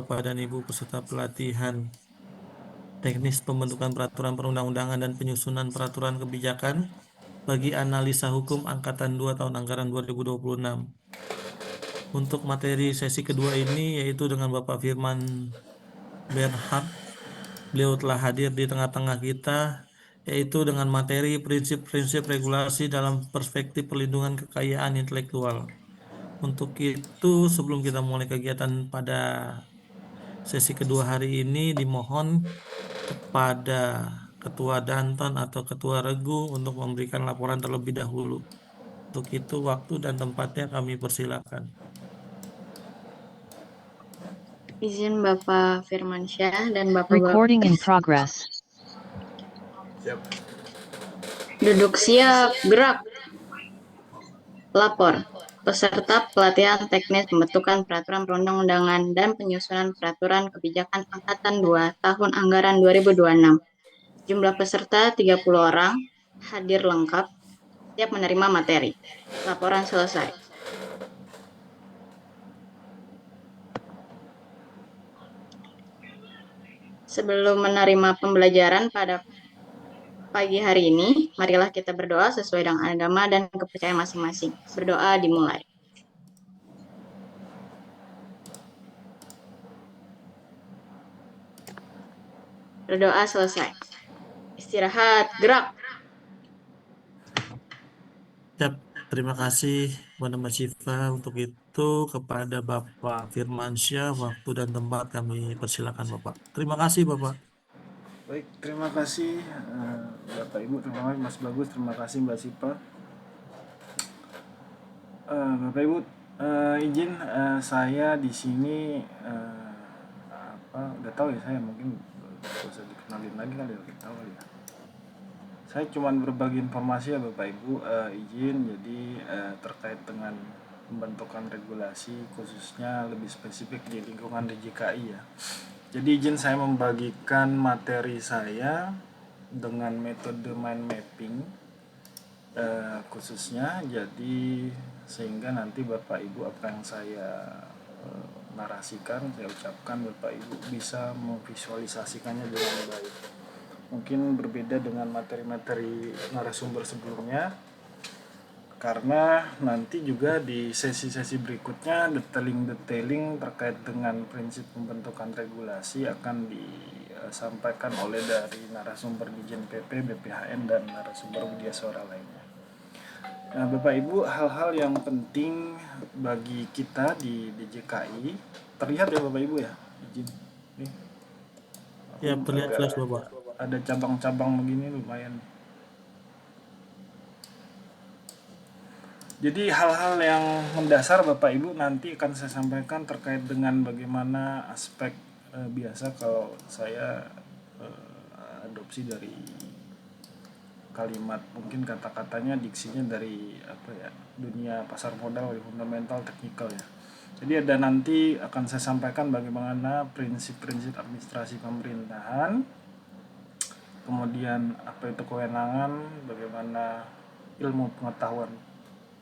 Bapak dan Ibu peserta pelatihan teknis pembentukan peraturan perundang-undangan dan penyusunan peraturan kebijakan bagi analisa hukum angkatan 2 tahun anggaran 2026. Untuk materi sesi kedua ini yaitu dengan Bapak Firman Bernhard. Beliau telah hadir di tengah-tengah kita yaitu dengan materi prinsip-prinsip regulasi dalam perspektif perlindungan kekayaan intelektual. Untuk itu, sebelum kita mulai kegiatan pada sesi kedua hari ini, dimohon kepada Ketua Danton atau Ketua Regu untuk memberikan laporan terlebih dahulu. Untuk itu, waktu dan tempatnya kami persilakan. Izin Bapak Firmansyah dan Bapak-Bapak. Recording in progress. Duduk siap, gerak. Lapor. Peserta pelatihan teknis pembentukan peraturan perundang-undangan dan penyusunan peraturan kebijakan angkatan 2 tahun anggaran 2026. Jumlah peserta 30 orang, hadir lengkap, siap menerima materi. Laporan selesai. Sebelum menerima pembelajaran pada pagi hari ini, marilah kita berdoa sesuai dengan agama dan kepercayaan masing-masing. Berdoa dimulai. Berdoa selesai. Istirahat, gerak. Siap. Terima kasih, Bunda Mbak Syifa. Untuk itu, kepada Bapak Firmansyah, waktu dan tempat kami persilakan Bapak. Terima kasih, Bapak. Baik, terima kasih Bapak Ibu, terima kasih Mas Bagus, terima kasih Mbak Sipa. Bapak Ibu, izin saya di sini udah tahu ya, saya mungkin gak usah dikenalin lagi kali ya, tahu kali ya. Saya cuma berbagi informasi ya Bapak Ibu, izin jadi terkait dengan pembentukan regulasi khususnya lebih spesifik di lingkungan DJKI ya. Jadi izin saya membagikan materi saya dengan metode mind mapping khususnya, jadi sehingga nanti Bapak Ibu apa yang saya narasikan, saya ucapkan, Bapak Ibu bisa memvisualisasikannya dengan baik. Mungkin berbeda dengan materi-materi narasumber sebelumnya, karena nanti juga di sesi-sesi berikutnya detailing terkait dengan prinsip pembentukan regulasi akan disampaikan oleh dari narasumber Dijen PP, BPHN, dan narasumber media suara lainnya. Nah, Bapak Ibu, hal-hal yang penting bagi kita di DJKI terlihat ya Bapak Ibu ya, izin nih. Ya, terlihat jelas, Bapak. Ada cabang-cabang begini lumayan. Jadi hal-hal yang mendasar Bapak Ibu nanti akan saya sampaikan terkait dengan bagaimana aspek biasa kalau saya adopsi dari kalimat, mungkin kata-katanya diksinya dari dunia pasar modal, fundamental, teknikal ya. Jadi ada nanti akan saya sampaikan bagaimana prinsip-prinsip administrasi pemerintahan, kemudian apa itu kewenangan, bagaimana ilmu pengetahuan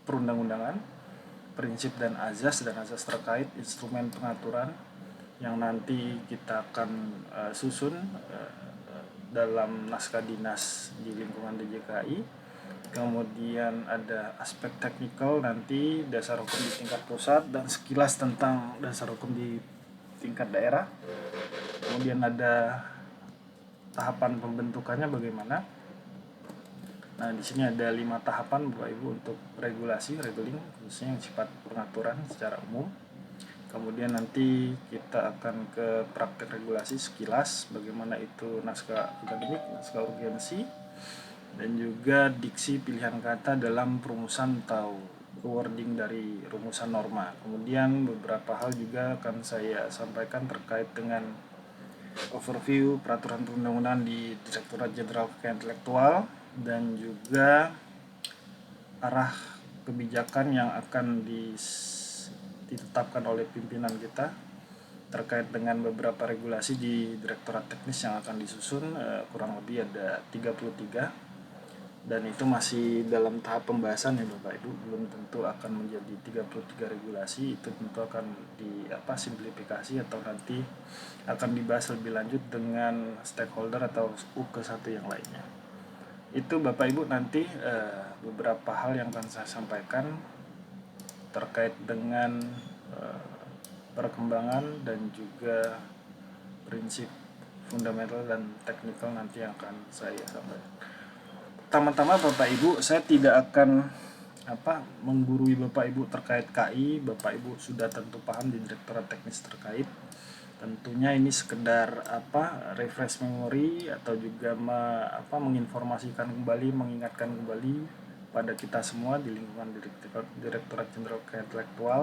perundang-undangan, prinsip dan azas terkait, instrumen pengaturan yang nanti kita akan susun dalam naskah dinas di lingkungan DJKI. Kemudian ada aspek teknikal nanti dasar hukum di tingkat pusat dan sekilas tentang dasar hukum di tingkat daerah. Kemudian ada tahapan pembentukannya bagaimana. Nah, di sini ada 5 tahapan Bapak Ibu untuk reguling khususnya yang sifat pengaturan secara umum. Kemudian nanti kita akan ke praktek regulasi sekilas, bagaimana itu naskah akademik, naskah urgensi, dan juga diksi pilihan kata dalam perumusan atau wording dari rumusan norma. Kemudian beberapa hal juga akan saya sampaikan terkait dengan overview peraturan perundang-undangan di Direktorat Jenderal Kekayaan Intelektual dan juga arah kebijakan yang akan ditetapkan oleh pimpinan kita terkait dengan beberapa regulasi di Direktorat Teknis yang akan disusun, kurang lebih ada 33. dan itu masih dalam tahap pembahasan ya Bapak Ibu, belum tentu akan menjadi 33 regulasi, itu tentu akan simplifikasi atau nanti akan dibahas lebih lanjut dengan stakeholder atau UK1 yang lainnya. Itu Bapak Ibu nanti beberapa hal yang akan saya sampaikan terkait dengan perkembangan dan juga prinsip fundamental dan teknikal nanti yang akan saya sampaikan. Pertama-tama Bapak Ibu, saya tidak akan menggurui Bapak Ibu terkait KI. Bapak Ibu sudah tentu paham di Direktorat Teknis terkait. Tentunya ini sekedar refresh memory atau juga menginformasikan kembali, mengingatkan kembali pada kita semua di lingkungan Direktorat Jenderal Kekayaan Intelektual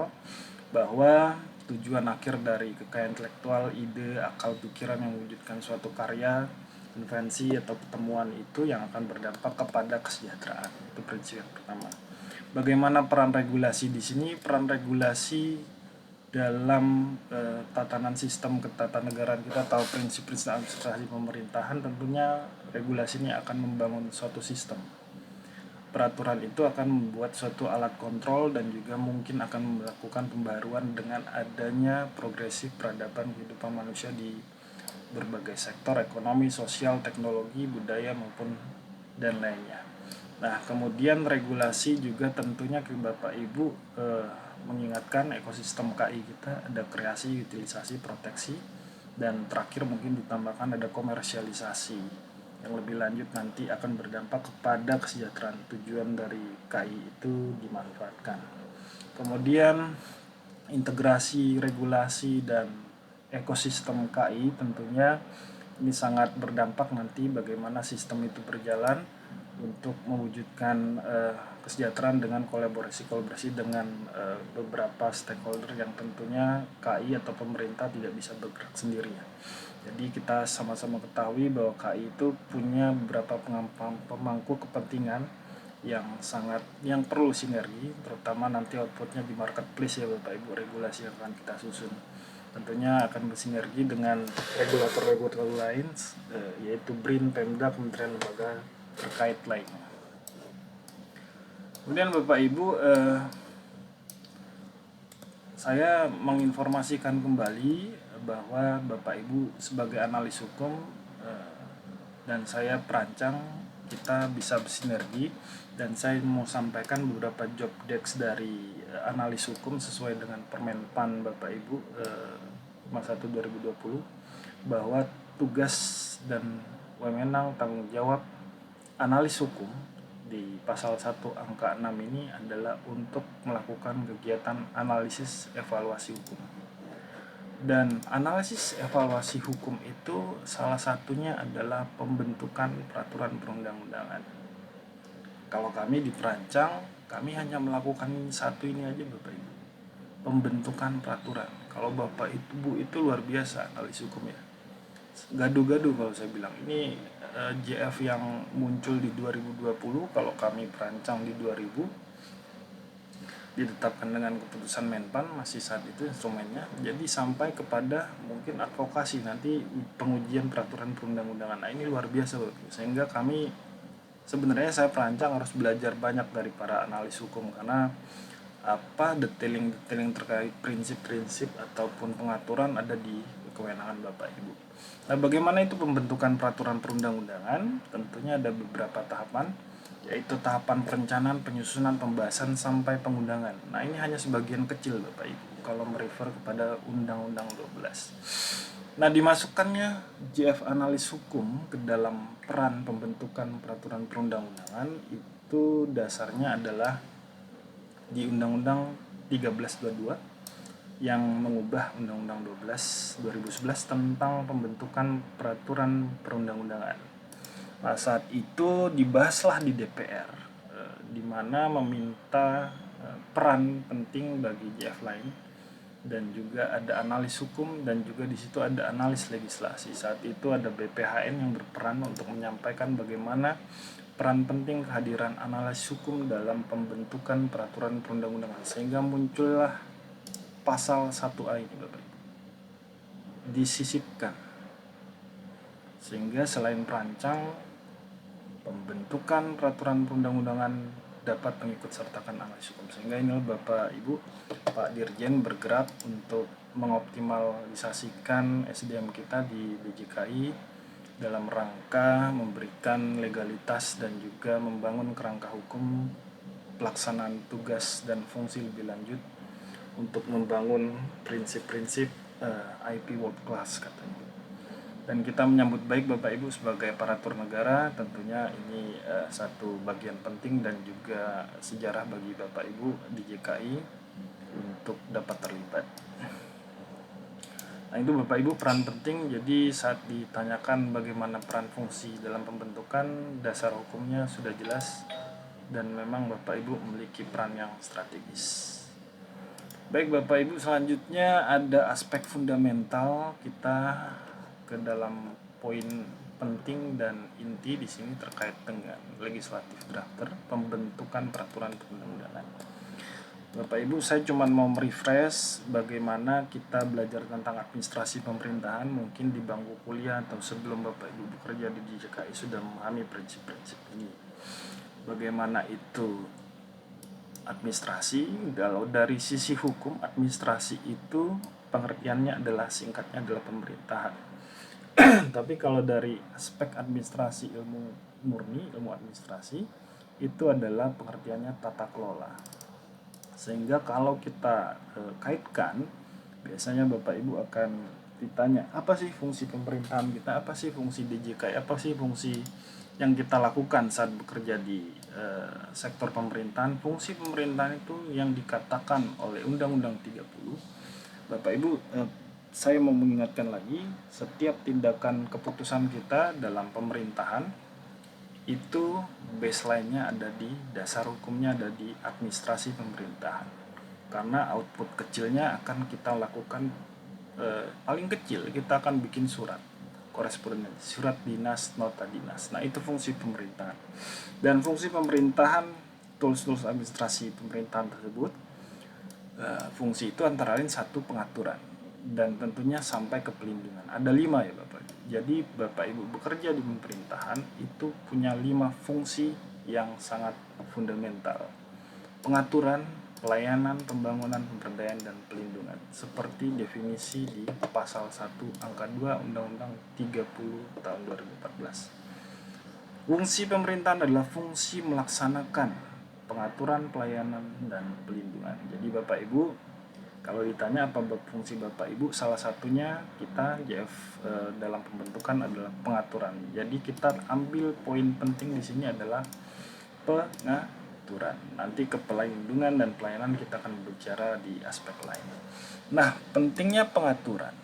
bahwa tujuan akhir dari kekayaan intelektual, ide, akal pikiran yang mewujudkan suatu karya, invensi atau pertemuan itu yang akan berdampak kepada kesejahteraan. Itu prinsip yang pertama. Bagaimana peran regulasi di sini? Peran regulasi dalam tatanan sistem ketatanegaraan kita atau prinsip-prinsip administrasi pemerintahan, tentunya regulasi ini akan membangun suatu sistem. Peraturan itu akan membuat suatu alat kontrol dan juga mungkin akan melakukan pembaruan dengan adanya progresif peradaban kehidupan manusia di berbagai sektor ekonomi, sosial, teknologi, budaya maupun dan lainnya. Nah, kemudian regulasi juga tentunya ke Bapak Ibu mengingatkan ekosistem KI kita ada kreasi, utilisasi, proteksi, dan terakhir mungkin ditambahkan ada komersialisasi yang lebih lanjut nanti akan berdampak kepada kesejahteraan. Tujuan dari KI itu dimanfaatkan. Kemudian integrasi regulasi dan ekosistem KI tentunya ini sangat berdampak nanti bagaimana sistem itu berjalan untuk mewujudkan kesejahteraan dengan kolaborasi dengan beberapa stakeholder yang tentunya KI atau pemerintah tidak bisa bergerak sendirian. Jadi kita sama-sama ketahui bahwa KI itu punya beberapa pemangku kepentingan yang perlu sinergi, terutama nanti outputnya di marketplace ya Bapak Ibu, regulasi yang akan kita susun. Tentunya akan bersinergi dengan regulator lain, yaitu BRIN, Pemda, Kementerian Lembaga terkait lainnya. Kemudian Bapak Ibu, saya menginformasikan kembali bahwa Bapak Ibu sebagai analis hukum dan saya perancang kita bisa bersinergi, dan saya mau sampaikan beberapa job desk dari analis hukum sesuai dengan Permenpan Bapak Ibu 51/2020 bahwa tugas dan wewenang tanggung jawab analis hukum di pasal 1 angka 6 ini adalah untuk melakukan kegiatan analisis evaluasi hukum. Dan analisis evaluasi hukum itu salah satunya adalah pembentukan peraturan perundang-undangan. Kalau kami di perancang, kami hanya melakukan satu ini aja Bapak Ibu, pembentukan peraturan. Kalau Bapak Ibu itu luar biasa analis hukum ya, gaduh-gaduh kalau saya bilang. Ini JF yang muncul di 2020, kalau kami perancang di 2000, ditetapkan dengan keputusan Menpan, masih saat itu instrumennya. Jadi sampai kepada mungkin advokasi nanti pengujian peraturan perundang-undangan. Nah ini luar biasa Bapak. Sehingga kami sebenarnya saya perancang harus belajar banyak dari para analis hukum, karena detailing terkait prinsip-prinsip ataupun pengaturan ada di kewenangan Bapak Ibu. Nah, bagaimana itu pembentukan peraturan perundang-undangan? Tentunya ada beberapa tahapan, yaitu tahapan perencanaan, penyusunan, pembahasan sampai pengundangan. Nah, ini hanya sebagian kecil Bapak Ibu kalau merefer kepada Undang-Undang 12. Nah, dimasukkannya JF analis hukum ke dalam peran pembentukan peraturan perundang-undangan itu dasarnya adalah di Undang-Undang 1322 yang mengubah Undang-Undang 12 2011 tentang pembentukan peraturan perundang-undangan. Nah, saat itu dibahaslah di DPR, di mana meminta peran penting bagi JF lain, dan juga ada analis hukum, dan juga di situ ada analis legislasi. Saat itu ada BPHN yang berperan untuk menyampaikan bagaimana peran penting kehadiran analis hukum dalam pembentukan peraturan perundang-undangan, sehingga muncullah pasal 1A ini Bapak Ibu disisipkan, sehingga selain perancang pembentukan peraturan perundang-undangan dapat mengikut sertakan analisis hukum. Sehingga inilah Bapak Ibu, Pak Dirjen bergerak untuk mengoptimalisasikan SDM kita di DJKI dalam rangka memberikan legalitas dan juga membangun kerangka hukum pelaksanaan tugas dan fungsi lebih lanjut untuk membangun prinsip-prinsip IP World Class katanya. Dan kita menyambut baik Bapak Ibu sebagai aparatur negara, tentunya ini satu bagian penting dan juga sejarah bagi Bapak Ibu di JKI untuk dapat terlibat. Nah itu Bapak Ibu peran penting, jadi saat ditanyakan bagaimana peran fungsi dalam pembentukan, dasar hukumnya sudah jelas dan memang Bapak Ibu memiliki peran yang strategis. Baik Bapak Ibu, selanjutnya ada aspek fundamental kita ke dalam poin penting dan inti di sini terkait dengan legislatif drafter, pembentukan peraturan perundang-undangan. Bapak Ibu, saya cuma mau merefresh bagaimana kita belajar tentang administrasi pemerintahan mungkin di bangku kuliah atau sebelum Bapak Ibu bekerja di DJKI sudah memahami prinsip-prinsip ini. Bagaimana itu administrasi? Kalau dari sisi hukum, administrasi itu pengertiannya adalah singkatnya adalah pemerintahan. Tapi kalau dari aspek administrasi ilmu murni, ilmu administrasi itu adalah pengertiannya tata kelola. Sehingga kalau kita kaitkan, biasanya Bapak Ibu akan ditanya, apa sih fungsi pemerintahan kita, apa sih fungsi DJKI, apa sih fungsi yang kita lakukan saat bekerja di sektor pemerintahan. Fungsi pemerintahan itu yang dikatakan oleh Undang-Undang 30. Bapak Ibu, saya mau mengingatkan lagi, setiap tindakan keputusan kita dalam pemerintahan itu baseline-nya ada di dasar hukumnya, ada di administrasi pemerintahan. Karena output kecilnya akan kita lakukan paling kecil, kita akan bikin surat korespondensi, surat dinas, nota dinas. Nah itu fungsi pemerintahan. Dan fungsi pemerintahan, tools-tools administrasi pemerintahan tersebut, fungsi itu antara lain satu pengaturan dan tentunya sampai ke pelindungan. Ada 5 ya Bapak. Jadi Bapak Ibu bekerja di pemerintahan itu punya 5 fungsi yang sangat fundamental. Pengaturan, pelayanan, pembangunan, pemberdayaan, dan pelindungan. Seperti definisi di pasal 1 angka 2 Undang-Undang 30 tahun 2014. Fungsi pemerintahan adalah fungsi melaksanakan pengaturan, pelayanan, dan pelindungan. Jadi Bapak Ibu, kalau ditanya apa fungsi Bapak Ibu, salah satunya kita JF dalam pembentukan adalah pengaturan. Jadi kita ambil poin penting di sini adalah pengaturan. Nanti ke pelindungan dan pelayanan kita akan bicara di aspek lain. Nah, pentingnya pengaturan.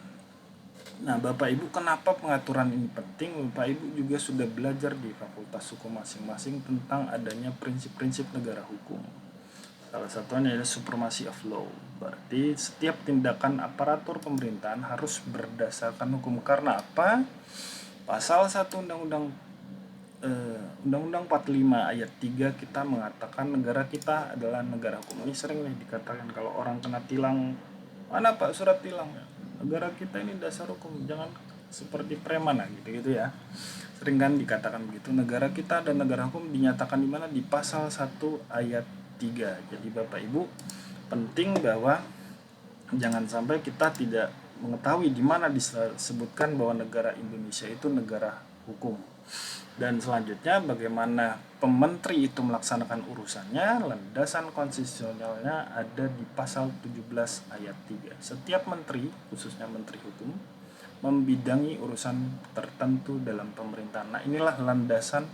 Nah, Bapak Ibu, kenapa pengaturan ini penting? Bapak Ibu juga sudah belajar di Fakultas Hukum masing-masing tentang adanya prinsip-prinsip negara hukum. Salah satunya adalah supremacy of law. Berarti setiap tindakan aparatur pemerintahan harus berdasarkan hukum. Karena apa? Pasal 1 Undang-Undang 45 ayat 3 kita mengatakan negara kita adalah negara hukum. Ini sering nih dikatakan kalau orang kena tilang, mana Pak surat tilang? Negara kita ini dasar hukum, jangan seperti preman gitu ya. Sering kan dikatakan begitu. Negara kita dan negara hukum dinyatakan di mana? Di pasal 1 ayat 3. Jadi Bapak Ibu, penting bahwa jangan sampai kita tidak mengetahui di mana disebutkan bahwa negara Indonesia itu negara hukum. Dan selanjutnya bagaimana pementeri itu melaksanakan urusannya, landasan konstitusionalnya ada di pasal 17 ayat 3. Setiap menteri, khususnya menteri hukum, membidangi urusan tertentu dalam pemerintahan. Nah, inilah landasan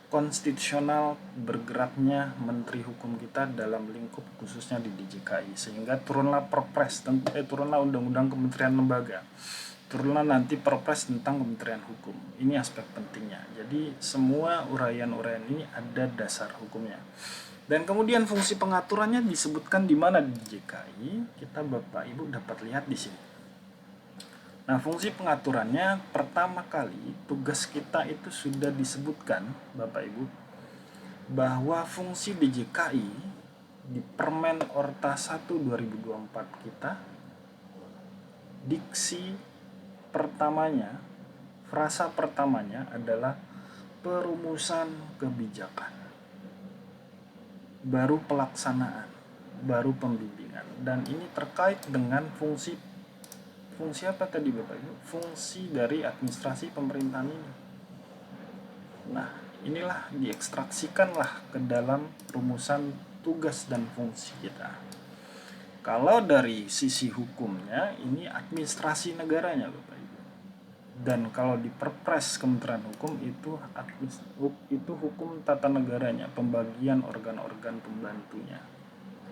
konstitusional bergeraknya menteri hukum kita dalam lingkup khususnya di DJKI, sehingga turunlah perpres, turunlah undang-undang kementerian lembaga, turunlah nanti perpres tentang kementerian hukum. Ini aspek pentingnya. Jadi semua uraian-uraian ini ada dasar hukumnya. Dan kemudian fungsi pengaturannya disebutkan di mana di DJKI, kita Bapak Ibu dapat lihat di sini. Nah, fungsi pengaturannya pertama kali tugas kita itu sudah disebutkan Bapak Ibu bahwa fungsi DJKI di Permen Orta 1 2024 kita, diksi pertamanya, frasa pertamanya adalah perumusan kebijakan, baru pelaksanaan, baru pembimbingan. Dan ini terkait dengan fungsi apa tadi Bapak Ibu? Fungsi dari administrasi pemerintahan ini. Nah, inilah diekstraksikanlah ke dalam rumusan tugas dan fungsi kita. Kalau dari sisi hukumnya, ini administrasi negaranya Bapak Ibu. Dan kalau di Perpres Kementerian Hukum itu hukum tata negaranya, pembagian organ-organ pembantunya,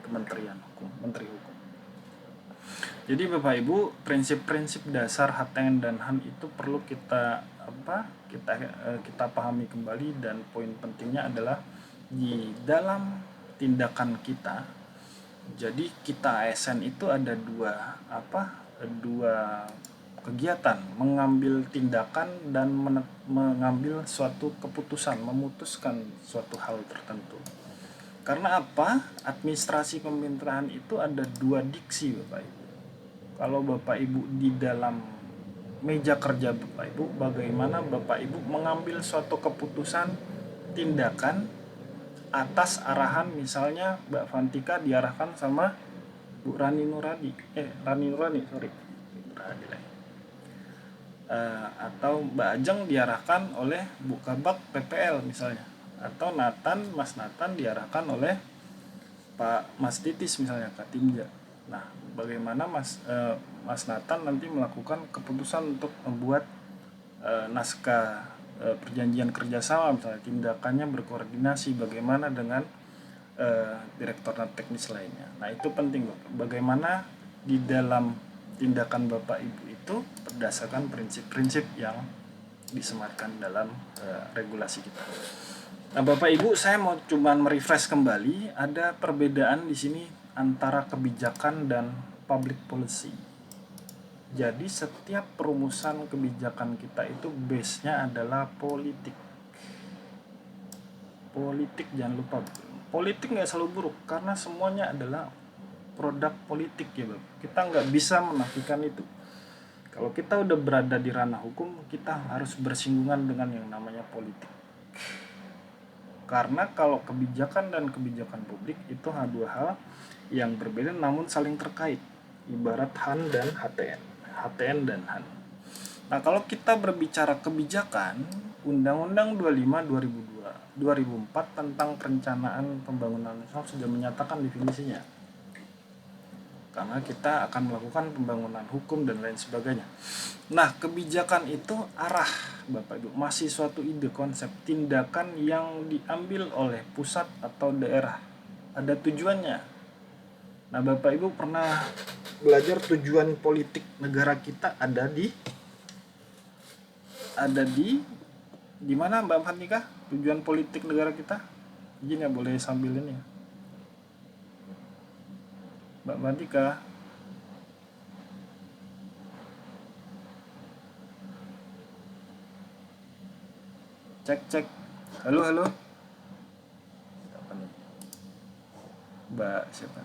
Kementerian Hukum, Menteri Hukum. Jadi Bapak Ibu, prinsip-prinsip dasar HTN dan HAN itu perlu kita pahami kembali, dan poin pentingnya adalah di dalam tindakan kita. Jadi kita ASN itu ada dua kegiatan, mengambil tindakan dan mengambil suatu keputusan, memutuskan suatu hal tertentu. Karena apa? Administrasi pemerintahan itu ada dua diksi Bapak Ibu. Kalau Bapak Ibu di dalam meja kerja Bapak Ibu, bagaimana Bapak Ibu mengambil suatu keputusan tindakan atas arahan, misalnya Mbak Fantika diarahkan sama Bu Rani Nuradi, atau Mbak Ajeng diarahkan oleh Bu Kabak PPL misalnya, atau Mas Nathan diarahkan oleh Pak Mas Titis misalnya Katimja. Nah, bagaimana Mas Nathan nanti melakukan keputusan untuk membuat naskah perjanjian kerjasama misalnya, tindakannya berkoordinasi bagaimana dengan direktorat teknis lainnya. Nah, itu penting Bapak. Bagaimana di dalam tindakan Bapak Ibu itu berdasarkan prinsip-prinsip yang disematkan dalam regulasi kita. Nah, Bapak Ibu, saya mau cuman merefresh kembali, ada perbedaan di sini antara kebijakan dan public policy. Jadi setiap perumusan kebijakan kita itu base-nya adalah politik. Politik, jangan lupa. Politik nggak selalu buruk, karena semuanya adalah produk politik ya Bapak. Kita nggak bisa menafikan itu. Kalau kita udah berada di ranah hukum, kita harus bersinggungan dengan yang namanya politik. Karena kalau kebijakan dan kebijakan publik itu dua hal yang berbeda namun saling terkait. Ibarat HAN dan HTN dan HAN. Nah, kalau kita berbicara kebijakan, Undang-Undang 25 2004 tentang perencanaan pembangunan nasional sudah menyatakan definisinya. Karena kita akan melakukan pembangunan hukum dan lain sebagainya. Nah, kebijakan itu arah Bapak Ibu, masih suatu ide, konsep, tindakan yang diambil oleh pusat atau daerah. Ada tujuannya. Nah, Bapak Ibu pernah belajar tujuan politik negara kita ada di mana Mbak Fantika? Tujuan politik negara kita? Izin ya, boleh sambil ini ya. Mbak Fantika. Cek. Halo. Siapa nih? Mbak siapa?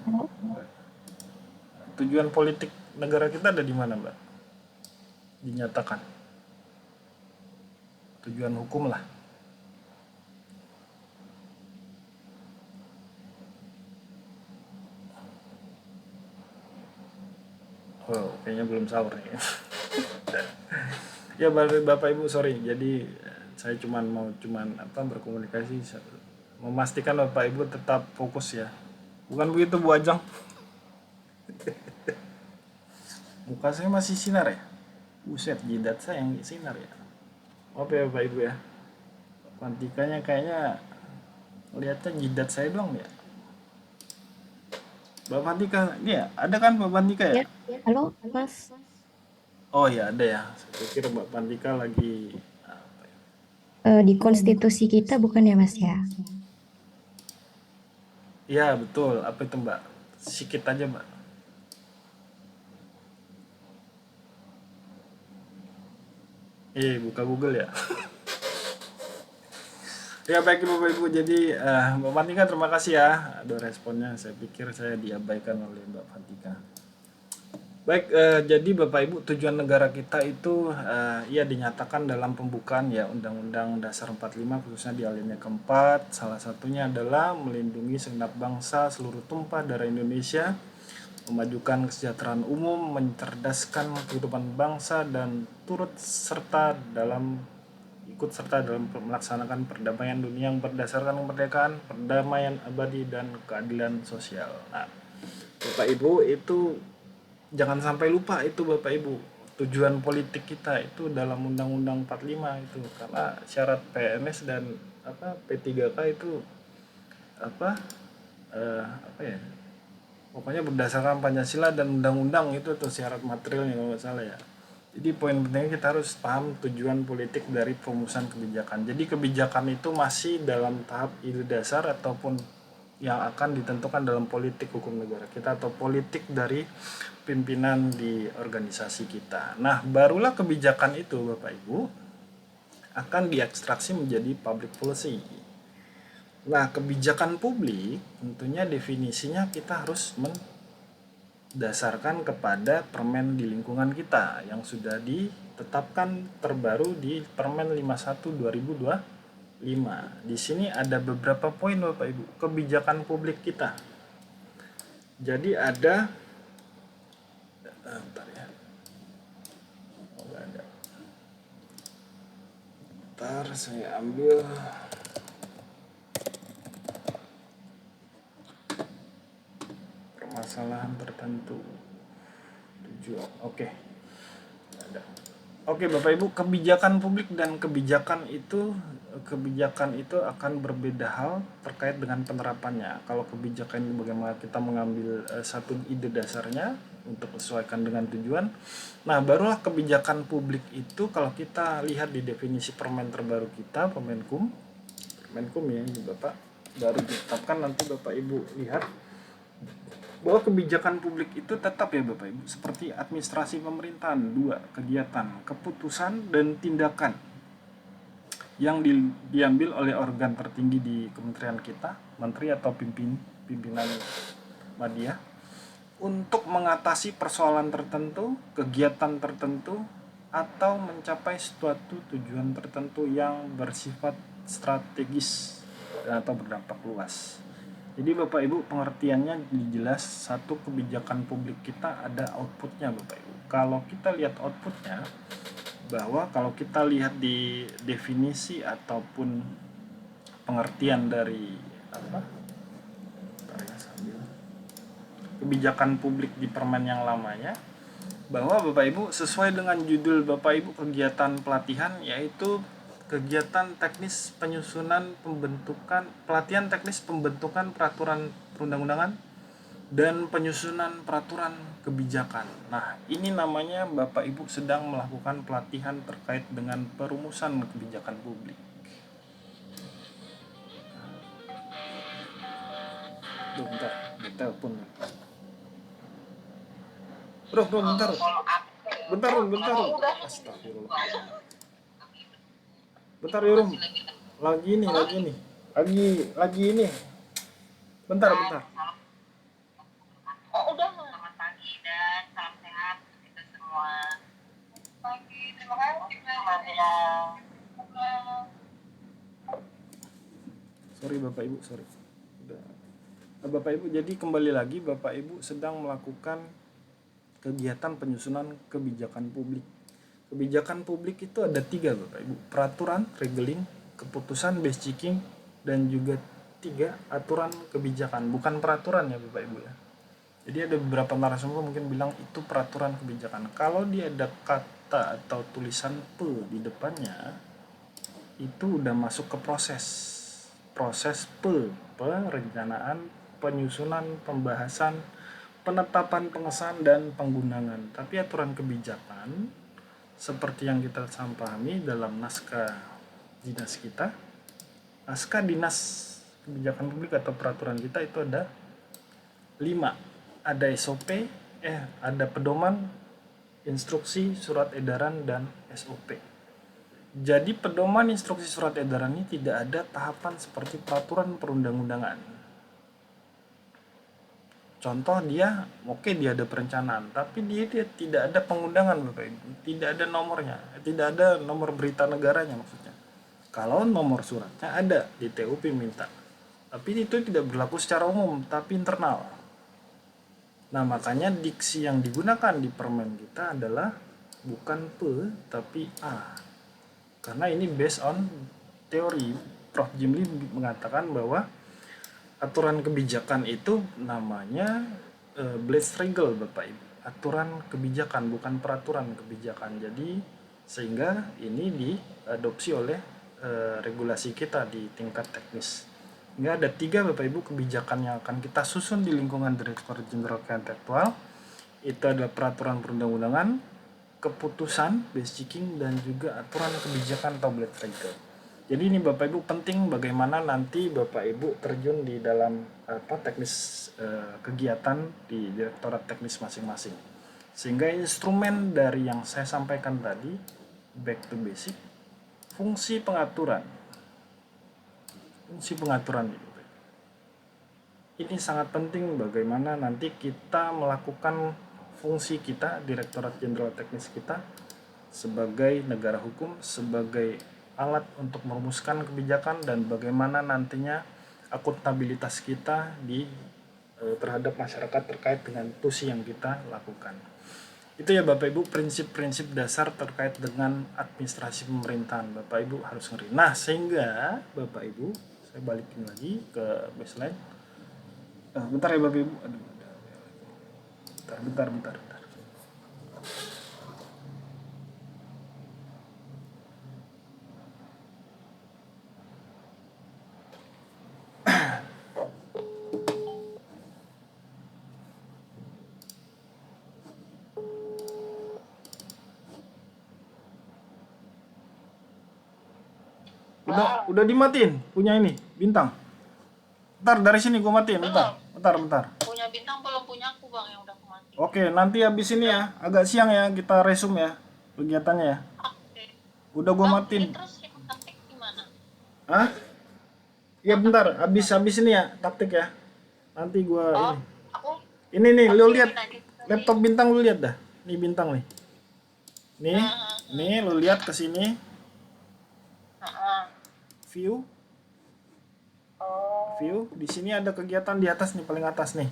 Tujuan politik negara kita ada di mana, Mbak? Dinyatakan. Tujuan hukum lah. Oh, kayaknya belum sahur nih. Ya Bapak Ibu, sorry. Jadi saya mau berkomunikasi, memastikan Bapak Ibu tetap fokus ya. Bukan begitu Bu Ajeng? Muka saya masih sinar ya? Buset, jidat saya yang sinar ya. Maaf ya Bapak Ibu ya. Fantikanya kayaknya lihatnya jidat saya doang ya. Mbak Fantika, ini ya, ada kan Mbak Fantika ya? Halo, Mas. Oh ya, ada ya. Saya pikir Mbak Fantika lagi Di konstitusi kita bukan ya, Mas ya? Iya, betul. Apa itu Mbak? Sikit aja Mbak. Buka Google ya. Ya baik Bapak Ibu, jadi Mbak Fantika terima kasih ya ada responnya. Saya pikir saya diabaikan oleh Mbak Fantika. Baik, jadi Bapak Ibu, tujuan negara kita itu ya dinyatakan dalam pembukaan ya Undang-Undang Dasar 45 khususnya di alinea keempat. Salah satunya adalah melindungi segenap bangsa seluruh tumpah darah Indonesia, memajukan kesejahteraan umum, mencerdaskan kehidupan bangsa dan ikut serta dalam melaksanakan perdamaian dunia yang berdasarkan kemerdekaan, perdamaian abadi dan keadilan sosial. Nah, Bapak Ibu itu jangan sampai lupa itu Bapak Ibu, tujuan politik kita itu dalam Undang-Undang 45 itu, karena syarat PNS dan P3K itu apa apa ya, pokoknya berdasarkan Pancasila dan undang-undang itu tuh syarat materialnya kalau nggak salah ya. Jadi poin pentingnya kita harus paham tujuan politik dari perumusan kebijakan. Jadi kebijakan itu masih dalam tahap ide dasar ataupun yang akan ditentukan dalam politik hukum negara kita atau politik dari pimpinan di organisasi kita. Nah, barulah kebijakan itu Bapak Ibu akan diekstraksi menjadi public policy. Nah, kebijakan publik tentunya definisinya kita harus mendasarkan kepada permen di lingkungan kita yang sudah ditetapkan terbaru di Permen 51 2025. Di sini ada beberapa poin Bapak Ibu, kebijakan publik kita. Jadi ada bentar ya. Oh, enggak ada. Bentar saya ambil permasalahan tertentu. Tujuan. Oke. Ada. Oke Bapak Ibu, kebijakan publik dan kebijakan itu akan berbeda hal terkait dengan penerapannya. Kalau kebijakan ini bagaimana kita mengambil satu ide dasarnya untuk sesuaikan dengan tujuan. Nah, barulah kebijakan publik itu kalau kita lihat di definisi permen terbaru kita, Permenkum ya ini Bapak, baru ditetapkan, nanti Bapak Ibu lihat bahwa kebijakan publik itu tetap ya Bapak Ibu seperti administrasi pemerintahan, 2 kegiatan, keputusan dan tindakan yang diambil oleh organ tertinggi di kementerian kita, menteri atau pimpinan media untuk mengatasi persoalan tertentu, kegiatan tertentu atau mencapai suatu tujuan tertentu yang bersifat strategis atau berdampak luas. Jadi Bapak Ibu pengertiannya jelas, satu kebijakan publik kita ada outputnya Bapak Ibu. Kalau kita lihat outputnya, bahwa kalau kita lihat di definisi ataupun pengertian dari kebijakan publik di permen yang lamanya, bahwa Bapak Ibu sesuai dengan judul Bapak Ibu kegiatan pelatihan, yaitu kegiatan teknis penyusunan pelatihan teknis pembentukan peraturan perundang-undangan dan penyusunan peraturan kebijakan. Nah, ini namanya Bapak Ibu sedang melakukan pelatihan terkait dengan perumusan kebijakan publik. Bentar, telepon. Bro, bentar. Bentar. Astagfirullah. Bentar Yurum, lagi ini. Bentar. Oh udah, selamat pagi dan salam sehat kita semua. Pagi, terima kasih. Selamat siang. Sorry Bapak Ibu, Udah. Bapak Ibu, jadi kembali lagi Bapak Ibu sedang melakukan kegiatan penyusunan kebijakan publik. Kebijakan publik itu ada 3 Bapak Ibu, peraturan, regeling, keputusan, base checking, dan juga 3 aturan kebijakan, bukan peraturan ya Bapak Ibu ya. Jadi ada beberapa narasumber mungkin bilang itu peraturan kebijakan. Kalau dia ada kata atau tulisan P di depannya, itu udah masuk ke proses perencanaan, penyusunan, pembahasan, penetapan, pengesahan, dan penggunaan. Tapi aturan kebijakan seperti yang kita pahami dalam naskah dinas kita, naskah dinas kebijakan publik atau peraturan kita itu ada 5. Ada SOP, ada pedoman, instruksi, surat edaran, dan SOP. Jadi pedoman, instruksi, surat edaran ini tidak ada tahapan seperti peraturan perundang-undangan. Contoh dia, oke dia ada perencanaan, tapi dia tidak ada pengundangan Bapak Ibu, tidak ada nomornya, tidak ada nomor berita negaranya maksudnya. Kalau nomor suratnya ada di TUP minta, tapi itu tidak berlaku secara umum, tapi internal. Nah makanya diksi yang digunakan di permen kita adalah bukan P tapi A, karena ini based on teori. Prof. Jimli mengatakan bahwa aturan kebijakan itu namanya Blatt-Scholes Bapak Ibu, aturan kebijakan bukan peraturan kebijakan. Jadi sehingga ini diadopsi oleh regulasi kita di tingkat teknis. Hingga ada 3 Bapak Ibu kebijakan yang akan kita susun di lingkungan Direktorat Jenderal Keintelektual. Itu adalah peraturan perundang-undangan, keputusan, base checking, dan juga aturan kebijakan atau Blatt-Scholes. Jadi ini Bapak Ibu penting bagaimana nanti Bapak Ibu terjun di dalam teknis kegiatan di Direktorat Teknis masing-masing. Sehingga instrumen dari yang saya sampaikan tadi, back to basic, fungsi pengaturan. Fungsi pengaturan ini sangat penting bagaimana nanti kita melakukan fungsi kita, Direktorat Jenderal Teknis kita, sebagai negara hukum, sebagai alat untuk merumuskan kebijakan, dan bagaimana nantinya akuntabilitas kita terhadap masyarakat terkait dengan tusi yang kita lakukan. Itu ya Bapak Ibu prinsip-prinsip dasar terkait dengan administrasi pemerintahan. Bapak Ibu harus ngerti. Nah sehingga Bapak Ibu, saya balikin lagi ke baseline. Bentar ya Bapak Ibu. Bentar. Udah dimatiin punya ini bintang. Bentar dari sini gua matiin. Bentar. Punya bintang belum, punya aku Bang yang udah mati. Oke, nanti habis ini ya, agak siang ya kita resume ya kegiatannya ya. Oke. Udah gua Bang, matiin. terus yang taktik gimana? Hah? Iya bentar, habis ini ya taktik ya. Nanti gua ini. Aku Ini nih, lu lihat lanjut. laptop bintang, lu lihat dah. Nih bintang nih. Nih lu lihat ke sini. View. View, di sini ada kegiatan di atas nih, paling atas nih.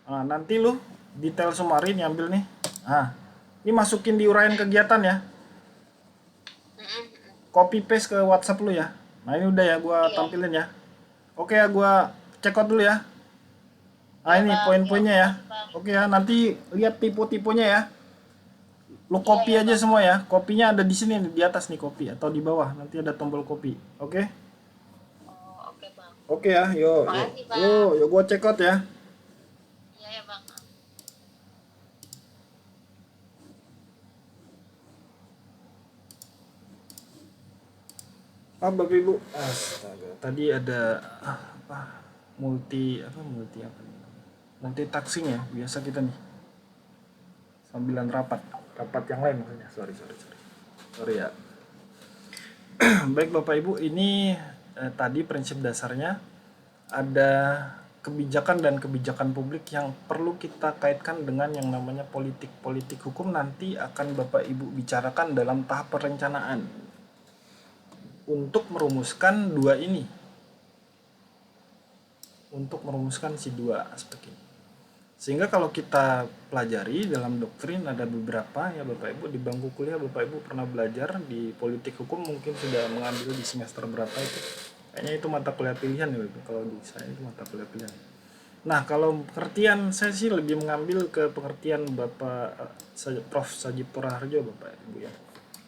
Nah, nanti lu detail summary nih ambil nih. Nah, ini masukin di uraian kegiatan ya. Copy paste ke WhatsApp lu ya. Nah, ini udah ya gua tampilin ya. Oke ya, gua check out dulu ya. Nah, ini poin-poinnya ya. Oke ya, nanti lihat tipe-tipenya ya. Lu copy aja semua ya. Kopinya ada di sini nih, di atas nih copy, atau di bawah nanti ada tombol copy. Oke? Oke Bang. Oke ya, yuk. Makasih, Bang. Yuk gua check out ya. Iya ya Bang. Bapak Ibu, astaga, tadi ada multitasking ya, biasa kita nih sambilan rapat yang lain maksudnya, sorry ya. Baik Bapak Ibu, ini tadi prinsip dasarnya ada kebijakan dan kebijakan publik yang perlu kita kaitkan dengan yang namanya politik hukum. Nanti akan Bapak Ibu bicarakan dalam tahap perencanaan untuk merumuskan si dua aspek ini. Sehingga kalau kita pelajari dalam doktrin ada beberapa ya Bapak Ibu, di bangku kuliah Bapak Ibu pernah belajar di politik hukum, mungkin sudah mengambil di semester berapa itu. Kayaknya itu mata kuliah pilihan ya Bapak, kalau di saya itu mata kuliah pilihan. Nah kalau pengertian saya sih lebih mengambil ke pengertian Bapak Prof. Sajib Toraharjo Bapak Ibu ya.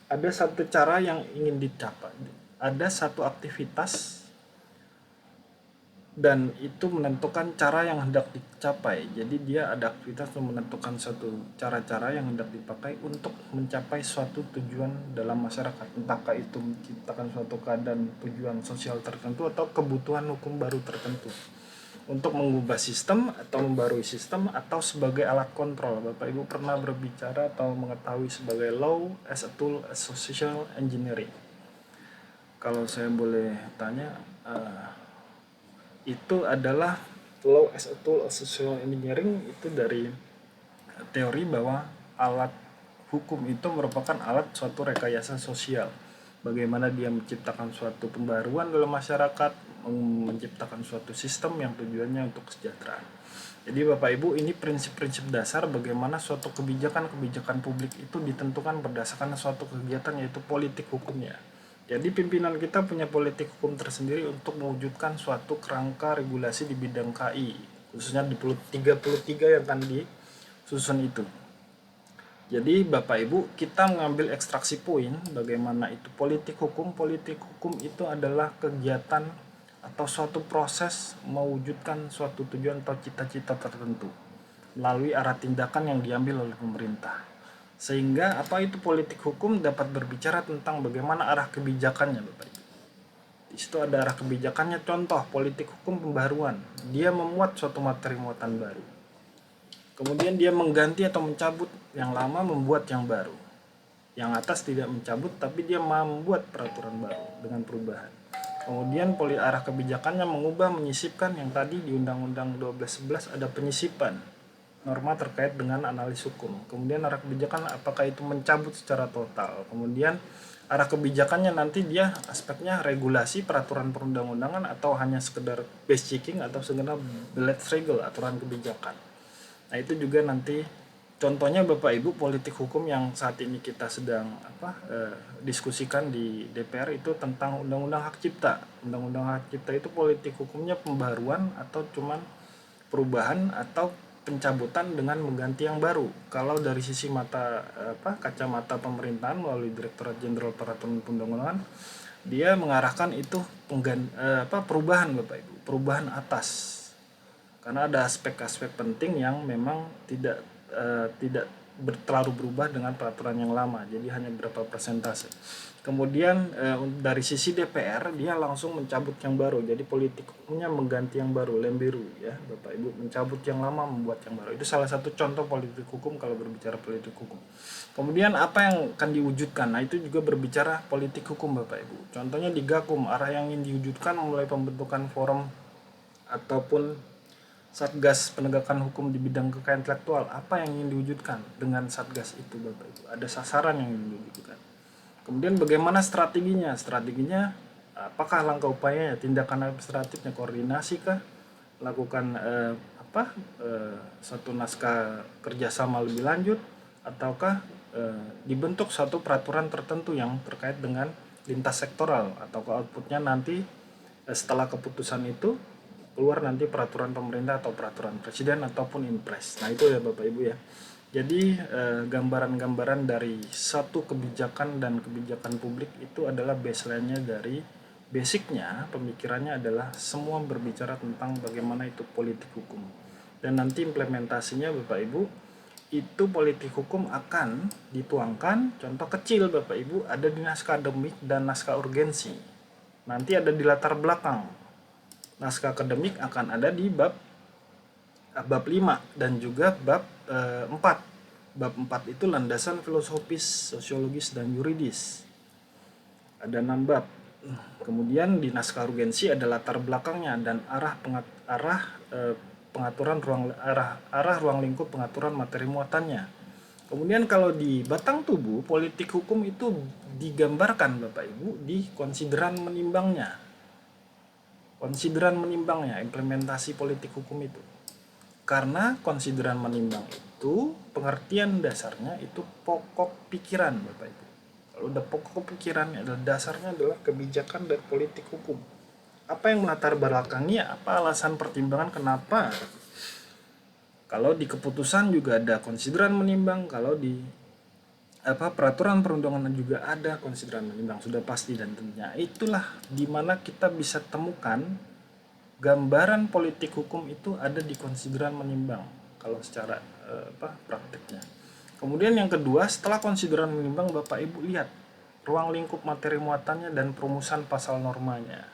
Ada satu cara yang ingin dicapai, ada satu aktivitas dan itu menentukan cara yang hendak dicapai. Jadi dia ada aktivitas untuk menentukan suatu cara-cara yang hendak dipakai untuk mencapai suatu tujuan dalam masyarakat, entahkah itu menciptakan suatu keadaan tujuan sosial tertentu atau kebutuhan hukum baru tertentu, untuk mengubah sistem atau membarui sistem, atau sebagai alat kontrol. Bapak Ibu pernah berbicara atau mengetahui sebagai law as a tool as social engineering. Kalau saya boleh tanya, itu adalah law as a tool of social engineering itu dari teori bahwa alat hukum itu merupakan alat suatu rekayasa sosial. Bagaimana dia menciptakan suatu pembaruan dalam masyarakat, menciptakan suatu sistem yang tujuannya untuk kesejahteraan. Jadi Bapak Ibu, ini prinsip-prinsip dasar bagaimana suatu kebijakan-kebijakan publik itu ditentukan berdasarkan suatu kegiatan, yaitu politik hukumnya. Jadi pimpinan kita punya politik hukum tersendiri untuk mewujudkan suatu kerangka regulasi di bidang KI, khususnya di 33 yang akan disusun itu. Jadi Bapak Ibu, kita mengambil ekstraksi poin bagaimana itu politik hukum. Politik hukum itu adalah kegiatan atau suatu proses mewujudkan suatu tujuan atau cita-cita tertentu melalui arah tindakan yang diambil oleh pemerintah. Sehingga apa itu politik hukum dapat berbicara tentang bagaimana arah kebijakannya Bapak Ibu. Di situ ada arah kebijakannya, contoh politik hukum pembaruan. Dia memuat suatu materi muatan baru. Kemudian dia mengganti atau mencabut yang lama, membuat yang baru. Yang atas tidak mencabut, tapi dia membuat peraturan baru dengan perubahan. Kemudian arah kebijakannya mengubah, menyisipkan. Yang tadi di Undang-Undang 1211 ada penyisipan norma terkait dengan analis hukum. Kemudian arah kebijakan apakah itu mencabut secara total. Kemudian arah kebijakannya nanti dia aspeknya regulasi, peraturan perundang-undangan, atau hanya sekedar base checking atau sekedar Beletregel, aturan kebijakan. Nah itu juga nanti contohnya Bapak Ibu, politik hukum yang saat ini kita sedang diskusikan di DPR itu tentang Undang-Undang Hak Cipta. Undang-Undang Hak Cipta itu politik hukumnya pembaruan atau cuman perubahan atau pencabutan dengan mengganti yang baru. Kalau dari sisi kacamata pemerintahan melalui Direktorat Jenderal Peraturan Perundang-undangan, dia mengarahkan itu perubahan Bapak Ibu, perubahan atas. Karena ada aspek-aspek penting yang memang tidak terlalu berubah dengan peraturan yang lama, jadi hanya berapa persentase. Kemudian dari sisi DPR dia langsung mencabut yang baru, jadi politik hukumnya mengganti yang baru, lem biru ya Bapak Ibu, mencabut yang lama, membuat yang baru. Itu salah satu contoh politik hukum kalau berbicara politik hukum. Kemudian apa yang akan diwujudkan, nah itu juga berbicara politik hukum Bapak Ibu. Contohnya di Gakum, arah yang ingin diwujudkan mulai pembentukan forum ataupun Satgas penegakan hukum di bidang kekayaan intelektual, apa yang ingin diwujudkan dengan Satgas itu Bapak Ibu? Ada sasaran yang ingin diwujudkan. Kemudian bagaimana strateginya? Strateginya apakah langkah upayanya, tindakan administratifnya, koordinasi kah? Lakukan satu naskah kerjasama lebih lanjut, ataukah dibentuk satu peraturan tertentu yang terkait dengan lintas sektoral, ataukah outputnya nanti setelah keputusan itu keluar nanti peraturan pemerintah atau peraturan presiden ataupun impres. Nah itu ya Bapak Ibu ya. Jadi gambaran-gambaran dari satu kebijakan dan kebijakan publik itu adalah baseline-nya dari basicnya, pemikirannya adalah semua berbicara tentang bagaimana itu politik hukum. Dan nanti implementasinya Bapak Ibu, itu politik hukum akan dituangkan, contoh kecil Bapak Ibu, ada di naskah akademik dan naskah urgensi. Nanti ada di latar belakang. Naskah akademik akan ada di bab 5 dan juga bab 4. Bab 4 itu landasan filosofis, sosiologis, dan yuridis. Ada 6 bab. Kemudian di naskah urgensi ada latar belakangnya dan pengaturan ruang lingkup pengaturan materi muatannya. Kemudian kalau di batang tubuh politik hukum itu digambarkan Bapak Ibu di konsideran menimbangnya. Konsideran menimbangnya, implementasi politik hukum itu. Karena konsideran menimbang itu pengertian dasarnya itu pokok pikiran Bapak Ibu. Kalau udah pokok pikiran adalah dasarnya adalah kebijakan dan politik hukum. Apa yang melatar belakanginya, apa alasan pertimbangan kenapa? Kalau di keputusan juga ada konsideran menimbang, kalau di peraturan perundangan juga ada konsideran menimbang, sudah pasti, dan tentunya itulah dimana kita bisa temukan gambaran politik hukum itu ada di konsideran menimbang kalau secara prakteknya. Kemudian yang kedua, setelah konsideran menimbang Bapak Ibu lihat ruang lingkup materi muatannya dan perumusan pasal normanya.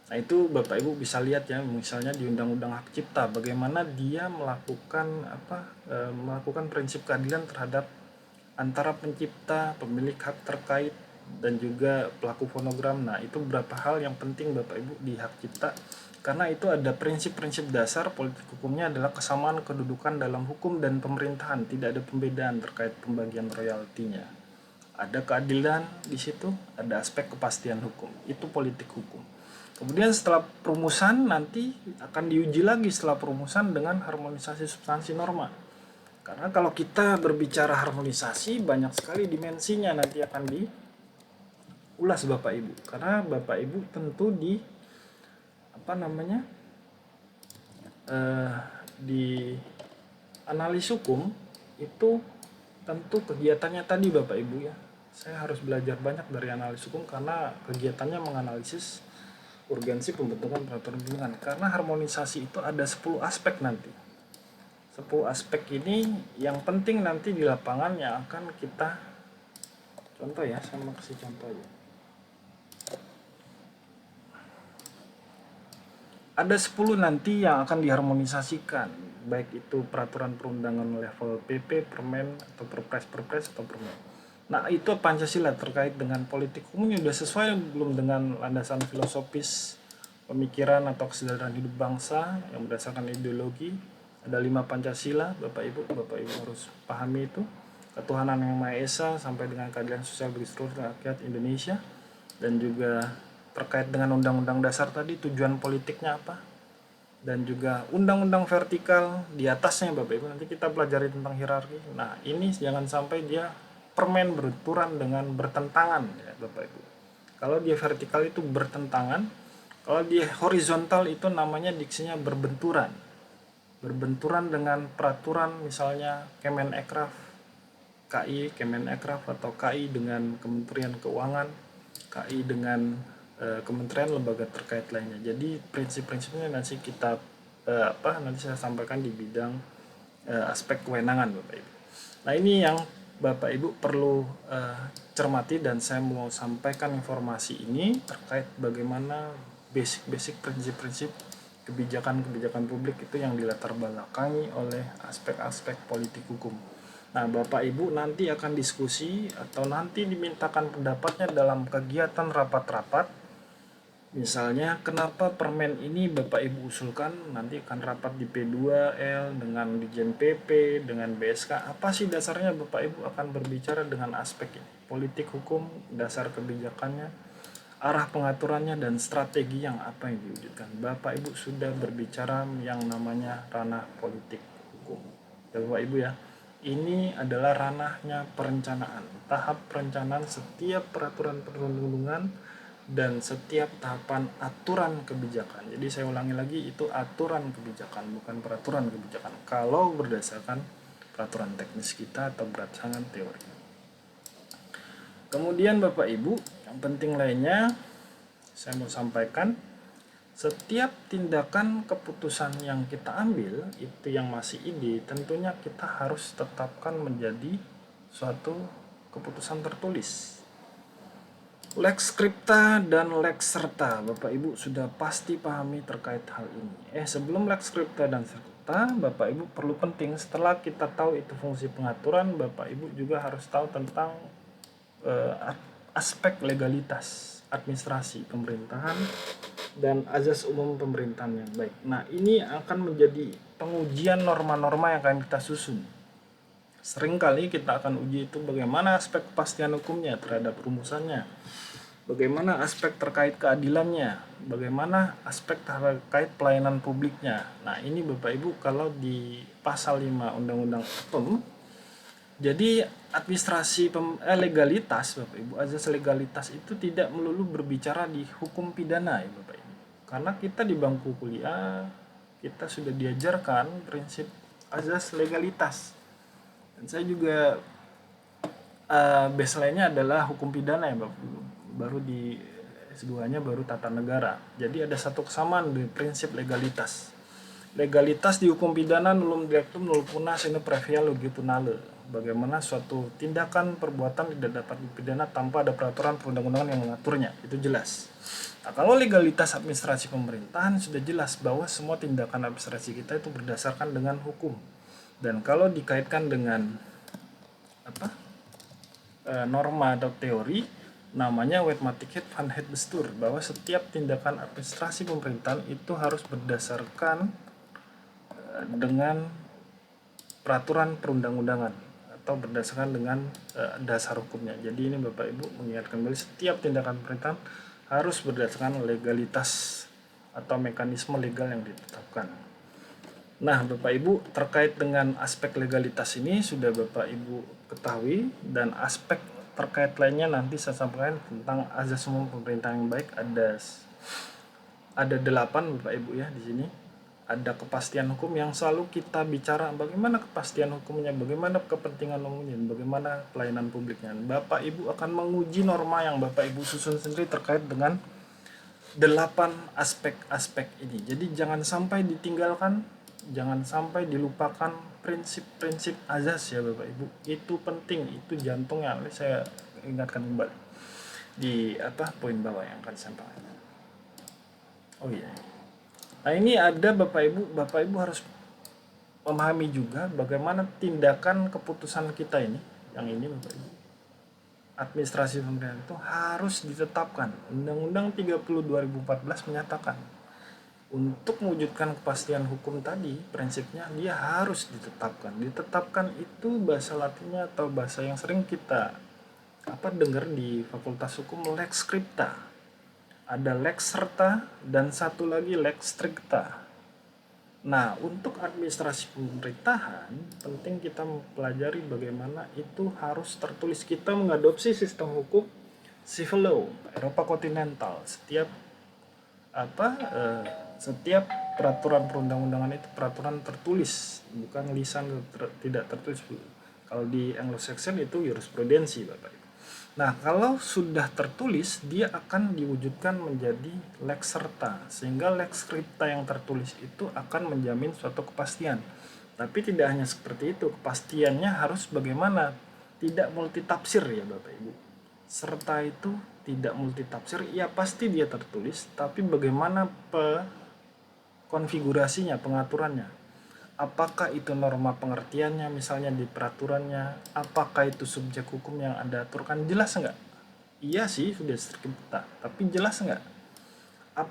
Nah itu Bapak Ibu bisa lihat ya, misalnya di Undang-Undang Hak Cipta bagaimana dia melakukan prinsip keadilan terhadap antara pencipta, pemilik hak terkait, dan juga pelaku fonogram. Nah itu beberapa hal yang penting Bapak Ibu di hak cipta, Karena itu ada prinsip-prinsip dasar politik hukumnya adalah kesamaan kedudukan dalam hukum dan pemerintahan, tidak ada pembedaan terkait pembagian royaltinya. Ada keadilan di situ, ada aspek kepastian hukum. Itu politik hukum. Kemudian setelah perumusan nanti akan diuji lagi setelah perumusan dengan harmonisasi substansi norma. Karena kalau kita berbicara harmonisasi banyak sekali dimensinya nanti akan diulas Bapak Ibu. Karena Bapak Ibu tentu di di analis hukum itu tentu kegiatannya tadi Bapak Ibu ya. Saya harus belajar banyak dari analis hukum karena kegiatannya menganalisis urgensi pembentukan peraturan perundang-undangan. Karena harmonisasi itu ada 10 aspek nanti. 10 aspek ini yang penting nanti di lapangan yang akan kita contoh ya, saya mau kasih contoh aja. Ada 10 nanti yang akan diharmonisasikan, baik itu peraturan perundangan level PP, Permen, atau Perpres atau Permen. Nah itu Pancasila terkait dengan politik hukumnya sudah sesuai belum dengan landasan filosofis pemikiran atau kesadaran hidup bangsa yang berdasarkan ideologi. Ada 5 Pancasila, Bapak Ibu harus pahami itu. Ketuhanan yang Maha Esa sampai dengan keadilan sosial bagi seluruh rakyat Indonesia. Dan juga terkait dengan Undang-Undang Dasar tadi tujuan politiknya apa. Dan juga undang-undang vertikal di atasnya Bapak Ibu. Nanti kita pelajari tentang hierarki. Nah ini jangan sampai dia permen beraturan dengan bertentangan ya Bapak Ibu. Kalau dia vertikal itu bertentangan, kalau dia horizontal itu namanya diksinya berbenturan. Berbenturan dengan peraturan misalnya Kemenekraf, KI Kemenekraf atau KI dengan Kementerian Keuangan, KI dengan kementerian lembaga terkait lainnya. Jadi prinsip-prinsipnya nanti kita nanti saya sampaikan di bidang aspek kewenangan Bapak Ibu. Nah ini yang Bapak Ibu perlu cermati dan saya mau sampaikan informasi ini terkait bagaimana basic prinsip-prinsip kebijakan publik itu yang dilatar belakangi oleh aspek-aspek politik hukum. Nah Bapak Ibu nanti akan diskusi atau nanti dimintakan pendapatnya dalam kegiatan rapat-rapat. Misalnya kenapa permen ini Bapak Ibu usulkan, nanti akan rapat di P2L dengan Dirjen PP, dengan BSK. Apa sih dasarnya Bapak Ibu akan berbicara dengan aspek ini. Politik hukum, dasar kebijakannya, arah pengaturannya, dan strategi yang apa yang diwujudkan. Bapak Ibu sudah berbicara yang namanya ranah politik hukum. Ya Bapak Ibu ya, ini adalah ranahnya perencanaan. Tahap perencanaan setiap peraturan perundang-undangan dan setiap tahapan aturan kebijakan. Jadi saya ulangi lagi, itu aturan kebijakan, bukan peraturan kebijakan. Kalau berdasarkan peraturan teknis kita atau berdasarkan teori. Kemudian Bapak Ibu, yang penting lainnya, saya mau sampaikan, setiap tindakan keputusan yang kita ambil, itu yang masih ide, tentunya kita harus tetapkan menjadi suatu keputusan tertulis. Lex scripta dan lex serta, Bapak Ibu sudah pasti pahami terkait hal ini. Sebelum lex scripta dan serta, Bapak Ibu perlu penting setelah kita tahu itu fungsi pengaturan, Bapak Ibu juga harus tahu tentang aspek legalitas administrasi pemerintahan dan azas umum pemerintahan yang baik. Nah, ini akan menjadi pengujian norma-norma yang akan kita susun. Seringkali kita akan uji itu bagaimana aspek kepastian hukumnya terhadap rumusannya, bagaimana aspek terkait keadilannya, bagaimana aspek terkait pelayanan publiknya. Nah ini Bapak Ibu kalau di pasal 5 Undang-Undang PEM, jadi administrasi legalitas Bapak Ibu, azas legalitas itu tidak melulu berbicara di hukum pidana ya Bapak Ibu. Karena kita di bangku kuliah, kita sudah diajarkan prinsip azas legalitas. Dan saya juga baseline-nya adalah hukum pidana ya Bapak Ibu. Baru di S2-nya baru tata negara. Jadi ada satu kesamaan di prinsip legalitas. Legalitas di hukum pidana nullum directum nullum puna sine previa logitu nale. Bagaimana suatu tindakan perbuatan tidak dapat dipidana tanpa ada peraturan perundang-undangan yang mengaturnya. Itu jelas. Nah, kalau legalitas administrasi pemerintahan sudah jelas bahwa semua tindakan administrasi kita itu berdasarkan dengan hukum. Dan kalau dikaitkan dengan norma atau teori, namanya Wetmatikheid van het Bestuur, bahwa setiap tindakan administrasi pemerintahan itu harus berdasarkan dengan peraturan perundang-undangan atau berdasarkan dengan dasar hukumnya. Jadi ini Bapak Ibu mengingatkan kembali, setiap tindakan pemerintahan harus berdasarkan legalitas atau mekanisme legal yang ditetapkan. Nah, Bapak Ibu, terkait dengan aspek legalitas ini sudah Bapak Ibu ketahui, dan aspek terkait lainnya nanti saya sampaikan tentang azas umum pemerintahan yang baik. Ada 8 Bapak Ibu ya di sini. Ada kepastian hukum yang selalu kita bicara bagaimana kepastian hukumnya, bagaimana kepentingan umumnya, bagaimana pelayanan publiknya. Bapak Ibu akan menguji norma yang Bapak Ibu susun sendiri terkait dengan 8 aspek-aspek ini. Jadi jangan sampai ditinggalkan, jangan sampai dilupakan prinsip-prinsip azas ya Bapak Ibu. Itu penting, itu jantungnya. Saya ingatkan kembali di poin bawah yang akan disampaikan. Oh iya. Nah, ini ada Bapak Ibu harus memahami juga bagaimana tindakan keputusan kita ini, yang ini Bapak Ibu. Administrasi pemerintahan itu harus ditetapkan. Undang-Undang 30 2014 menyatakan untuk mewujudkan kepastian hukum tadi, prinsipnya dia harus ditetapkan. Ditetapkan itu bahasa Latinnya atau bahasa yang sering kita dengar di Fakultas Hukum, lex scripta. Ada lex serta dan satu lagi lex stricta. Nah, untuk administrasi pemerintahan penting kita mempelajari bagaimana itu harus tertulis. Kita mengadopsi sistem hukum civil law Eropa kontinental. Setiap peraturan perundang-undangan itu peraturan tertulis, bukan lisan tidak tertulis. Kalau di Anglo-Saxon itu jurisprudensi Bapak Ibu. Nah, kalau sudah tertulis, dia akan diwujudkan menjadi lex serta, sehingga lex scripta yang tertulis itu akan menjamin suatu kepastian. Tapi tidak hanya seperti itu, kepastiannya harus bagaimana? Tidak multitafsir ya Bapak Ibu. Serta itu tidak multitafsir, ya pasti dia tertulis, tapi bagaimana konfigurasinya, pengaturannya. Apakah itu norma pengertiannya misalnya di peraturannya, apakah itu subjek hukum yang Anda aturkan, jelas enggak? Iya sih sudah tercipta, tapi jelas enggak?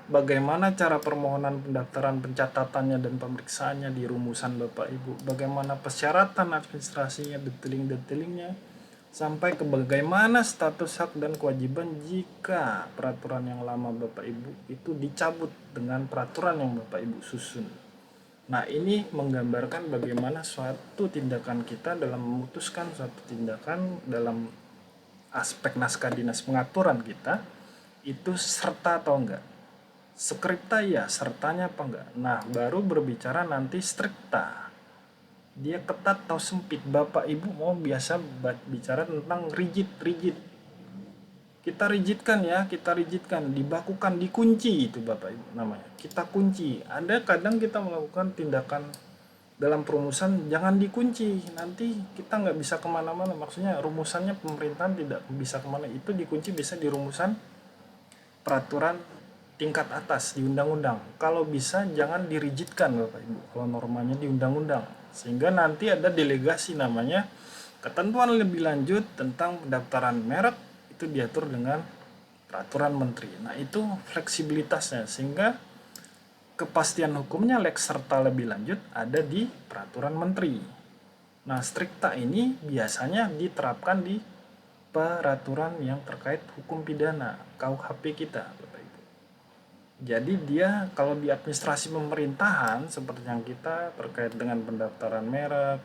Bagaimana cara permohonan pendaftaran, pencatatannya dan pemeriksaannya di rumusan Bapak Ibu, bagaimana persyaratan administrasinya, detailing-detailingnya, sampai ke bagaimana status hak dan kewajiban jika peraturan yang lama Bapak Ibu itu dicabut dengan peraturan yang Bapak Ibu susun. Nah, ini menggambarkan bagaimana suatu tindakan kita dalam memutuskan suatu tindakan dalam aspek naskah dinas pengaturan kita itu serta atau enggak. Scripta ya, sertanya apa enggak. Nah, baru berbicara nanti stricta. Dia ketat atau sempit. Bapak Ibu mau biasa bicara tentang rigid. Kita rigidkan, dibakukan, dikunci itu Bapak Ibu namanya. Kita kunci. Ada kadang kita melakukan tindakan dalam perumusan jangan dikunci, nanti kita nggak bisa kemana-mana. Maksudnya rumusannya pemerintahan tidak bisa kemana, itu dikunci bisa di rumusan peraturan tingkat atas di undang-undang. Kalau bisa jangan dirigidkan Bapak Ibu, kalau normanya di undang-undang. Sehingga nanti ada delegasi namanya ketentuan lebih lanjut tentang pendaftaran merek, itu diatur dengan peraturan menteri. Nah, itu fleksibilitasnya, sehingga kepastian hukumnya lex serta lebih lanjut ada di peraturan menteri. Nah, stricta ini biasanya diterapkan di peraturan yang terkait hukum pidana, KUHP kita, Bapak Ibu. Jadi dia kalau di administrasi pemerintahan seperti yang kita terkait dengan pendaftaran merek,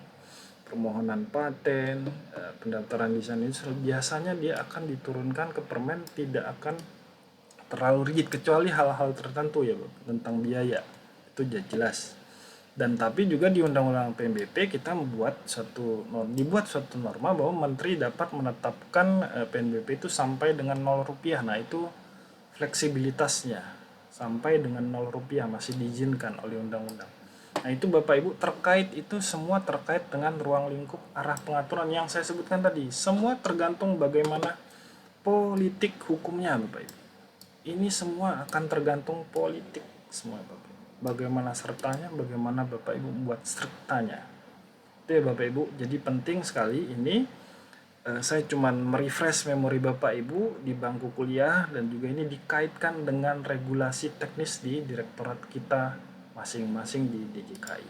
permohonan paten, pendaftaran desain industri, biasanya dia akan diturunkan ke permen, tidak akan terlalu rigid kecuali hal-hal tertentu ya tentang biaya, itu jelas. Dan tapi juga di Undang-Undang PNBP kita dibuat suatu norma bahwa menteri dapat menetapkan PNBP itu sampai dengan Rp0. Nah, itu fleksibilitasnya sampai dengan Rp0 masih diizinkan oleh undang-undang. Nah, itu Bapak Ibu terkait itu semua terkait dengan ruang lingkup arah pengaturan yang saya sebutkan tadi. Semua tergantung bagaimana politik hukumnya Bapak Ibu. Ini semua akan tergantung politik semua Bapak Ibu. Bagaimana sertanya, bagaimana Bapak Ibu membuat striktanya. Itu ya Bapak Ibu. Jadi penting sekali ini saya cuman merefresh memori Bapak Ibu di bangku kuliah, dan juga ini dikaitkan dengan regulasi teknis di direktorat kita masing-masing di DJKI.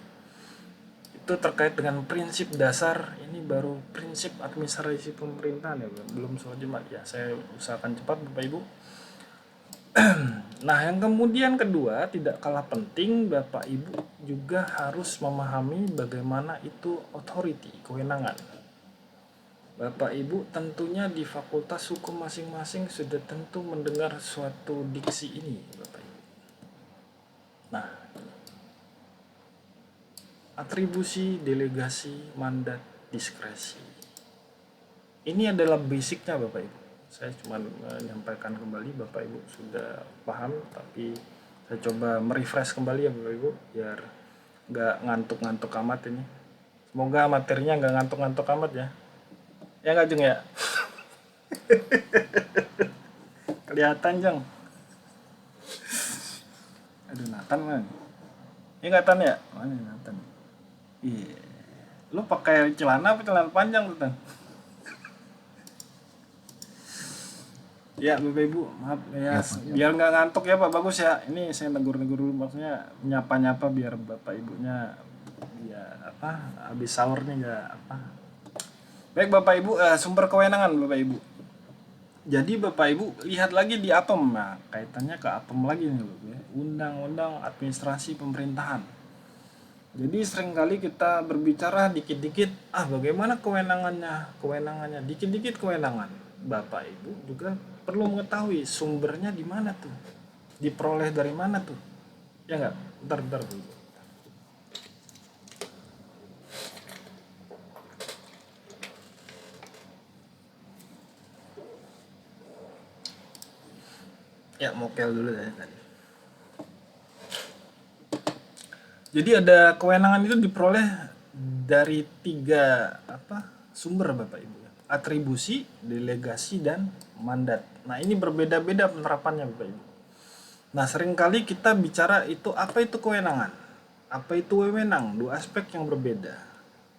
Itu terkait dengan prinsip dasar, ini baru prinsip administrasi pemerintahan ya, belum soal jemaat ya. Saya usahakan cepat Bapak Ibu. Nah, yang kemudian kedua, tidak kalah penting, Bapak Ibu juga harus memahami bagaimana itu authority, kewenangan. Bapak Ibu tentunya di fakultas hukum masing-masing sudah tentu mendengar suatu diksi ini, Bapak Ibu. Nah, atribusi, delegasi, mandat, diskresi. Ini adalah basicnya Bapak Ibu. Saya cuma menyampaikan kembali, Bapak Ibu sudah paham, tapi saya coba merefresh kembali ya Bapak Ibu, biar nggak ngantuk-ngantuk amat ini. Semoga materinya nggak ngantuk-ngantuk amat ya. Ya nggak Jeng ya? Kelihatan Jeng. Aduh Nathan man. Ini nggak Tan ya? Mana Nathan? Iya. Lu pakai celana apa celana panjang tuh Tan? Ya Bapak Ibu, maaf ya, biar nggak ngantuk ya Pak, bagus ya. Ini saya negur-negur dulu, maksudnya nyapa-nyapa biar Bapak Ibunya ya apa, habis sahur nih nggak apa. Baik Bapak Ibu, sumber kewenangan Bapak Ibu. Jadi Bapak Ibu lihat lagi di APEM, nah kaitannya ke APEM lagi nih Bapak ya. Undang-Undang Administrasi Pemerintahan. Jadi seringkali kita berbicara dikit-dikit, bagaimana kewenangannya, dikit-dikit kewenangan. Bapak Ibu juga perlu mengetahui sumbernya di mana tuh, diperoleh dari mana tuh, ya nggak? Bentar dulu. Ya, mokel dulu ya tadi. Jadi ada kewenangan itu diperoleh dari 3 sumber Bapak Ibu. Atribusi, delegasi, dan mandat. Nah ini berbeda-beda penerapannya Bapak Ibu. Nah seringkali kita bicara itu apa itu kewenangan, apa itu wewenang, 2 aspek yang berbeda.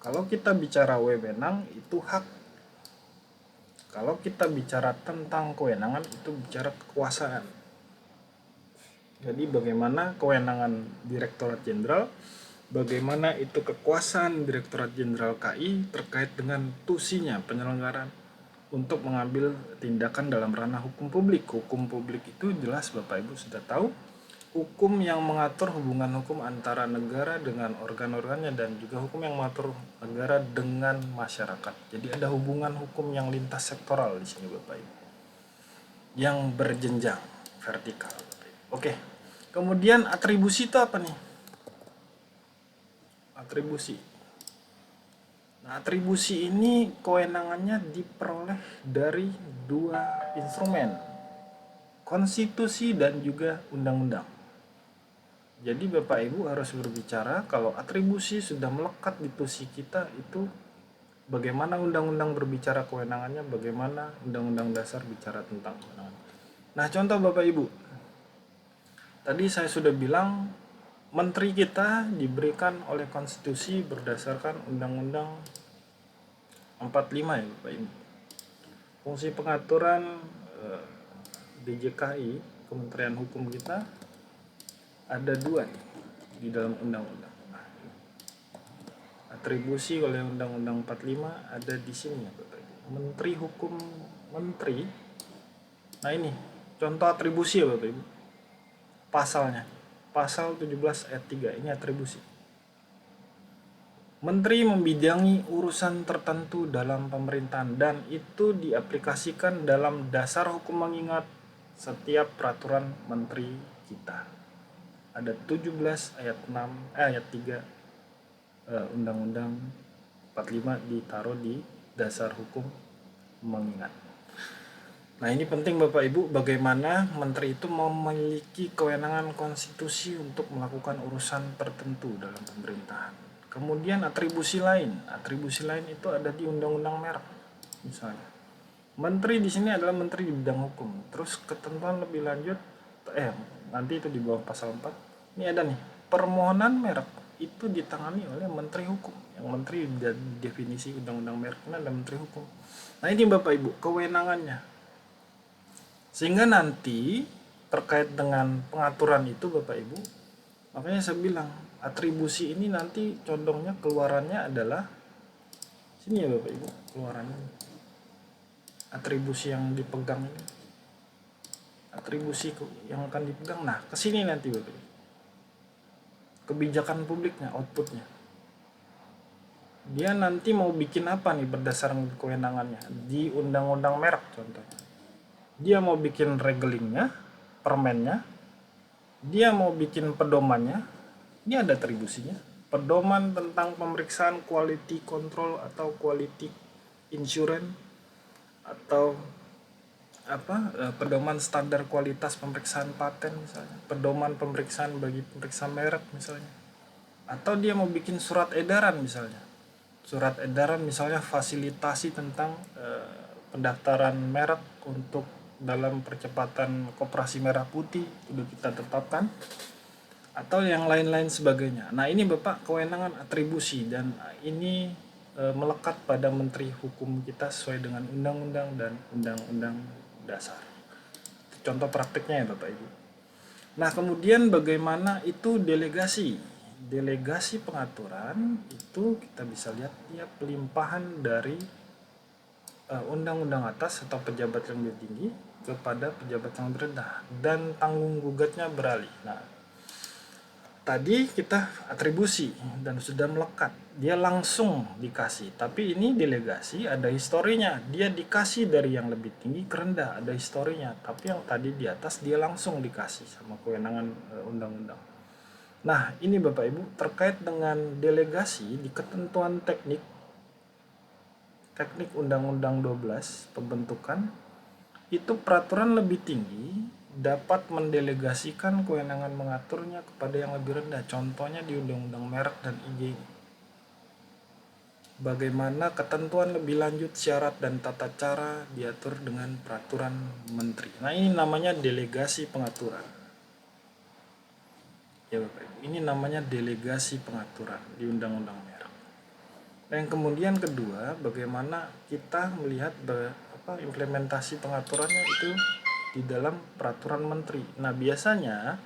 Kalau kita bicara wewenang itu hak. Kalau kita bicara tentang kewenangan itu bicara kekuasaan. Jadi bagaimana kewenangan Direktorat Jenderal, bagaimana itu kekuasaan Direktorat Jenderal KI terkait dengan tusinya penyelenggaraan untuk mengambil tindakan dalam ranah hukum publik. Hukum publik itu jelas Bapak Ibu sudah tahu, hukum yang mengatur hubungan hukum antara negara dengan organ-organnya, dan juga hukum yang mengatur negara dengan masyarakat. Jadi ada hubungan hukum yang lintas sektoral di sini Bapak Ibu, yang berjenjang vertikal. Oke. Kemudian atribusi itu apa nih? Atribusi. Nah, atribusi ini kewenangannya diperoleh dari 2 instrumen, konstitusi dan juga undang-undang. Jadi Bapak Ibu harus berbicara kalau atribusi sudah melekat di tusi kita itu bagaimana undang-undang berbicara kewenangannya, bagaimana undang-undang dasar bicara tentang kewenangan. Nah, contoh Bapak Ibu. Tadi saya sudah bilang menteri kita diberikan oleh konstitusi berdasarkan Undang-Undang 45 ya Bapak Ibu. Fungsi pengaturan DJKI, Kementerian Hukum kita ada 2 nih di dalam undang-undang. Atribusi oleh Undang-Undang 45 ada di sini ya Bapak Ibu. Menteri Hukum, Menteri. Nah ini contoh atribusi ya Bapak Ibu. Pasalnya, pasal 17 ayat 3, ini atribusi. Menteri membidangi urusan tertentu dalam pemerintahan dan itu diaplikasikan dalam dasar hukum mengingat setiap peraturan menteri kita. Ada 17 ayat 3 Undang-Undang 45 ditaruh di dasar hukum mengingat. Nah ini penting Bapak Ibu, bagaimana menteri itu memiliki kewenangan konstitusi untuk melakukan urusan tertentu dalam pemerintahan. Kemudian atribusi lain itu ada di Undang-Undang Merek misalnya. Menteri di sini adalah menteri di bidang hukum. Terus ketentuan lebih lanjut, nanti itu di bawah pasal 4. Ini ada nih, permohonan merek. itu ditangani oleh Menteri Hukum. Yang Menteri dan definisi Undang-Undang Merek ini adalah Menteri Hukum. Nah ini Bapak Ibu kewenangannya. Sehingga nanti terkait dengan pengaturan itu Bapak Ibu, makanya saya bilang atribusi ini nanti condongnya keluarannya adalah sini ya Bapak Ibu, keluarannya atribusi yang dipegang ini, atribusi yang akan dipegang. Nah kesini nanti Bapak Ibu, kebijakan publiknya, outputnya. Dia nanti mau bikin apa nih berdasarkan kewenangannya di Undang-Undang Merek contohnya. Dia mau bikin regelingnya, permennya, dia mau bikin pedomannya, ini ada atribusinya. Pedoman tentang pemeriksaan quality control atau quality insurance atau pedoman standar kualitas pemeriksaan paten misalnya, pedoman pemeriksaan bagi pemeriksa merek misalnya, atau dia mau bikin surat edaran misalnya, surat edaran misalnya fasilitasi tentang pendaftaran merek untuk dalam percepatan koperasi merah putih sudah kita tetapkan, atau yang lain-lain sebagainya. Nah ini Bapak kewenangan atribusi dan ini melekat pada Menteri Hukum kita sesuai dengan undang-undang dan undang-undang dasar. Contoh praktiknya ya Bapak Ibu. Nah kemudian bagaimana itu delegasi? Delegasi pengaturan itu kita bisa lihat dia pelimpahan dari undang-undang atas atau pejabat yang lebih tinggi kepada pejabat yang rendah dan tanggung gugatnya beralih. Nah tadi kita atribusi dan sudah melekat, dia langsung dikasih. Tapi ini delegasi ada historinya, dia dikasih dari yang lebih tinggi ke rendah, ada historinya. Tapi yang tadi di atas dia langsung dikasih sama kewenangan undang-undang. Nah ini Bapak Ibu terkait dengan delegasi di ketentuan teknik Undang-Undang 12 pembentukan itu peraturan lebih tinggi dapat mendelegasikan kewenangan mengaturnya kepada yang lebih rendah. Contohnya di Undang-Undang Merek dan IG. Bagaimana ketentuan lebih lanjut syarat dan tata cara diatur dengan peraturan menteri. Nah ini namanya delegasi pengaturan. Ya Bapak Ibu, ini namanya delegasi pengaturan di Undang-Undang Merek. Nah, yang kemudian kedua, bagaimana kita melihat implementasi pengaturannya itu di dalam peraturan menteri. Nah biasanya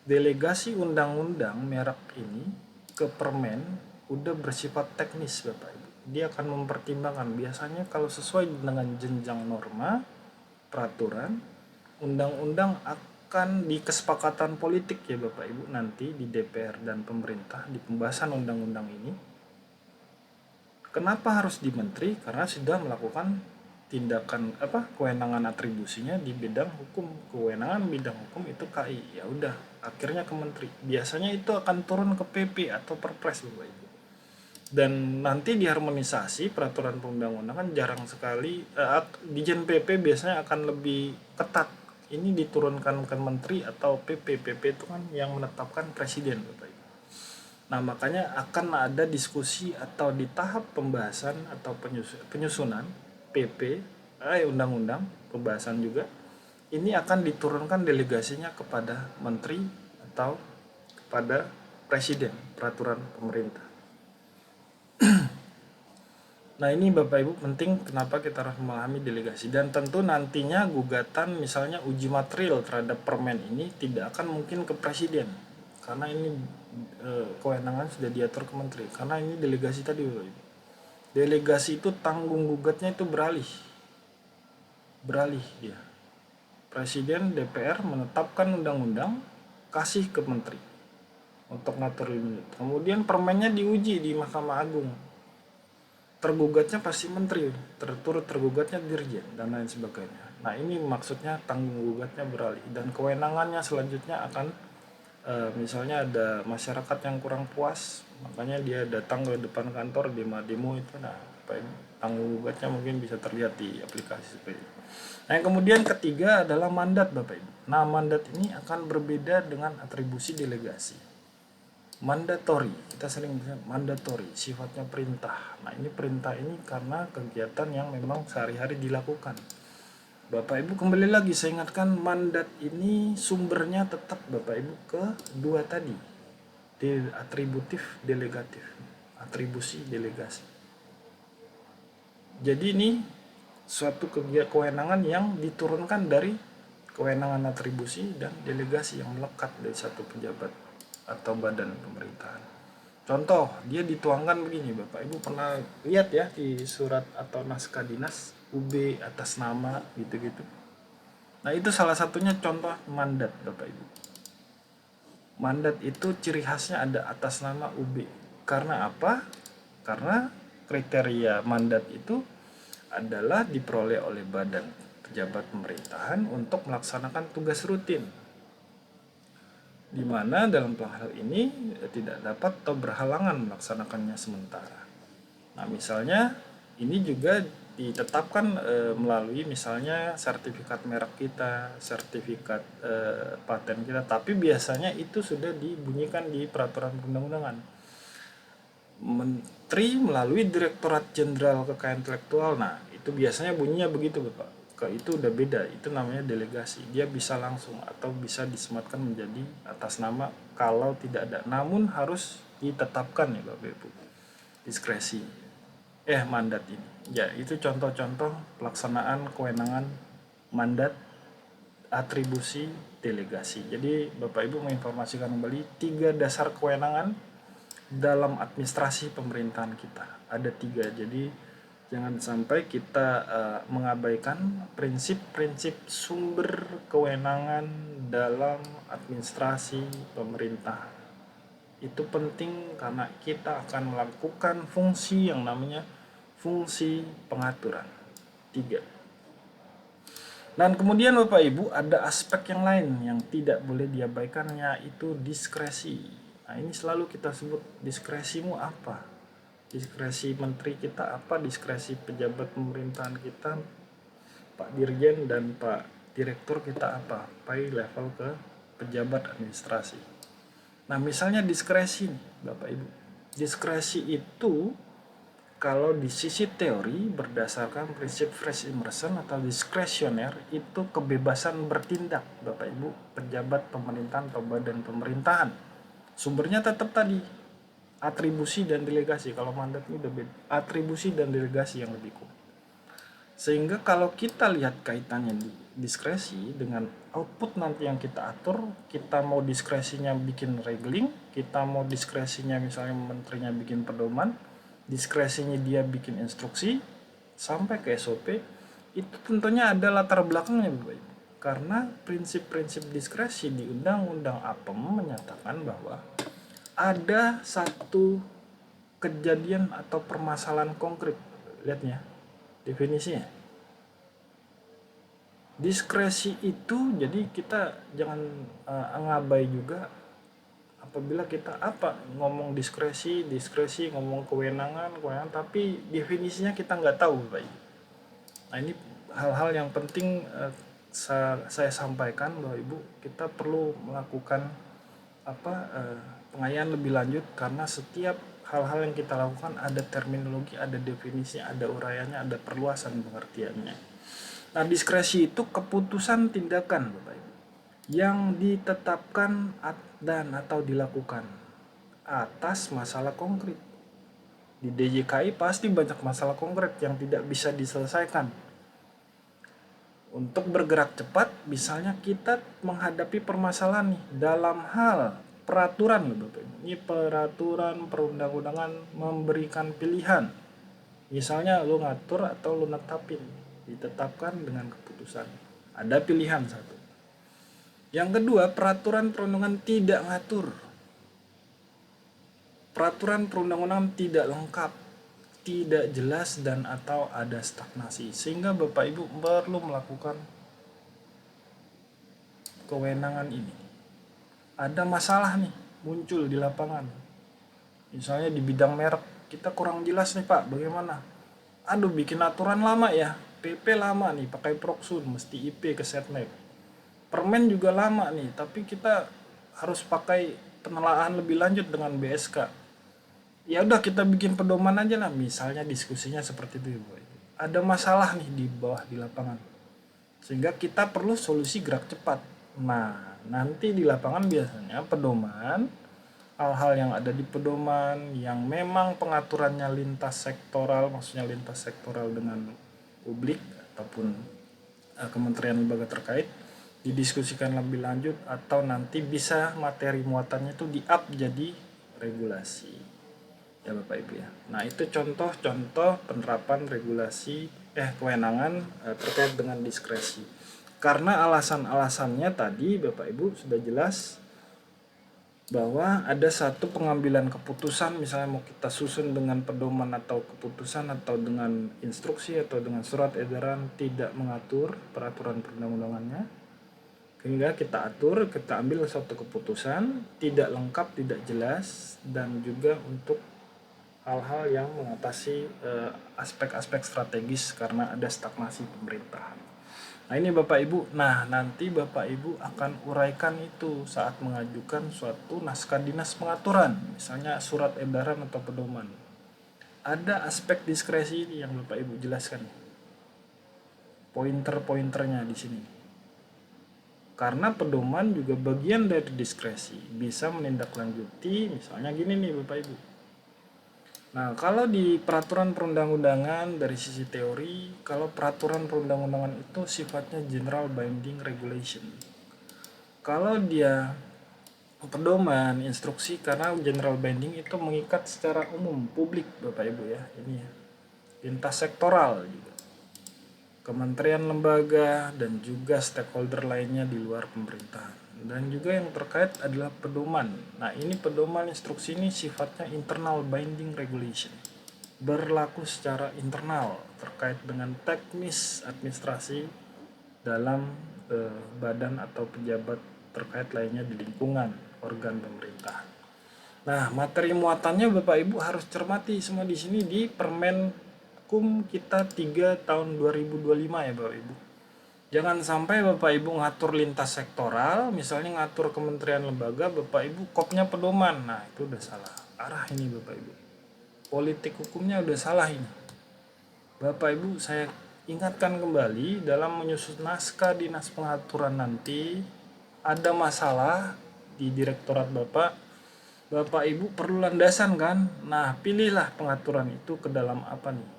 delegasi undang-undang merek ini ke permen udah bersifat teknis Bapak Ibu. Dia akan mempertimbangkan biasanya kalau sesuai dengan jenjang norma peraturan undang-undang akan di kesepakatan politik ya Bapak Ibu nanti di DPR dan pemerintah di pembahasan undang-undang ini. Kenapa harus di menteri? Karena sudah melakukan tindakan kewenangan atribusinya di bidang hukum, kewenangan bidang hukum itu KI, ya udah akhirnya ke menteri. Biasanya itu akan turun ke PP atau Perpres Bapak Ibu. Dan nanti diharmonisasi peraturan perundang-undangan jarang sekali di Jen PP biasanya akan lebih ketat. Ini diturunkan ke menteri atau PP. PP itu kan yang menetapkan presiden Bapak Ibu. Nah makanya akan ada diskusi atau di tahap pembahasan atau penyusunan PP, undang-undang, pembahasan juga, ini akan diturunkan delegasinya kepada menteri atau kepada presiden, peraturan pemerintah. Nah ini Bapak Ibu penting kenapa kita harus memahami delegasi. Dan tentu nantinya gugatan misalnya uji material terhadap permen ini tidak akan mungkin ke presiden. Karena ini kewenangan sudah diatur ke menteri. Karena ini delegasi tadi Bapak Ibu. Delegasi itu tanggung gugatnya itu beralih dia. Presiden DPR menetapkan undang-undang kasih ke menteri untuk ngatur ini. Kemudian permennya diuji di Mahkamah Agung. Tergugatnya pasti menteri, tergugatnya dirjen dan lain sebagainya. Nah ini maksudnya tanggung gugatnya beralih dan kewenangannya selanjutnya akan misalnya ada masyarakat yang kurang puas, makanya dia datang ke depan kantor demo itu. Nah tanggung gugatnya mungkin bisa terlihat di aplikasi seperti itu. Nah yang kemudian ketiga adalah mandat Bapak Ibu. Nah mandat ini akan berbeda dengan atribusi delegasi. Mandatory, kita sering bilang mandatory, sifatnya perintah. Nah ini perintah ini karena kegiatan yang memang sehari-hari dilakukan. Bapak Ibu kembali lagi saya ingatkan mandat ini sumbernya tetap Bapak Ibu ke dua tadi. atributif delegatif, atribusi delegasi. Jadi ini suatu kewenangan yang diturunkan dari kewenangan atribusi dan delegasi yang melekat dari satu pejabat atau badan pemerintahan. Contoh, dia dituangkan begini, Bapak Ibu pernah lihat ya di surat atau naskah dinas UB atas nama gitu-gitu. Nah, itu salah satunya contoh mandat, Bapak Ibu. Mandat itu ciri khasnya ada atas nama UB. Karena apa? Karena kriteria mandat itu adalah diperoleh oleh badan pejabat pemerintahan untuk melaksanakan tugas rutin, di mana dalam hal ini tidak dapat atau berhalangan melaksanakannya sementara. Nah, misalnya ini juga ditetapkan melalui misalnya sertifikat merek kita, sertifikat paten kita, tapi biasanya itu sudah dibunyikan di peraturan perundang-undangan. Menteri melalui Direktorat Jenderal Kekayaan Intelektual. Nah, itu biasanya bunyinya begitu, Bapak. Itu udah beda, itu namanya delegasi. Dia bisa langsung atau bisa disematkan menjadi atas nama kalau tidak ada. Namun harus ditetapkan ya Bapak Ibu. Diskresi. Mandat ini. Ya, itu contoh-contoh pelaksanaan kewenangan mandat, atribusi, delegasi. Jadi Bapak Ibu menginformasikan kembali 3 dasar kewenangan dalam administrasi pemerintahan kita. Ada 3, jadi jangan sampai kita mengabaikan prinsip-prinsip sumber kewenangan dalam administrasi pemerintahan. Itu penting karena kita akan melakukan fungsi yang namanya fungsi pengaturan. 3. Dan kemudian Bapak Ibu ada aspek yang lain yang tidak boleh diabaikan, yaitu diskresi. Nah, ini selalu kita sebut diskresimu apa? Diskresi menteri kita apa? Diskresi pejabat pemerintahan kita, Pak Dirjen dan Pak Direktur kita apa? Pai level ke pejabat administrasi. Nah, misalnya diskresi, Bapak Ibu. Diskresi itu kalau di sisi teori berdasarkan prinsip fresh immersion atau diskresioner, itu kebebasan bertindak, Bapak Ibu, pejabat pemerintahan atau badan pemerintahan. Sumbernya tetap tadi, atribusi dan delegasi. Kalau mandat ini udah beda, atribusi dan delegasi yang lebih kuat. Sehingga kalau kita lihat kaitannya di diskresi dengan output nanti yang kita atur, kita mau diskresinya bikin regling, kita mau diskresinya misalnya menterinya bikin pedoman, diskresinya dia bikin instruksi sampai ke SOP, itu tentunya ada latar belakangnya Bapak Ibu. Karena prinsip-prinsip diskresi di Undang-Undang APEM menyatakan bahwa ada satu kejadian atau permasalahan konkret. Lihatnya, definisinya. Diskresi itu, jadi kita jangan ngabai juga apabila kita ngomong diskresi ngomong kewenangan, tapi definisinya kita nggak tahu Bapak Ibu. Nah, ini hal-hal yang penting saya sampaikan bahwa Ibu, kita perlu melakukan pengayaan lebih lanjut karena setiap hal-hal yang kita lakukan ada terminologi, ada definisi, ada uraiannya, ada perluasan pengertiannya. Nah, diskresi itu keputusan tindakan Bapak Ibu yang ditetapkan dan atau dilakukan atas masalah konkret. Di DJKI pasti banyak masalah konkret yang tidak bisa diselesaikan. Untuk bergerak cepat, misalnya kita menghadapi permasalahan nih dalam hal peraturan Bapak Ibu. Ini peraturan perundang-undangan memberikan pilihan. Misalnya lu ngatur atau lu netapin, ditetapkan dengan keputusan. Ada pilihan satu. Yang kedua, peraturan perundang-undangan tidak ngatur. Peraturan perundang-undangan tidak lengkap, tidak jelas dan atau ada stagnasi, sehingga Bapak Ibu perlu melakukan kewenangan ini. Ada masalah nih muncul di lapangan, misalnya di bidang merek, kita kurang jelas nih Pak, bagaimana? Bikin aturan lama ya, PP lama nih, pakai Proksun, mesti IP ke Setnek. Permen juga lama nih, tapi kita harus pakai penelaahan lebih lanjut dengan BSK. Ya udah kita bikin pedoman aja lah, misalnya diskusinya seperti itu Ibu. Ada masalah nih di bawah di lapangan, sehingga kita perlu solusi gerak cepat. Nah, nanti di lapangan biasanya pedoman hal-hal yang ada di pedoman yang memang pengaturannya lintas sektoral, maksudnya lintas sektoral dengan publik ataupun kementerian lembaga terkait, didiskusikan lebih lanjut atau nanti bisa materi muatannya itu di-up jadi regulasi. Ya Bapak Ibu ya. Nah, itu contoh-contoh penerapan regulasi kewenangan terkait dengan diskresi. Karena alasan-alasannya tadi Bapak Ibu sudah jelas bahwa ada satu pengambilan keputusan, misalnya mau kita susun dengan pedoman atau keputusan atau dengan instruksi atau dengan surat edaran tidak mengatur peraturan perundang-undangannya, sehingga kita atur, kita ambil suatu keputusan tidak lengkap, tidak jelas, dan juga untuk hal-hal yang mengatasi aspek-aspek strategis karena ada stagnasi pemerintahan. Nah ini Bapak Ibu, nah nanti Bapak Ibu akan uraikan itu saat mengajukan suatu naskah dinas pengaturan, misalnya surat edaran atau pedoman. Ada aspek diskresi ini yang Bapak Ibu jelaskan, pointer-pointernya di sini. Karena pedoman juga bagian dari diskresi, bisa menindaklanjuti, misalnya gini nih Bapak Ibu. Nah, kalau di peraturan perundang-undangan dari sisi teori, kalau peraturan perundang-undangan itu sifatnya general binding regulation. Kalau dia pedoman, instruksi, karena general binding itu mengikat secara umum, publik Bapak Ibu ya, ini ya. Lintas sektoral juga. Kementerian, lembaga, dan juga stakeholder lainnya di luar pemerintahan. Dan juga yang terkait adalah pedoman. Nah ini pedoman instruksi ini sifatnya internal binding regulation, berlaku secara internal terkait dengan teknis administrasi dalam badan atau pejabat terkait lainnya di lingkungan organ pemerintah. Nah materi muatannya Bapak Ibu harus cermati semua di sini di Permenkum kita 3 tahun 2025 ya Bapak Ibu. Jangan sampai Bapak Ibu ngatur lintas sektoral, misalnya ngatur kementerian lembaga, Bapak Ibu kopnya pedoman. Nah, itu udah salah arah ini Bapak Ibu. Politik hukumnya udah salah ini. Bapak Ibu, saya ingatkan kembali dalam menyusun naskah dinas pengaturan nanti ada masalah di direktorat Bapak. Bapak Ibu perlu landasan kan? Nah, pilihlah pengaturan itu ke dalam apa nih?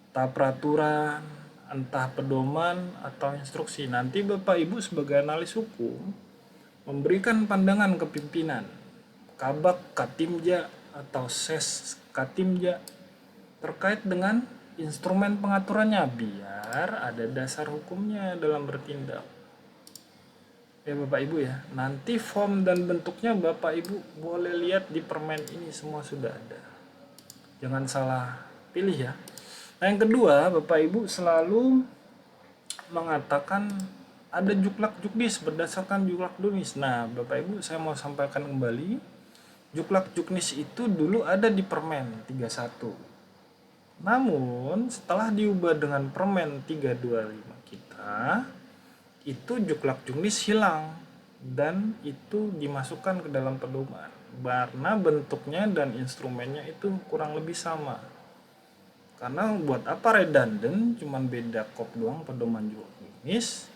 Entah peraturan, entah pedoman atau instruksi. Nanti Bapak Ibu sebagai analis hukum memberikan pandangan ke pimpinan, Kabak, Katimja atau Ses Katimja terkait dengan instrumen pengaturannya biar ada dasar hukumnya dalam bertindak. Ya Bapak Ibu ya, nanti form dan bentuknya Bapak Ibu boleh lihat di permen ini semua sudah ada. Jangan salah pilih ya. Nah yang kedua, Bapak Ibu selalu mengatakan ada juklak juknis berdasarkan juklak juknis. Nah Bapak Ibu saya mau sampaikan kembali, juklak juknis itu dulu ada di Permen 31. Namun setelah diubah dengan Permen 325 kita, itu juklak juknis hilang dan itu dimasukkan ke dalam pedoman. Karena bentuknya dan instrumennya itu kurang lebih sama. Karena buat apa redundant, cuman beda kop doang pedoman juknis,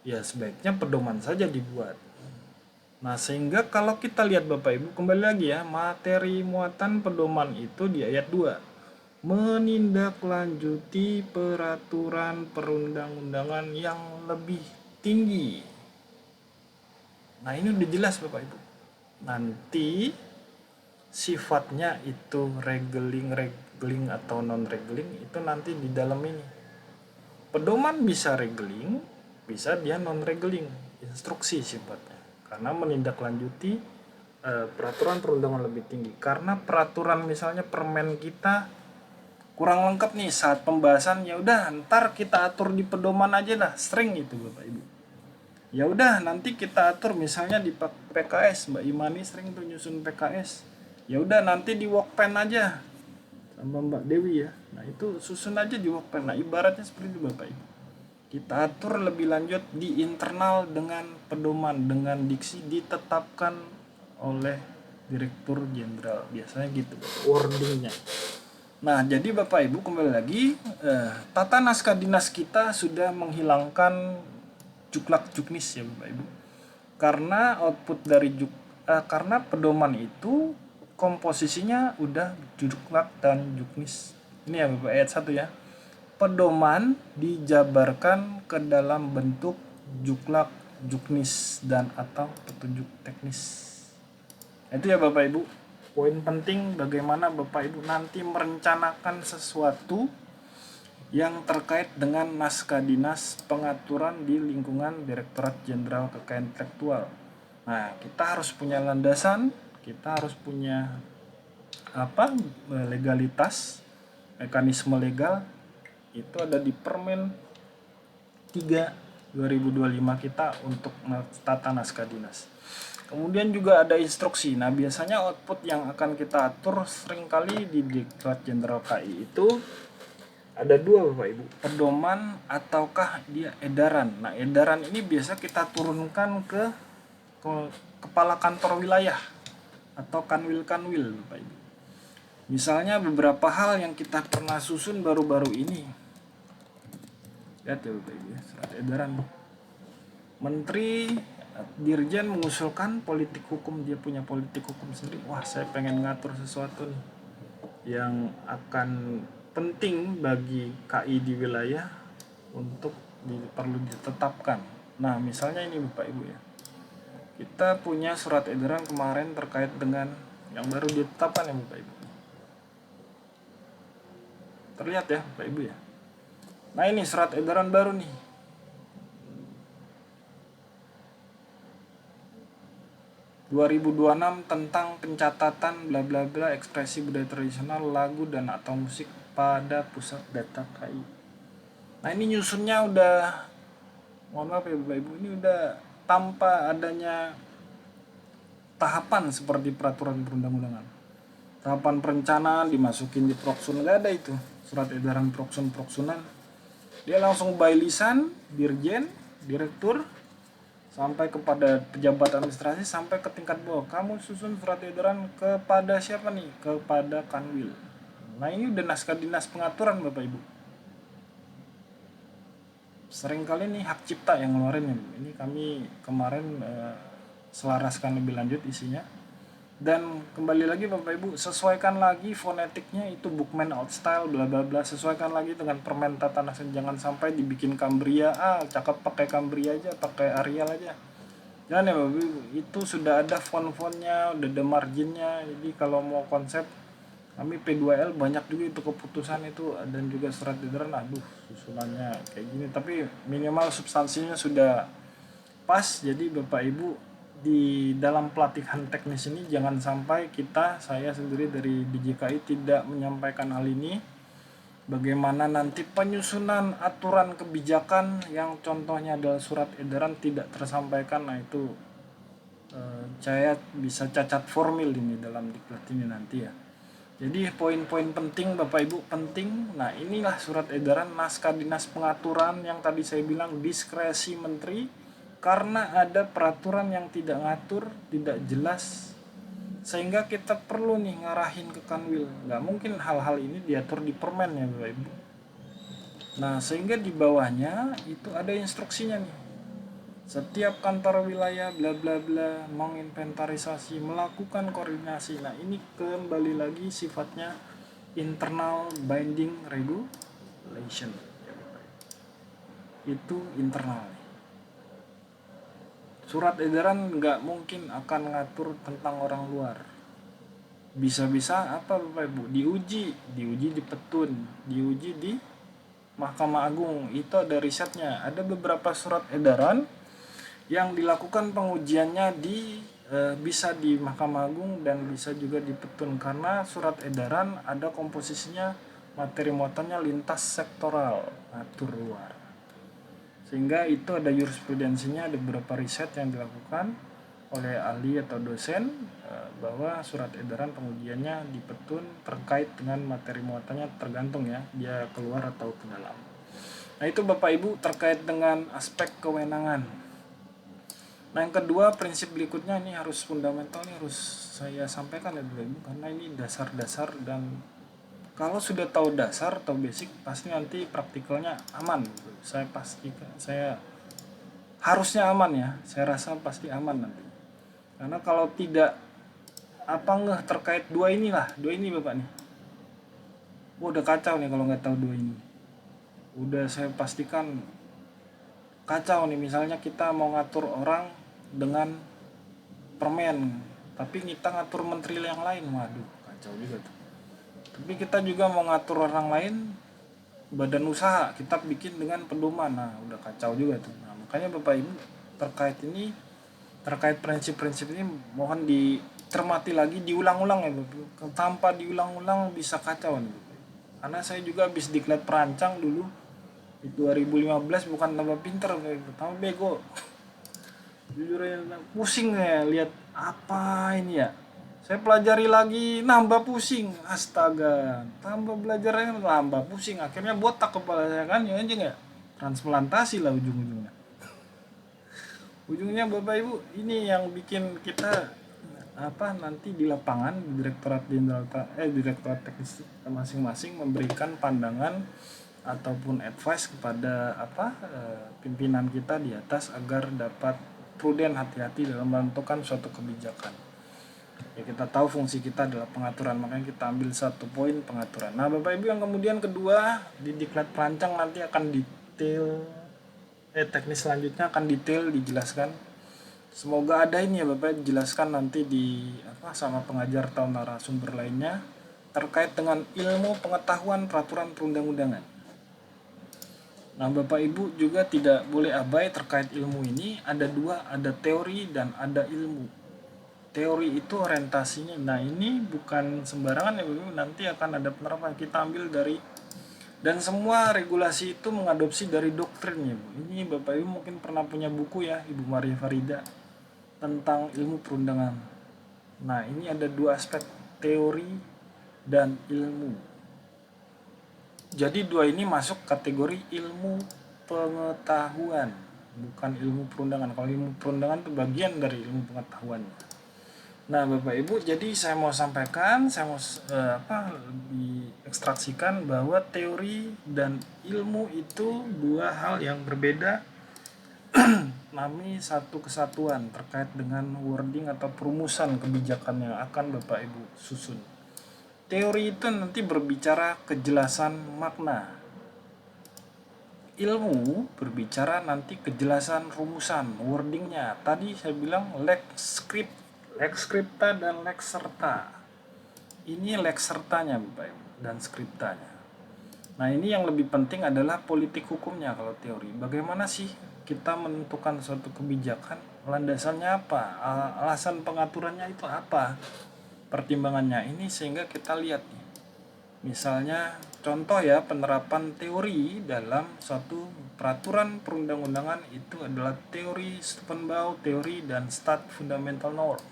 ya sebaiknya pedoman saja dibuat. Nah sehingga kalau kita lihat Bapak Ibu kembali lagi ya, materi muatan pedoman itu di ayat 2, menindaklanjuti peraturan perundang-undangan yang lebih tinggi. Nah ini udah jelas Bapak Ibu, nanti sifatnya itu regling atau non-regling itu nanti di dalam ini. Pedoman bisa regling, bisa dia non-regling, instruksi sifatnya. Karena menindaklanjuti peraturan perundangan lebih tinggi. Karena peraturan misalnya permen kita kurang lengkap nih saat pembahasan, ya udah ntar kita atur di pedoman aja lah, sering itu Bapak Ibu. Ya udah nanti kita atur misalnya di PKS, Mbak Imani sering tuh nyusun PKS. Ya udah nanti di Workpen aja sama Mbak Dewi ya. Nah itu susun aja di Workpen. Nah ibaratnya seperti itu Bapak Ibu. Kita atur lebih lanjut di internal dengan pedoman, dengan diksi ditetapkan oleh Direktur Jenderal. Biasanya gitu wordingnya. Nah jadi Bapak Ibu kembali lagi, tata naskah dinas kita sudah menghilangkan juklak juknis ya Bapak Ibu. Karena output dari karena pedoman itu komposisinya udah juklak dan juknis. Ini ya Bapak ayat 1 ya. Pedoman dijabarkan ke dalam bentuk juklak, juknis, dan atau petunjuk teknis. Itu ya Bapak Ibu. Poin penting bagaimana Bapak Ibu nanti merencanakan sesuatu yang terkait dengan naskah dinas pengaturan di lingkungan Direktorat Jenderal Kekayaan Intelektual. Nah, kita harus punya landasan, kita harus punya legalitas, mekanisme legal itu ada di Permen 3 2025 kita untuk tata naskah dinas. Kemudian juga ada instruksi. Nah, biasanya output yang akan kita atur seringkali di Direktorat Jenderal KI itu ada 2 Bapak Ibu, pedoman ataukah dia edaran. Nah, edaran ini biasa kita turunkan ke kepala kantor wilayah atau kanwil Bapak Ibu. Misalnya beberapa hal yang kita pernah susun baru-baru ini. Lihat ya Bapak Ibu, surat edaran. Menteri Dirjen mengusulkan politik hukum, dia punya politik hukum sendiri. Wah, saya pengen ngatur sesuatu nih yang akan penting bagi KI di wilayah untuk perlu ditetapkan. Nah, misalnya ini Bapak Ibu ya. Kita punya surat edaran kemarin terkait dengan yang baru ditetapkan ya Bapak Ibu. Terlihat ya Bapak Ibu ya. Nah, ini surat edaran baru nih. (2026) tentang pencatatan bla bla bla ekspresi budaya tradisional, lagu dan atau musik pada pusat data KI. Nah, ini nyusunnya udah, mohon maaf ya Bapak Ibu, ini udah tanpa adanya tahapan seperti peraturan perundang-undangan. Tahapan perencanaan dimasukin di proksun, nggak ada itu. Surat edaran proksunan. Dia langsung by lisan, dirjen, direktur, sampai kepada pejabat administrasi, sampai ke tingkat bawah. Kamu susun surat edaran kepada siapa nih? Kepada kanwil. Nah, ini udah naskah dinas pengaturan Bapak Ibu. Seringkali nih hak cipta yang ngeluarin ya. Ini kami kemarin selaraskan lebih lanjut isinya. Dan kembali lagi Bapak Ibu, sesuaikan lagi fonetiknya itu Bookman Outstyle bla bla bla, sesuaikan lagi dengan Permen Tata Naskah. Jangan sampai dibikin Cambria, cakep pakai Cambria aja, pakai Arial aja. Jangan ya Bapak Ibu, itu sudah ada font-fontnya, udah ada marginnya. Jadi kalau mau konsep, kami P2L banyak juga itu keputusan itu, dan juga surat edaran, susunannya kayak gini, tapi minimal substansinya sudah pas. Jadi Bapak Ibu di dalam pelatihan teknis ini jangan sampai saya sendiri dari DJKI tidak menyampaikan hal ini. Bagaimana nanti penyusunan aturan kebijakan yang contohnya adalah surat edaran tidak tersampaikan. Nah, itu saya bisa cacat formil ini dalam diklat ini nanti ya. Jadi poin-poin penting Bapak Ibu, penting. Nah, inilah surat edaran naskah dinas pengaturan yang tadi saya bilang diskresi menteri, karena ada peraturan yang tidak ngatur, tidak jelas, sehingga kita perlu nih ngarahin ke kanwil. Nggak mungkin hal-hal ini diatur di permen ya Bapak Ibu. Nah, sehingga di bawahnya itu ada instruksinya nih. Setiap kantor wilayah bla bla bla menginventarisasi, melakukan koordinasi. Nah, ini kembali lagi sifatnya internal binding regulation. Itu internal. Surat edaran nggak mungkin akan ngatur tentang orang luar. Bisa-bisa apa Bapak Ibu? Diuji di Petun, diuji di Mahkamah Agung. Itu ada risetnya. Ada beberapa surat edaran yang dilakukan pengujiannya bisa di Mahkamah Agung dan bisa juga di Petun, karena surat edaran ada komposisinya, materi muatannya lintas sektoral, atur luar. Sehingga itu ada jurisprudensinya, ada beberapa riset yang dilakukan oleh ahli atau dosen bahwa surat edaran pengujiannya di Petun terkait dengan materi muatannya, tergantung ya dia keluar atau ke dalam. Nah, itu Bapak Ibu terkait dengan aspek kewenangan. Nah, yang kedua, prinsip berikutnya ini harus fundamental, ini harus saya sampaikan ya Bapak Ibu, karena ini dasar-dasar, dan kalau sudah tahu dasar atau basic, pasti nanti praktikalnya aman. Saya pastikan, saya harusnya aman ya, saya rasa pasti aman nanti. Karena kalau tidak ngeh terkait dua ini Bapak nih. Udah kacau nih kalau nggak tahu dua ini. Udah saya pastikan kacau nih. Misalnya kita mau ngatur orang dengan permen, tapi kita ngatur menteri yang lain, waduh kacau juga tuh. Tapi kita juga mau ngatur orang lain, badan usaha, kita bikin dengan pedoman, nah udah kacau juga tuh. Nah, makanya Bapak Ibu terkait prinsip-prinsip ini mohon dicermati lagi, diulang-ulang ya Bapak. Tanpa diulang-ulang bisa kacau nih Bapak. Karena saya juga habis diklat perancang dulu di 2015, bukan tambah pinter, tambah bego. Jujur aja pusing ya lihat apa ini ya. Saya pelajari lagi nambah pusing, astaga. Tambah belajarnya nambah pusing, akhirnya botak kepala saya kan ya anjing ya. Transplantasi lah ujung-ujungnya. Ujungnya Bapak Ibu ini yang bikin kita nanti di lapangan di Direktorat Teknis masing-masing memberikan pandangan ataupun advice kepada pimpinan kita di atas agar dapat prudent, hati-hati dalam menentukan suatu kebijakan. Ya kita tahu fungsi kita adalah pengaturan, makanya kita ambil satu poin pengaturan. Nah Bapak Ibu yang kemudian kedua di diklat perancang nanti akan detail teknis selanjutnya akan detail dijelaskan. Semoga ada ini ya Bapak dijelaskan nanti sama pengajar atau narasumber lainnya terkait dengan ilmu pengetahuan peraturan perundang-undangan. Nah Bapak Ibu juga tidak boleh abai terkait ilmu ini, ada dua, ada teori dan ada ilmu. Teori itu orientasinya, nah ini bukan sembarangan ya Bapak Ibu, nanti akan ada penerapan, kita ambil dari, dan semua regulasi itu mengadopsi dari doktrin ya Bu. Ini Bapak Ibu mungkin pernah punya buku ya Ibu Maria Farida tentang ilmu perundangan. Nah ini ada dua aspek, teori dan ilmu. Jadi dua ini masuk kategori ilmu pengetahuan, bukan ilmu perundangan. Kalau ilmu perundangan itu bagian dari ilmu pengetahuan. Nah Bapak Ibu, jadi saya mau sampaikan, saya mau diekstraksikan bahwa teori dan ilmu itu dua hal yang berbeda, nami satu kesatuan terkait dengan wording atau perumusan kebijakan yang akan Bapak Ibu susun. Teori itu nanti berbicara kejelasan makna. Ilmu berbicara nanti kejelasan rumusan, wordingnya. Tadi saya bilang lex scripta dan lex serta. Ini lex sertanya Bapak Ibu dan skriptanya. Nah ini yang lebih penting adalah politik hukumnya kalau teori. Bagaimana sih kita menentukan suatu kebijakan? Landasannya apa? Alasan pengaturannya itu apa? Pertimbangannya ini sehingga kita lihat nih. Misalnya contoh ya penerapan teori dalam suatu peraturan perundang-undangan itu adalah teori Steubenbauer, teori dan Stat Fundamental Norm.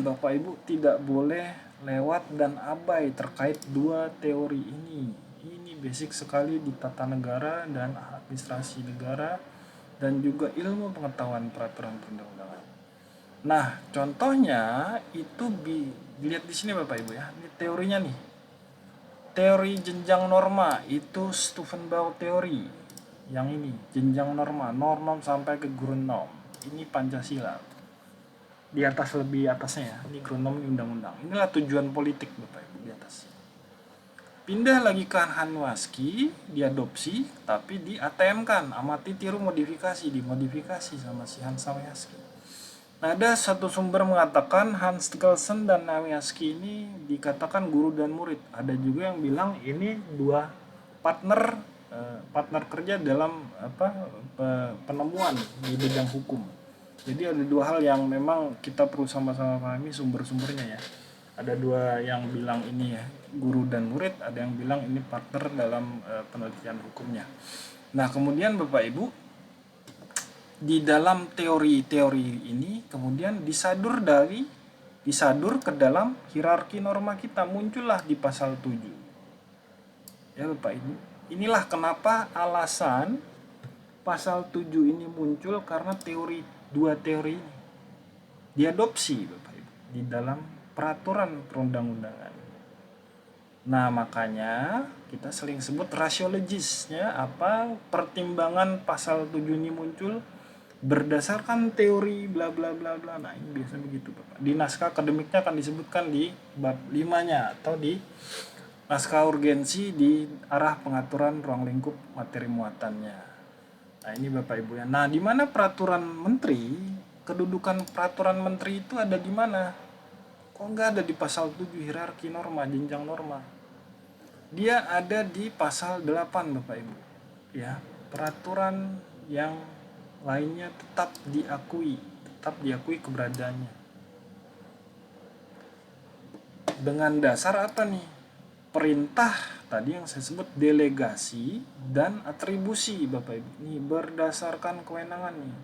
Bapak Ibu tidak boleh lewat dan abai terkait dua teori ini. Ini basic sekali di tata negara dan administrasi negara dan juga ilmu pengetahuan peraturan perundang-undangan. Nah, contohnya itu dilihat di sini Bapak Ibu ya. Ini teorinya nih. Teori jenjang norma itu Steubenbauer teori. Yang ini jenjang norma, norm sampai ke Grundnorm. Ini Pancasila. Di atas lebih atasnya ya, ini Grundnorm undang-undang. Inilah tujuan politik Bapak Ibu di atas. Pindah lagi ke Hanwaski, diadopsi, tapi di ATM kan, amati tiru modifikasi, dimodifikasi sama si Hans Hanwaski. Nah ada satu sumber mengatakan Hans Kelsen dan Hanwaski ini dikatakan guru dan murid. Ada juga yang bilang ini dua partner kerja dalam penemuan di bidang hukum. Jadi ada dua hal yang memang kita perlu sama-sama pahami sumber-sumbernya ya. Ada dua yang bilang ini ya guru dan murid, ada yang bilang ini partner dalam penelitian hukumnya. Nah kemudian Bapak Ibu di dalam teori-teori ini kemudian disadur ke dalam hierarki norma kita, muncullah di pasal 7. Ya Bapak Ibu, inilah kenapa alasan pasal 7 ini muncul karena dua teori ini diadopsi Bapak Ibu di dalam peraturan perundang-undangan. Nah makanya kita sering sebut rasiologisnya apa pertimbangan pasal 7 ini muncul berdasarkan teori bla bla bla bla. Nah, ini biasanya begitu Bapak. Di naskah akademiknya akan disebutkan di bab 5-nya atau di naskah urgensi di arah pengaturan ruang lingkup materi muatannya. Nah, ini Bapak Ibu ya. Nah, di mana peraturan menteri, kedudukan peraturan menteri itu ada di mana? Kok nggak ada di pasal 7 hierarki norma, jenjang norma? Dia ada di pasal 8 Bapak Ibu. Ya, peraturan yang lainnya tetap diakui keberadaannya. Dengan dasar apa nih? Perintah tadi yang saya sebut delegasi dan atribusi Bapak Ibu. Ini berdasarkan kewenangan nih.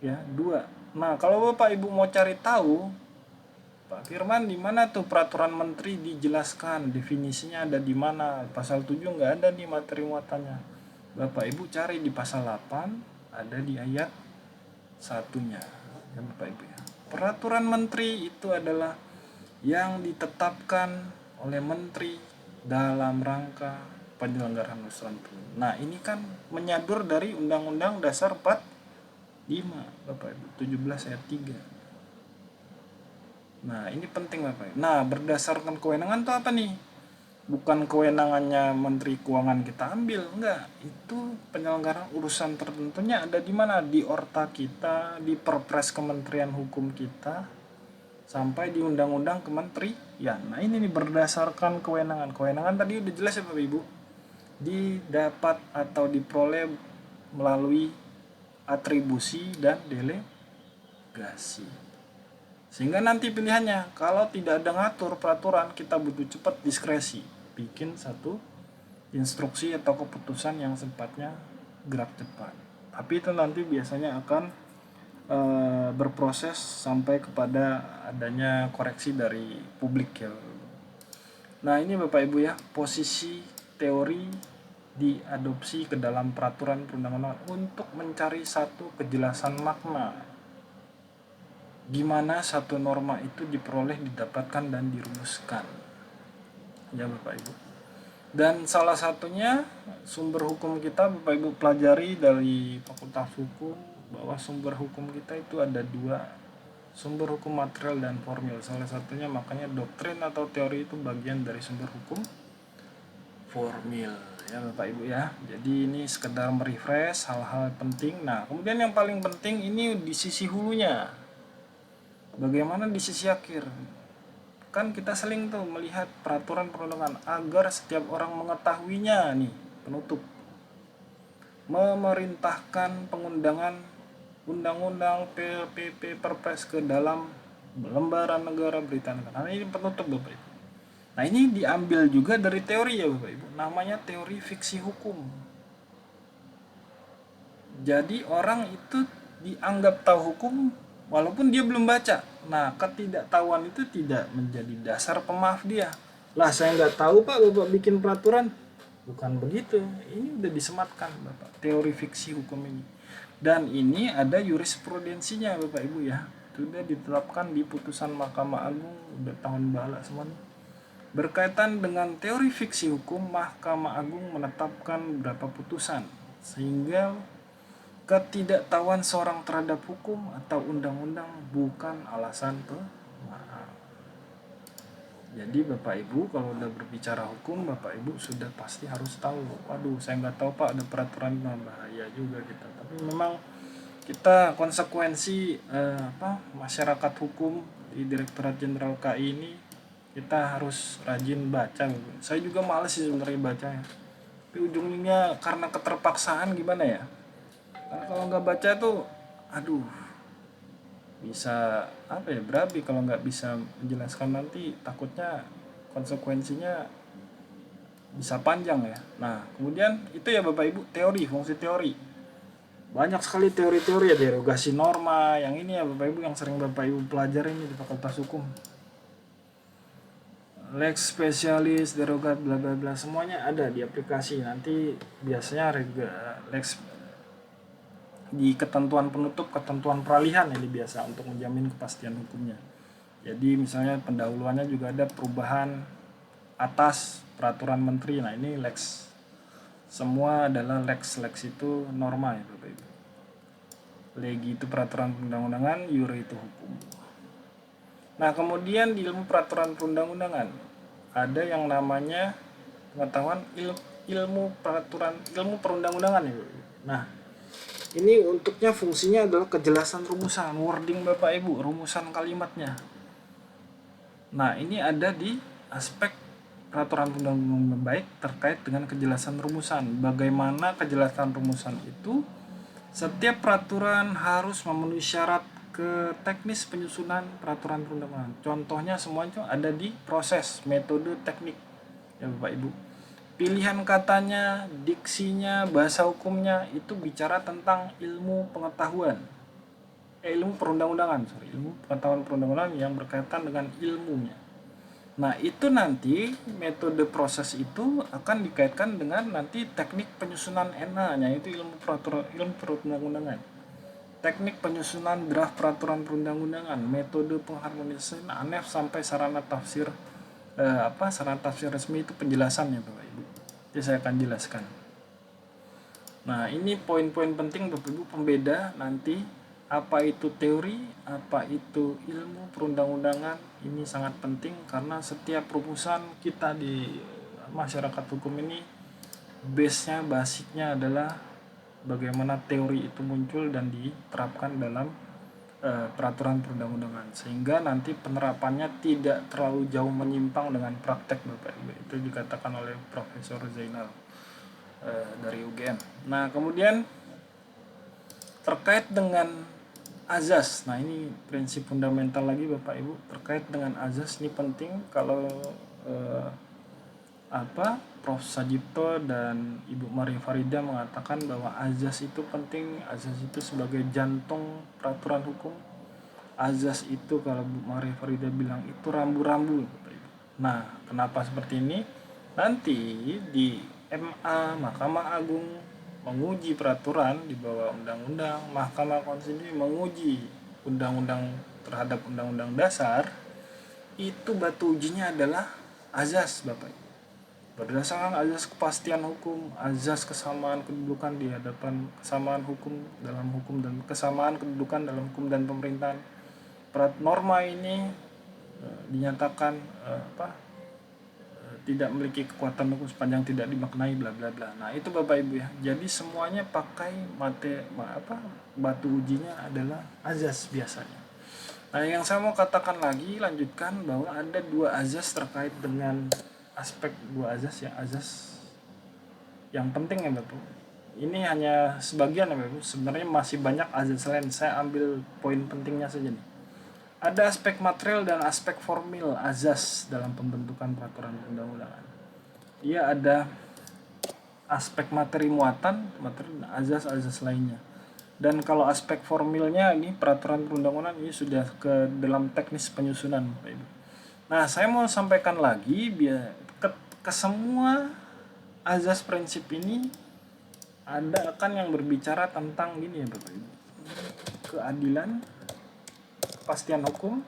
Ya, 2. Nah, kalau Bapak Ibu mau cari tahu Pak Firman di mana tuh peraturan menteri dijelaskan, definisinya ada di mana? Pasal 7 nggak ada di materi muatannya. Bapak Ibu cari di pasal 8, ada di ayat 1-nya. Ya Bapak Ibu ya. Peraturan menteri itu adalah yang ditetapkan oleh menteri dalam rangka penyelenggaraan usulan pemilu. Nah, ini kan menyadur dari Undang-Undang Dasar 45 Bapak Ibu, 17 ayat 3. Nah, ini penting Bapak Ibu. Nah, berdasarkan kewenangan itu apa nih? Bukan kewenangannya Menteri Keuangan kita ambil, enggak. Itu penyelenggaraan urusan tertentunya ada di mana? Di Orta kita, di Perpres Kementerian Hukum kita, sampai di Undang-Undang Kementerian. Nah, ini nih berdasarkan kewenangan. Kewenangan tadi udah jelas ya Bapak Ibu. Didapat atau diperoleh melalui atribusi dan delegasi. Sehingga nanti pilihannya, kalau tidak ada ngatur peraturan, kita butuh cepat diskresi. Bikin satu instruksi atau keputusan yang sempatnya gerak cepat. Tapi itu nanti biasanya akan berproses sampai kepada adanya koreksi dari publik ya. Nah, ini Bapak Ibu ya, posisi teori diadopsi ke dalam peraturan perundang-undangan untuk mencari satu kejelasan makna. Gimana satu norma itu diperoleh, didapatkan, dan dirumuskan. Ya Bapak Ibu. Dan salah satunya sumber hukum kita Bapak Ibu pelajari dari Fakultas Hukum, bahwa sumber hukum kita itu ada 2, sumber hukum material dan formil. Salah satunya makanya doktrin atau teori itu bagian dari sumber hukum formil ya Bapak Ibu ya. Jadi ini sekedar merefresh hal-hal penting. Nah, kemudian yang paling penting ini di sisi hulunya. Bagaimana di sisi akhir? Kan kita sering tuh melihat peraturan perundangan agar setiap orang mengetahuinya nih, penutup. Memerintahkan pengundangan undang-undang PP Perpres ke dalam lembaran negara berita negara. Nah, ini penutup Bapak Ibu. Nah, ini diambil juga dari teori ya Bapak Ibu. Namanya teori fiksi hukum. Jadi orang itu dianggap tahu hukum walaupun dia belum baca. Nah, ketidaktahuan itu tidak menjadi dasar pemaaf dia. Lah, saya nggak tahu Pak, Bapak bikin peraturan. Bukan begitu. Ini udah disematkan Bapak, teori fiksi hukum ini. Dan ini ada jurisprudensinya Bapak Ibu ya. Sudah ditetapkan di putusan Mahkamah Agung udah tahun bala semuanya. Berkaitan dengan teori fiksi hukum, Mahkamah Agung menetapkan beberapa putusan sehingga ketidaktahuan seorang terhadap hukum atau undang-undang bukan alasan pemaaf. Jadi Bapak Ibu kalau udah berbicara hukum, Bapak Ibu sudah pasti harus tahu. Waduh, saya nggak tahu Pak, ada peraturan, bahaya juga kita. Tapi memang kita konsekuensi masyarakat hukum di Direktorat Jenderal KI ini kita harus rajin baca. Saya juga males sih sebenarnya bacanya. Tapi ujungnya karena keterpaksaan gimana ya? Karena kalau nggak baca tuh, aduh, bisa berabi kalau nggak bisa menjelaskan, nanti takutnya konsekuensinya bisa panjang ya. Nah, kemudian itu ya Bapak Ibu, teori, fungsi teori. Banyak sekali teori-teori ya, derogasi norma, yang ini ya Bapak Ibu yang sering Bapak Ibu pelajari ini di Fakultas Hukum. Lex spesialis, derogat, bla bla bla, semuanya ada di aplikasi. Nanti biasanya lex di ketentuan penutup, ketentuan peralihan ini biasa untuk menjamin kepastian hukumnya. Jadi misalnya pendahuluannya juga ada perubahan atas peraturan menteri. Nah, ini lex. Semua adalah lex itu norma ya Bapak Ibu. Legi itu peraturan perundang-undangan, Jure itu hukum. Nah, kemudian di ilmu peraturan perundang-undangan ada yang namanya pengetahuan ilmu perundang-undangan ya. Nah, ini untuknya fungsinya adalah kejelasan rumusan, wording Bapak Ibu, rumusan kalimatnya. Nah, ini ada di aspek peraturan perundang-undangan baik terkait dengan kejelasan rumusan. Bagaimana kejelasan rumusan itu? Setiap peraturan harus memenuhi syarat ke teknis penyusunan peraturan perundang-undangan. Contohnya semua itu ada di proses, metode, teknik ya Bapak Ibu. Pilihan katanya, diksinya, bahasa hukumnya itu bicara tentang ilmu pengetahuan. Ilmu perundang-undangan, ilmu pengetahuan perundang-undangan yang berkaitan dengan ilmunya. Nah, itu nanti metode proses itu akan dikaitkan dengan nanti teknik penyusunan NA-nya, itu ilmu perundang-undangan. Teknik penyusunan draft peraturan perundang-undangan, metode pengharmonisasian ANEF sampai sarana tafsir sarana tafsir resmi itu penjelasannya Bapak Ibu. Jadi saya akan jelaskan. Nah, ini poin-poin penting Bapak Ibu pembeda nanti apa itu teori, apa itu ilmu perundang-undangan. Ini sangat penting karena setiap rumusan kita di masyarakat hukum ini base-nya, basicnya adalah bagaimana teori itu muncul dan diterapkan dalam peraturan perundang-undangan, sehingga nanti penerapannya tidak terlalu jauh menyimpang dengan praktek Bapak Ibu. Itu dikatakan oleh Profesor Zainal dari UGM. Nah, kemudian terkait dengan azas. Nah, ini prinsip fundamental lagi Bapak Ibu terkait dengan azas. Ini penting kalau Prof. Sajipto dan Ibu Maria Farida mengatakan bahwa azas itu penting. Azas itu sebagai jantung peraturan hukum. Azas itu kalau Bu Maria Farida bilang itu rambu-rambu Bapak Ibu. Nah, kenapa seperti ini? Nanti di MA, Mahkamah Agung menguji peraturan di bawah undang-undang, Mahkamah Konstitusi menguji undang-undang terhadap undang-undang dasar, itu batu ujinya adalah azas Bapak Ibu. Berdasarkan azas kepastian hukum, azas kesamaan kedudukan di hadapan kesamaan hukum dalam hukum dan kesamaan kedudukan dalam hukum dan pemerintahan. Norma ini dinyatakan tidak memiliki kekuatan hukum sepanjang tidak dimaknai bla bla bla. Nah, itu Bapak Ibu ya. Jadi semuanya pakai batu ujinya adalah azas biasanya. Nah, yang saya mau katakan lagi, lanjutkan bahwa ada dua azas terkait dengan aspek dua azas ya, azas yang penting ya Bapak. Ini hanya sebagian ya Bapak. Sebenarnya masih banyak azas lain. Saya ambil poin pentingnya saja nih. Ada aspek material dan aspek formil azas dalam pembentukan peraturan perundang-undangan. Dia ada aspek materi muatan, materi azas-azas lainnya. Dan kalau aspek formilnya ini peraturan perundang-undangan ini sudah ke dalam teknis penyusunan Bapak Ibu. Nah, saya mau sampaikan lagi biar ke semua azas prinsip ini ada akan yang berbicara tentang gini ya Bapak Ibu. Keadilan, kepastian hukum,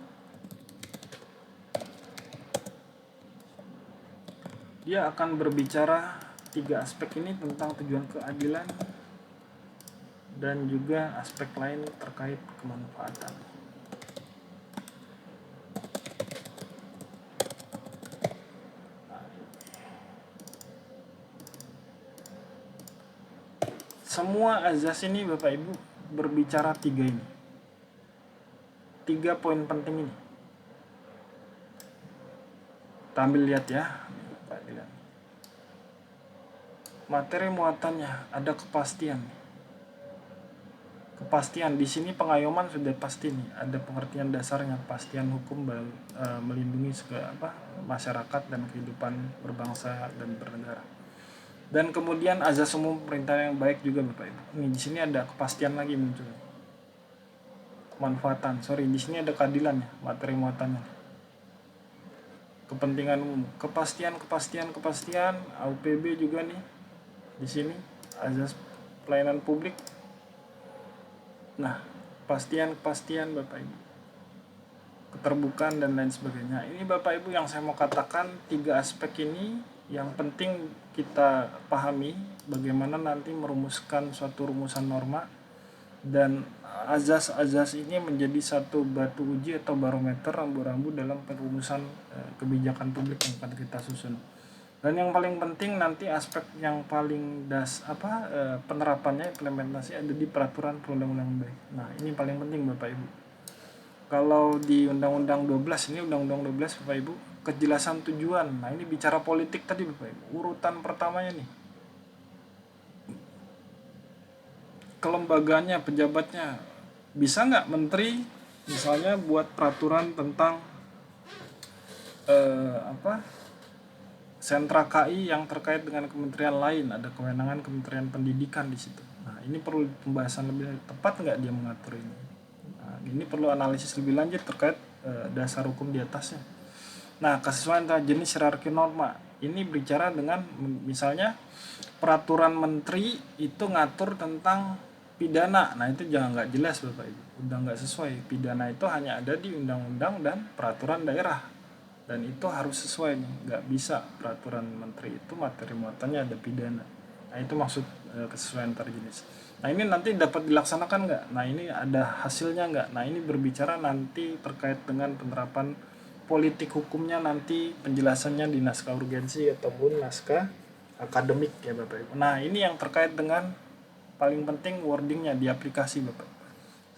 dia akan berbicara tiga aspek ini tentang tujuan keadilan dan juga aspek lain terkait kemanfaatan. Semua azas ini Bapak Ibu berbicara tiga ini. 3 poin penting ini. Kita ambil lihat ya. Materi muatannya ada kepastian. Kepastian di sini pengayoman sudah pasti nih. Ada pengertian dasarnya, kepastian hukum melindungi masyarakat dan kehidupan berbangsa dan bernegara. Dan kemudian azas umum pemerintahan yang baik juga Bapak Ibu. Ini di sini ada kepastian lagi muncul. Manfaatan, di sini ada keadilan ya, materi muatannya. Kepentingan umum, kepastian, AUPB juga nih. Di sini azas pelayanan publik. Nah, kepastian Bapak Ibu. Keterbukaan dan lain sebagainya. Ini Bapak Ibu yang saya mau katakan 3 aspek ini yang penting kita pahami bagaimana nanti merumuskan suatu rumusan norma Dan azas-azas ini menjadi satu batu uji atau barometer rambu-rambu dalam perumusan kebijakan publik yang akan kita susun. Dan yang paling penting nanti aspek yang paling penerapannya, implementasi ada di peraturan perundang-undangan baik. Nah, ini paling penting Bapak Ibu. Kalau di Undang-Undang 12, ini Undang-Undang 12 Bapak Ibu, kejelasan tujuan. Nah, ini bicara politik tadi Bapak Ibu. Urutan pertamanya nih, kelembagaannya, pejabatnya. Bisa nggak menteri misalnya buat peraturan tentang sentra KI yang terkait dengan kementerian lain, ada kewenangan Kementerian Pendidikan di situ. Nah, ini perlu pembahasan lebih tepat nggak dia mengatur ini. Nah, ini perlu analisis lebih lanjut terkait dasar hukum di atasnya. Nah, kesesuaian antara jenis hierarki norma. Ini bicara dengan misalnya peraturan menteri itu ngatur tentang pidana. Nah, itu jangan nggak jelas Bapak Ibu. Udah nggak sesuai. Pidana itu hanya ada di undang-undang dan peraturan daerah. Dan itu harus sesuai nih, nggak bisa peraturan menteri itu materi muatannya ada pidana. Nah, itu maksud kesesuaian antar jenis. Nah, ini nanti dapat dilaksanakan nggak? Nah, ini ada hasilnya nggak? Nah, ini berbicara nanti terkait dengan penerapan politik hukumnya, nanti penjelasannya di naskah urgensi ataupun naskah akademik ya Bapak Ibu. Nah, ini yang terkait dengan paling penting wordingnya di aplikasi Bapak.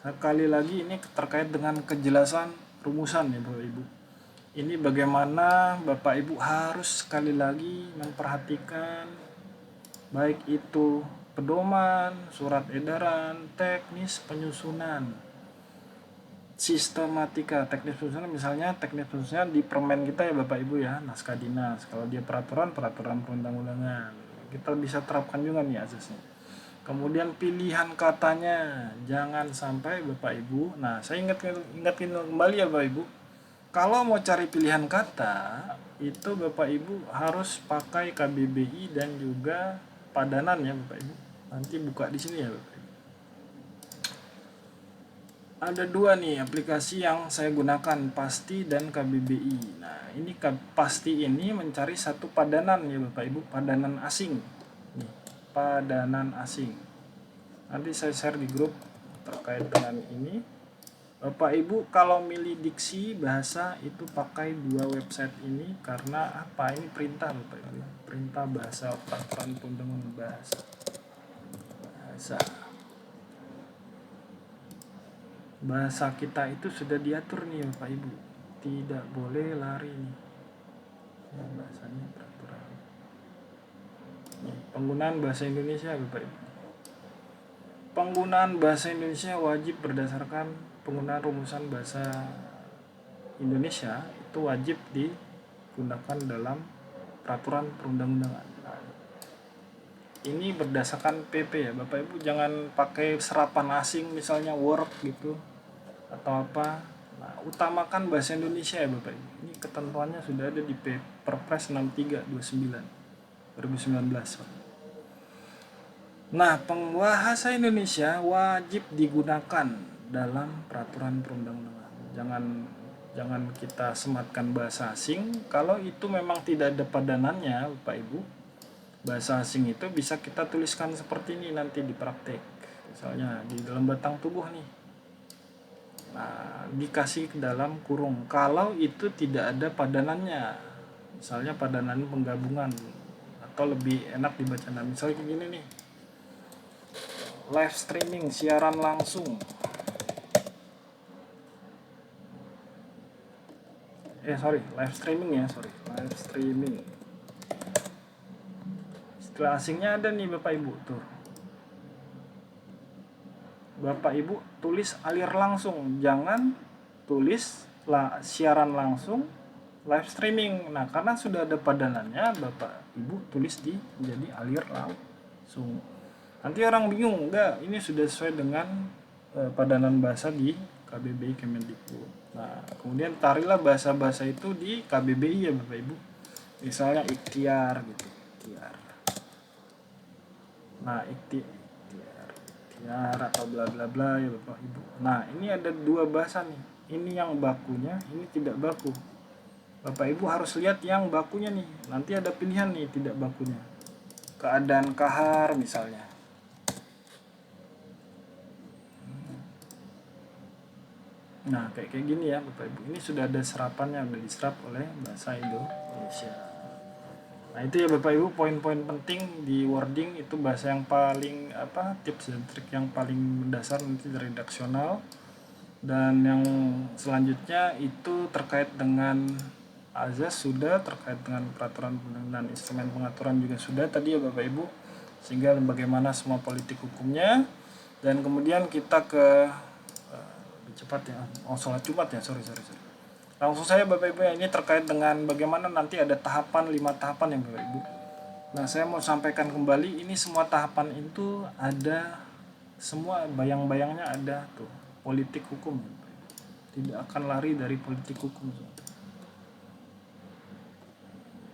Sekali lagi ini terkait dengan kejelasan rumusan ya Bapak Ibu. Ini bagaimana Bapak Ibu harus sekali lagi memperhatikan baik itu pedoman, surat edaran, teknis penyusunan, sistematika. Teknis penyusunan misalnya teknis penyusunan di permen kita ya Bapak Ibu ya, naskah dinas. Kalau dia peraturan perundang-undangan, kita bisa terapkan juga nih asasnya. Kemudian pilihan katanya, jangan sampai Bapak Ibu. Nah, saya ingatkan kembali ya Bapak Ibu. Kalau mau cari pilihan kata, itu Bapak Ibu harus pakai KBBI dan juga padanan ya Bapak Ibu. Nanti buka di sini ya Bapak Ibu. Ada dua nih aplikasi yang saya gunakan, Pasti dan KBBI. Nah, ini Pasti ini mencari satu padanan ya Bapak Ibu, padanan asing. Nih, padanan asing. Nanti saya share di grup terkait dengan ini. Bapak Ibu kalau milih diksi bahasa itu pakai dua website ini karena apa? Ini perintah Bapak Ibu. Perintah bahasa peraturan perundang-undangan bahasa. Bahasa kita itu sudah diatur nih Bapak Ibu. Tidak boleh lari nih. Ya, bahasanya peraturan. Nih, penggunaan bahasa Indonesia Bapak Ibu. Penggunaan bahasa Indonesia wajib berdasarkan penggunaan rumusan bahasa Indonesia itu wajib digunakan dalam peraturan perundang-undangan. Nah, ini berdasarkan PP ya Bapak Ibu, jangan pakai serapan asing misalnya Word gitu atau apa. Nah, utamakan bahasa Indonesia ya Bapak Ibu. Ini ketentuannya sudah ada di Perpres 63/29 2019. Nah, bahasa Indonesia wajib digunakan dalam peraturan perundang-undangan. Jangan kita sematkan bahasa asing. Kalau itu memang tidak ada padanannya, Bapak Ibu, bahasa asing itu bisa kita tuliskan seperti ini nanti di praktek. Misalnya di dalam batang tubuh nih. Nah, dikasih ke dalam kurung. Kalau itu tidak ada padanannya, misalnya padanan penggabungan atau lebih enak dibaca. Nah, misalnya kayak gini nih. Live streaming, siaran langsung. Live streaming ya, live streaming. Istilah asingnya ada nih Bapak Ibu tuh. Bapak Ibu tulis alir langsung, jangan tulis siaran langsung, live streaming. Nah, karena sudah ada padanannya, Bapak Ibu tulis menjadi alir langsung. Nanti orang bingung, enggak, ini sudah sesuai dengan padanan bahasa di KBBI Kemendikbud. Nah, kemudian tarilah bahasa-bahasa itu di KBBI ya Bapak Ibu. Misalnya ikhtiar gitu, ikhtiar. Nah, ikhtiar atau bla bla bla ya Bapak Ibu. Nah, ini ada dua bahasa nih. Ini yang bakunya, ini tidak baku. Bapak Ibu harus lihat yang bakunya nih. Nanti ada pilihan nih tidak bakunya. Keadaan kahar misalnya. Nah, kayak gini ya Bapak Ibu. Ini sudah ada serapannya, udah diserap oleh bahasa Indonesia. Nah, itu ya Bapak Ibu poin-poin penting di wording itu bahasa yang paling tips dan trik yang paling mendasar nanti dari redaksional. Dan yang selanjutnya itu terkait dengan azas sudah, terkait dengan peraturan dan instrumen pengaturan juga sudah tadi ya Bapak Ibu. Sehingga bagaimana semua politik hukumnya, dan kemudian kita ke lebih cepat ya. Sholat Jumat ya, sorry. Langsung saya Bapak Ibu ya, ini terkait dengan bagaimana nanti ada tahapan 5 tahapan ya Bapak Ibu. Nah, saya mau sampaikan kembali ini semua tahapan itu ada semua bayang-bayangnya ada tuh politik hukum. Tidak akan lari dari politik hukum.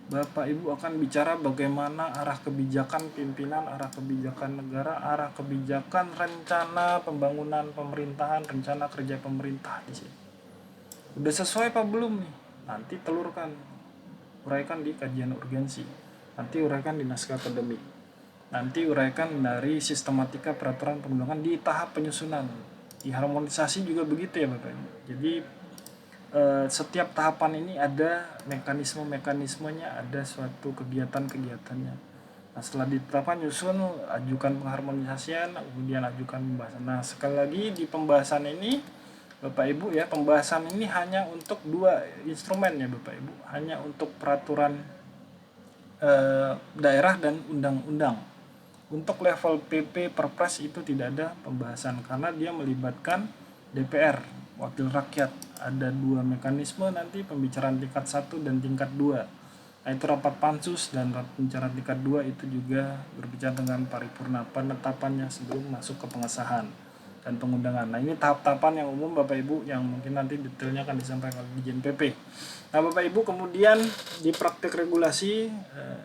Bapak Ibu akan bicara bagaimana arah kebijakan pimpinan, arah kebijakan negara, arah kebijakan rencana pembangunan pemerintahan, rencana kerja pemerintah di sini. Udah sesuai apa belum nih? Nanti telurkan, uraikan di kajian urgensi, nanti uraikan di naskah akademik, nanti uraikan dari sistematika peraturan perundangan di tahap penyusunan. Di harmonisasi juga begitu ya Bapak Ibu. Jadi setiap tahapan ini ada mekanismenya, ada suatu kegiatan-kegiatannya. Nah, setelah ditetapkan nyusun, ajukan pengharmonisasian, kemudian ajukan pembahasan. Nah, sekali lagi di pembahasan ini Bapak Ibu ya, pembahasan ini hanya untuk 2 instrumen ya Bapak Ibu, hanya untuk peraturan daerah dan undang-undang. Untuk level PP Perpres itu tidak ada pembahasan karena dia melibatkan DPR, wakil rakyat. Ada 2 mekanisme nanti pembicaraan tingkat 1 dan tingkat 2. Nah, itu rapat pansus dan pembicaraan tingkat 2 itu juga berbicara dengan paripurna penetapannya sebelum masuk ke pengesahan dan pengundangan. Nah, ini tahap-tahapan yang umum Bapak Ibu yang mungkin nanti detailnya akan disampaikan oleh Dirjen PP. Nah, Bapak Ibu kemudian di praktik regulasi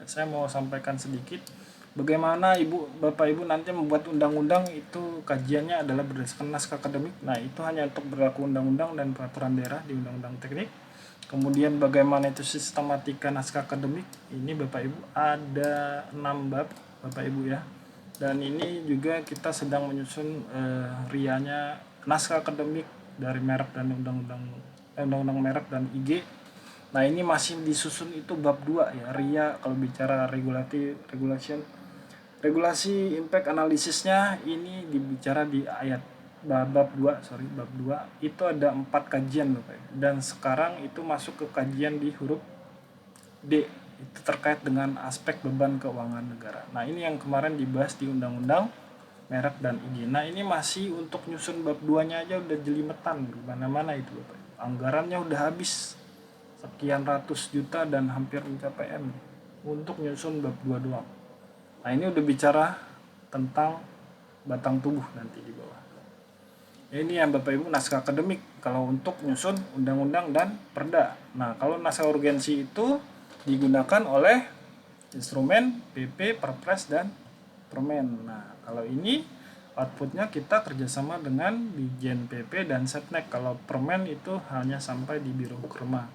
saya mau sampaikan sedikit bagaimana Bapak Ibu nanti membuat undang-undang itu kajiannya adalah berdasarkan naskah akademik. Nah, itu hanya untuk berlaku undang-undang dan peraturan daerah di undang-undang teknik. Kemudian bagaimana itu sistematika naskah akademik. Ini Bapak Ibu ada 6 bab Bapak Ibu ya. Dan ini juga kita sedang menyusun RIA-nya naskah akademik dari merek dan undang-undang merek dan IG. Nah, ini masih disusun itu bab 2 ya, RIA kalau bicara regulasi impact analisisnya ini dibicara di bab 2 itu ada 4 kajian Bapak Ibu. Dan sekarang itu masuk ke kajian di huruf D, itu terkait dengan aspek beban keuangan negara. Nah, ini yang kemarin dibahas di undang-undang merek dan IG. Nah, ini masih untuk nyusun bab 2-nya aja udah jelimetan di mana-mana itu Bapak Ibu. Anggarannya udah habis sekian ratus juta dan hampir mencapai M untuk nyusun bab 2 doang. Nah, ini udah bicara tentang batang tubuh nanti di bawah. Ini yang Bapak Ibu naskah akademik kalau untuk nyusun undang-undang dan perda. Nah, kalau naskah urgensi itu digunakan oleh instrumen PP, Perpres, dan Permen. Nah, kalau ini outputnya kita kerjasama dengan Dirjen PP dan Setnek. Kalau Permen itu hanya sampai di Biro Hukerma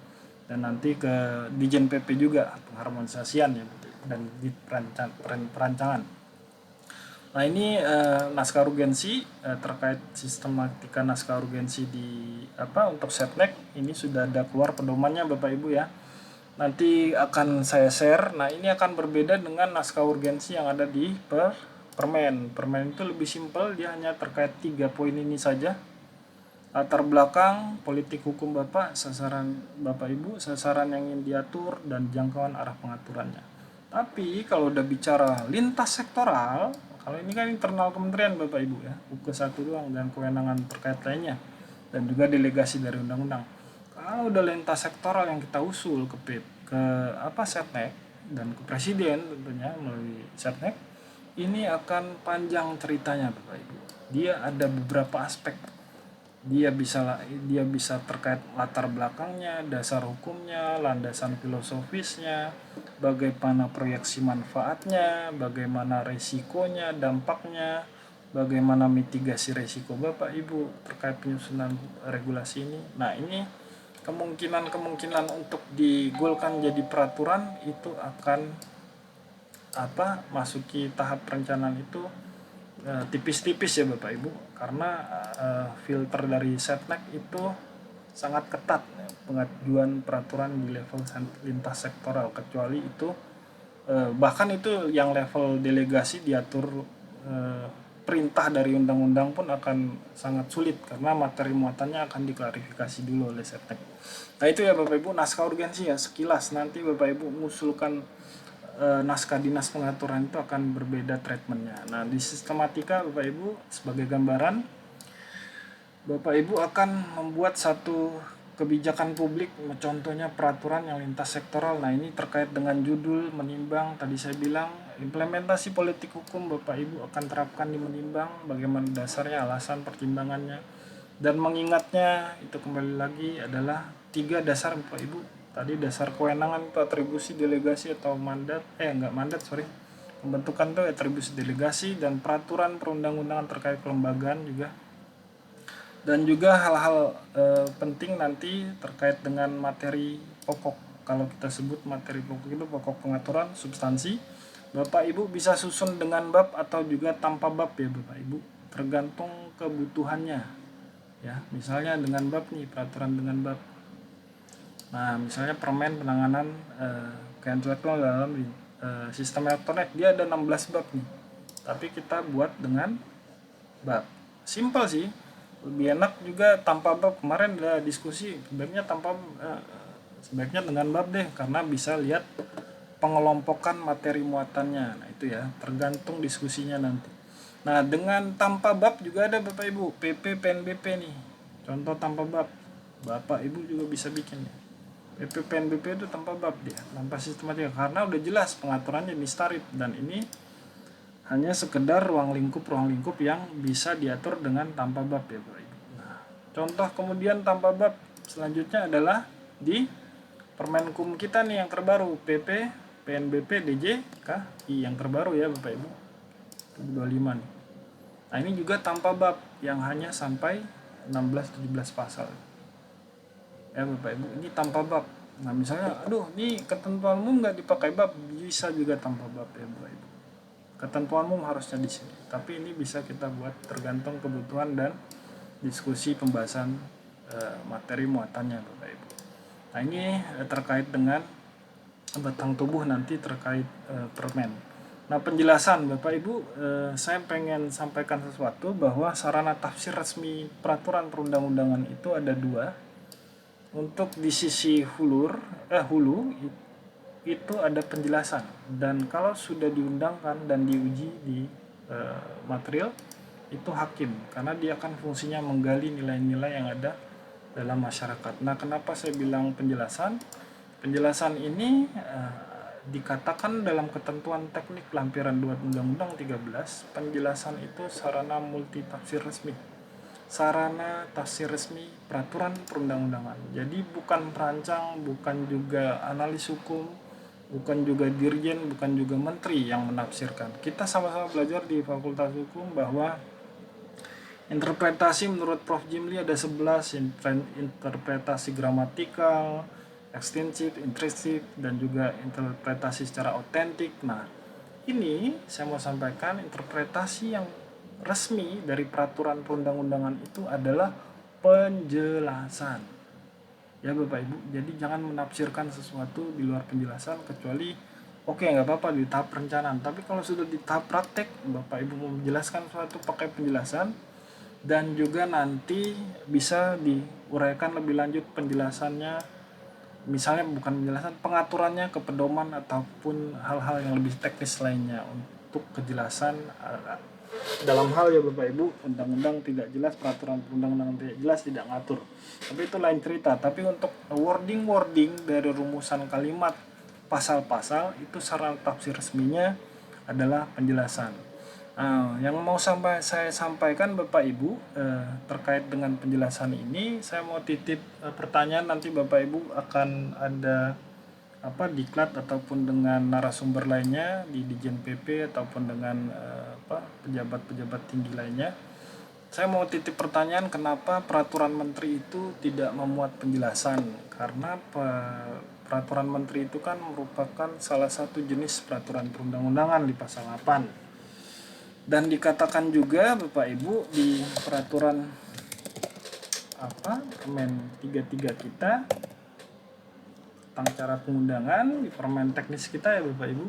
dan nanti ke Dirjen PP juga pengharmonisasian ya dan di perancangan. Nah, ini naskah urgensi terkait sistematika naskah urgensi di untuk Setnek ini sudah ada keluar pedomannya Bapak Ibu ya. Nanti akan saya share. Nah, ini akan berbeda dengan naskah urgensi yang ada di Permen. Permen itu lebih simpel, dia hanya terkait 3 poin ini saja. Latar belakang, politik hukum Bapak, sasaran Bapak Ibu, sasaran yang ingin diatur, dan jangkauan arah pengaturannya. Tapi kalau udah bicara lintas sektoral, kalau ini kan internal kementerian Bapak Ibu ya, UK1 doang dan kewenangan terkait lainnya, dan juga delegasi dari undang-undang. Kalau udah lintas sektoral yang kita usul ke Setnek dan ke Presiden tentunya melalui Setnek, ini akan panjang ceritanya Bapak Ibu. Dia ada beberapa aspek. Dia bisa terkait latar belakangnya, dasar hukumnya, landasan filosofisnya, bagaimana proyeksi manfaatnya, bagaimana resikonya, dampaknya, bagaimana mitigasi resiko Bapak Ibu terkait penyusunan regulasi ini. Nah, ini kemungkinan untuk digolkan jadi peraturan itu akan masuki tahap perencanaan itu tipis-tipis ya Bapak Ibu, karena filter dari Setnek itu sangat ketat ya, pengajuan peraturan di level lintas sektoral, kecuali itu bahkan itu yang level delegasi diatur perintah dari undang-undang pun akan sangat sulit karena materi muatannya akan diklarifikasi dulu oleh Setnek. Nah itu ya Bapak Ibu naskah urgensi ya, sekilas nanti Bapak Ibu mengusulkan naskah dinas pengaturan itu akan berbeda treatmentnya. Nah di sistematika Bapak Ibu sebagai gambaran, Bapak Ibu akan membuat satu kebijakan publik, contohnya peraturan yang lintas sektoral. Nah ini terkait dengan judul, menimbang, tadi saya bilang implementasi politik hukum Bapak Ibu akan terapkan di menimbang, bagaimana dasarnya, alasan, pertimbangannya. Dan mengingatnya itu kembali lagi adalah 3 dasar Bapak Ibu. Tadi dasar kewenangan itu atribusi, delegasi atau mandat, pembentukan itu atribusi, delegasi, dan peraturan perundang-undangan terkait kelembagaan juga. Dan juga hal-hal penting nanti terkait dengan materi pokok. Kalau kita sebut materi pokok itu pokok pengaturan, substansi. Bapak Ibu bisa susun dengan bab atau juga tanpa bab ya Bapak Ibu, tergantung kebutuhannya. Ya, misalnya dengan bab nih, peraturan dengan bab. Nah, misalnya permen penanganan keintelektual dalam sistem elektronik, dia ada 16 bab nih. Tapi kita buat dengan bab. Simpel sih. Lebih enak juga tanpa bab. Kemarin ada diskusi sebaiknya dengan bab deh, karena bisa lihat pengelompokan materi muatannya. Nah itu ya, tergantung diskusinya nanti. Nah dengan tanpa bab juga ada Bapak Ibu, PP PNBP nih, contoh tanpa bab. Bapak Ibu juga bisa bikin ya. PP PNBP itu tanpa bab dia, tanpa sistematika, karena udah jelas pengaturannya mistarif, dan ini hanya sekedar ruang lingkup yang bisa diatur dengan tanpa bab ya Bapak Ibu. Nah, contoh kemudian tanpa bab selanjutnya adalah di Permenkum kita nih yang terbaru, PP, PNBP, DJKI yang terbaru ya Bapak Ibu, 25 nih. Nah ini juga tanpa bab yang hanya sampai 16-17 pasal ya Bapak Ibu, ini tanpa bab. Nah misalnya, ini ketentuan umum nggak dipakai bab, bisa juga tanpa bab ya Bapak Ibu. Ketentuan umum harusnya di sini, tapi ini bisa kita buat tergantung kebutuhan dan diskusi pembahasan materi muatannya Bapak Ibu. Nah ini terkait dengan batang tubuh nanti terkait permen. Nah penjelasan Bapak Ibu, saya pengen sampaikan sesuatu bahwa sarana tafsir resmi peraturan perundang-undangan itu ada 2. Untuk di sisi hulu itu ada penjelasan, dan kalau sudah diundangkan dan diuji di material itu hakim, karena dia akan fungsinya menggali nilai-nilai yang ada dalam masyarakat. Nah kenapa saya bilang penjelasan? Penjelasan ini dikatakan dalam ketentuan teknik lampiran 2 Undang-Undang 13, penjelasan itu sarana multitafsir resmi, sarana tafsir resmi peraturan perundang-undangan. Jadi bukan perancang, bukan juga analis hukum, bukan juga dirjen, bukan juga menteri yang menafsirkan. Kita sama-sama belajar di Fakultas Hukum bahwa interpretasi menurut Prof. Jimli ada 11, interpretasi gramatikal, ekstensif, intrinsif, dan juga interpretasi secara otentik. Nah, ini saya mau sampaikan interpretasi yang resmi dari peraturan perundang-undangan itu adalah penjelasan. Ya Bapak Ibu, jadi jangan menafsirkan sesuatu di luar penjelasan, kecuali nggak apa-apa di tahap perencanaan. Tapi kalau sudah di tahap praktek, Bapak Ibu mau menjelaskan sesuatu pakai penjelasan, dan juga nanti bisa diuraikan lebih lanjut penjelasannya, misalnya bukan penjelasan, pengaturannya ke pedoman ataupun hal-hal yang lebih teknis lainnya untuk kejelasan dalam hal ya Bapak Ibu, undang-undang tidak jelas, peraturan perundang-undangan tidak jelas, tidak ngatur. Tapi itu lain cerita. Tapi untuk wording dari rumusan kalimat, pasal-pasal, itu sarana tafsir resminya adalah penjelasan. Nah, yang mau saya sampaikan Bapak Ibu terkait dengan penjelasan ini, saya mau titip pertanyaan, nanti Bapak Ibu akan ada diklat ataupun dengan narasumber lainnya di Dijen PP ataupun dengan pejabat-pejabat tinggi lainnya. Saya mau titip pertanyaan, kenapa peraturan menteri itu tidak memuat penjelasan? Karena peraturan menteri itu kan merupakan salah satu jenis peraturan perundang-undangan di pasal 8. Dan dikatakan juga Bapak Ibu di peraturan Permen 33 kita tentang cara pengundangan. Di permen teknis kita ya Bapak Ibu,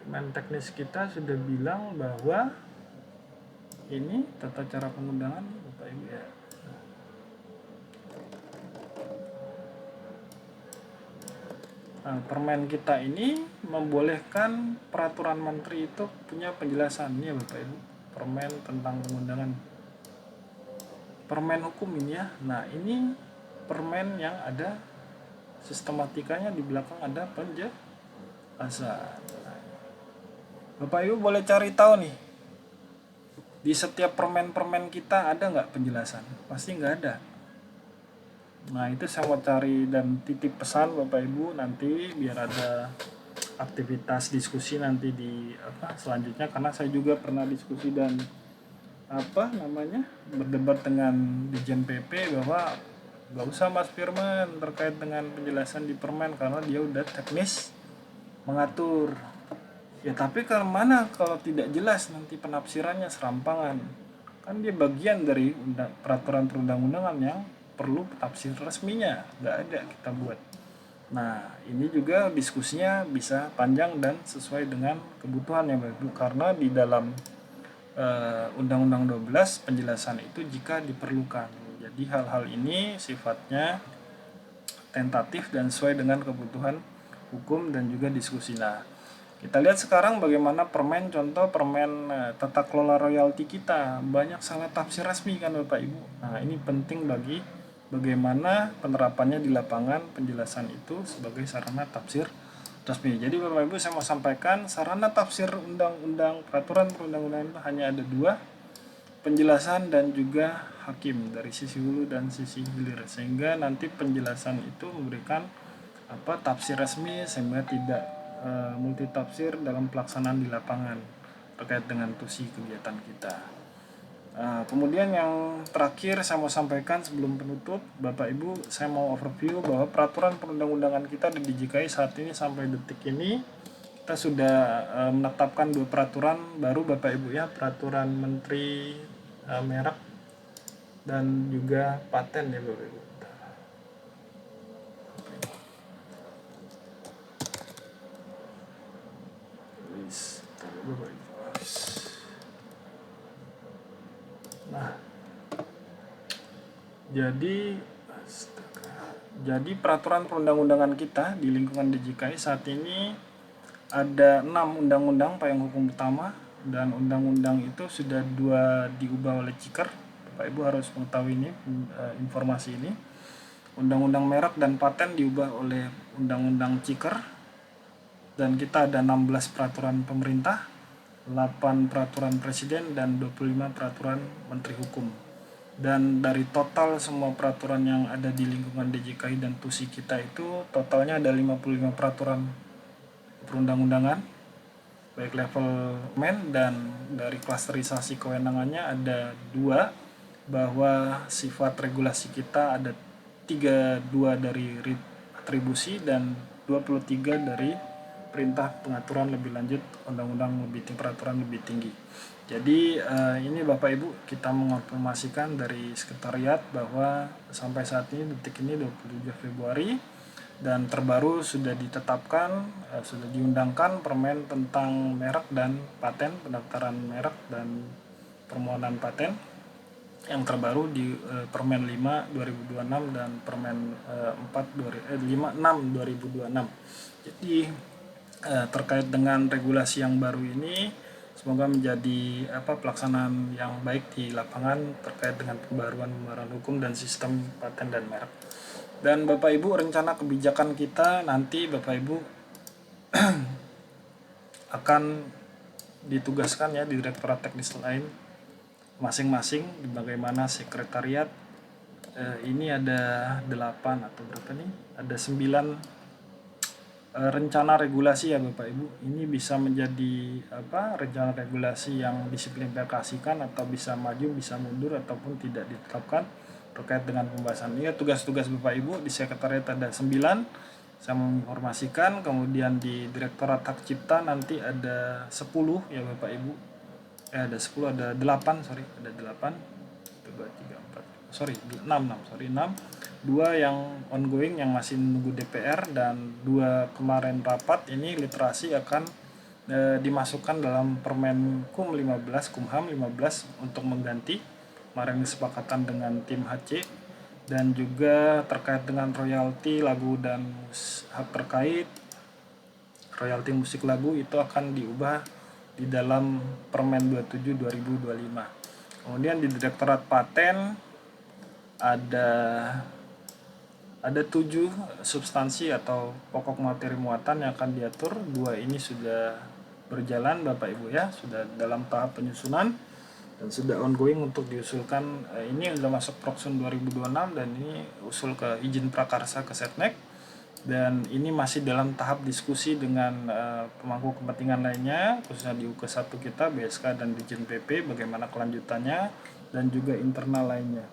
permen teknis kita sudah bilang bahwa ini tata cara pengundangan Bapak Ibu ya. Nah, permen kita ini membolehkan peraturan menteri itu punya penjelasan ya Bapak Ibu, permen tentang pengundangan, permen hukum ini ya. Nah, ini permen yang ada sistematikanya di belakang, ada penjelasan. Bapak Ibu boleh cari tahu nih, di setiap permen-permen kita ada nggak penjelasan? Pasti nggak ada. Nah, itu saya mau cari dan titip pesan Bapak Ibu nanti biar ada aktivitas diskusi nanti di selanjutnya, karena saya juga pernah diskusi dan berdebat dengan Dirjen PP bahwa nggak usah Mas Firman terkait dengan penjelasan di permen karena dia udah teknis mengatur. Ya tapi mana kalau tidak jelas nanti penafsirannya serampangan. Kan dia bagian dari peraturan perundang-undangan yang perlu tafsir resminya, nggak ada kita buat. Nah, ini juga diskusinya bisa panjang dan sesuai dengan kebutuhan ya Bapak Ibu, karena di dalam Undang-Undang 12 penjelasan itu jika diperlukan. Jadi hal-hal ini sifatnya tentatif dan sesuai dengan kebutuhan hukum dan juga diskusi. Nah, kita lihat sekarang bagaimana permen, contoh permen tata kelola royalti kita, banyak salah tafsir resmi kan Bapak Ibu. Nah, ini penting bagi bagaimana penerapannya di lapangan, penjelasan itu sebagai sarana tafsir resmi. Jadi Bapak Ibu saya mau sampaikan sarana tafsir undang-undang, peraturan perundang-undangan itu hanya ada dua, penjelasan dan juga hakim dari sisi hulu dan sisi hilir, sehingga nanti penjelasan itu memberikan tafsir resmi sehingga tidak multi tafsir dalam pelaksanaan di lapangan terkait dengan tusi kegiatan kita. Kemudian yang terakhir saya mau sampaikan sebelum penutup Bapak Ibu, saya mau overview bahwa peraturan perundang-undangan kita di DJKI saat ini sampai detik ini kita sudah menetapkan dua peraturan baru Bapak Ibu ya, peraturan Menteri merek dan juga paten ya Bapak Ibu. Nah, jadi peraturan perundang-undangan kita di lingkungan DJKI saat ini ada 6 undang-undang payung hukum utama, dan undang-undang itu sudah 2 diubah oleh Ciker. Bapak Ibu harus mengetahui ini, informasi ini. Undang-undang merek dan paten diubah oleh undang-undang Ciker, dan kita ada 16 peraturan pemerintah, 8 peraturan presiden dan 25 peraturan menteri hukum. Dan dari total semua peraturan yang ada di lingkungan DJKI dan TUSI kita itu totalnya ada 55 peraturan perundang-undangan baik level men, dan dari klasterisasi kewenangannya ada 2, bahwa sifat regulasi kita ada 32 dari atribusi dan 23 dari perintah pengaturan lebih lanjut undang-undang lebih tinggi, peraturan lebih tinggi. Jadi ini Bapak Ibu kita mengonfirmasikan dari sekretariat bahwa sampai saat ini detik ini 27 Februari dan terbaru sudah ditetapkan, sudah diundangkan permen tentang merek dan paten, pendaftaran merek dan permohonan paten yang terbaru di Permen 5 2026 dan Permen 56 2026. Jadi terkait dengan regulasi yang baru ini semoga menjadi pelaksanaan yang baik di lapangan terkait dengan pembaruan hukum dan sistem paten dan merek. Dan Bapak Ibu, rencana kebijakan kita nanti Bapak Ibu akan ditugaskan ya di Direktorat Teknis lain masing-masing, di bagaimana sekretariat ini ada 8 atau berapa nih? Ada 9 rencana regulasi ya Bapak Ibu. Ini bisa menjadi rencana regulasi yang disimplementasikan atau bisa maju, bisa mundur ataupun tidak ditetapkan terkait dengan pembahasan ini. Tugas-tugas Bapak Ibu di sekretariat ada 9, saya menginformasikan. Kemudian di Direktorat Hak Cipta nanti ada 10 ya Bapak Ibu. Ada 10, ada 8, ada 8. 2, 3, 4, sorry 6, 2 yang ongoing yang masih menunggu DPR, dan 2 kemarin rapat ini literasi akan dimasukkan dalam Permen Kumham 15 untuk mengganti kemarin kesepakatan dengan tim HC, dan juga terkait dengan royalti lagu dan hak terkait royalti musik lagu itu akan diubah di dalam Permen 27 2025. Kemudian di Direktorat Paten ada 7 substansi atau pokok materi muatan yang akan diatur. 2 ini sudah berjalan Bapak Ibu ya, sudah dalam tahap penyusunan dan sudah ongoing untuk diusulkan. Ini sudah masuk Proksun 2026 dan ini usul ke izin prakarsa ke Setnek, dan ini masih dalam tahap diskusi dengan pemangku kepentingan lainnya, khususnya di UK1 kita, BSK dan Dirjen PP, bagaimana kelanjutannya dan juga internal lainnya.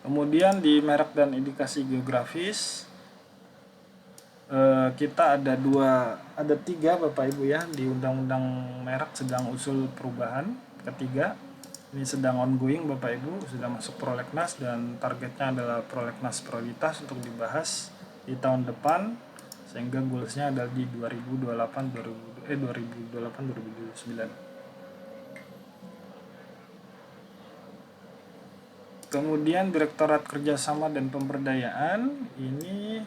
Kemudian di merek dan indikasi geografis kita ada 3 Bapak Ibu ya, di Undang-Undang Merek sedang usul perubahan ketiga. Ini sedang ongoing Bapak Ibu, sudah masuk prolegnas dan targetnya adalah prolegnas prioritas untuk dibahas di tahun depan, sehingga goalsnya adalah di 2028-2029. Kemudian Direktorat Kerjasama dan Pemberdayaan ini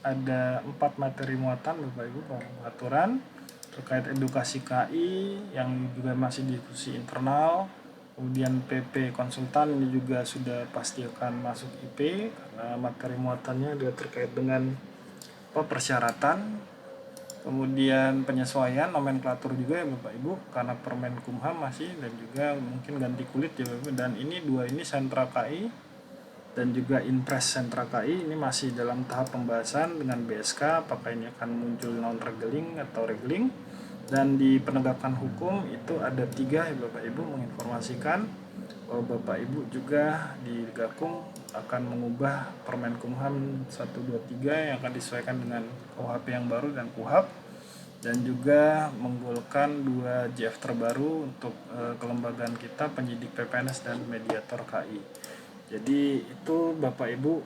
ada 4 materi muatan Bapak Ibu, pengaturan terkait edukasi KI yang juga masih diskusi internal. Kemudian PP konsultan ini juga sudah pasti akan masuk IP karena materi muatannya juga terkait dengan persyaratan. Kemudian penyesuaian nomenklatur juga ya Bapak Ibu, karena Permen Kumham masih, dan juga mungkin ganti kulit ya Bapak Ibu. Dan ini 2 ini sentra KI dan juga Inpres sentra KI ini masih dalam tahap pembahasan dengan BSK, apakah ini akan muncul non-regeling atau regeling. Dan di penegakan hukum itu ada 3 ya Bapak Ibu, menginformasikan bahwa Bapak Ibu juga di Gakum akan mengubah Permen Kumham 123 yang akan disesuaikan dengan KUHP yang baru dan KUHAP, dan juga menggolkan 2 JF terbaru untuk kelembagaan kita, penyidik PPNS dan mediator KI. Jadi itu Bapak Ibu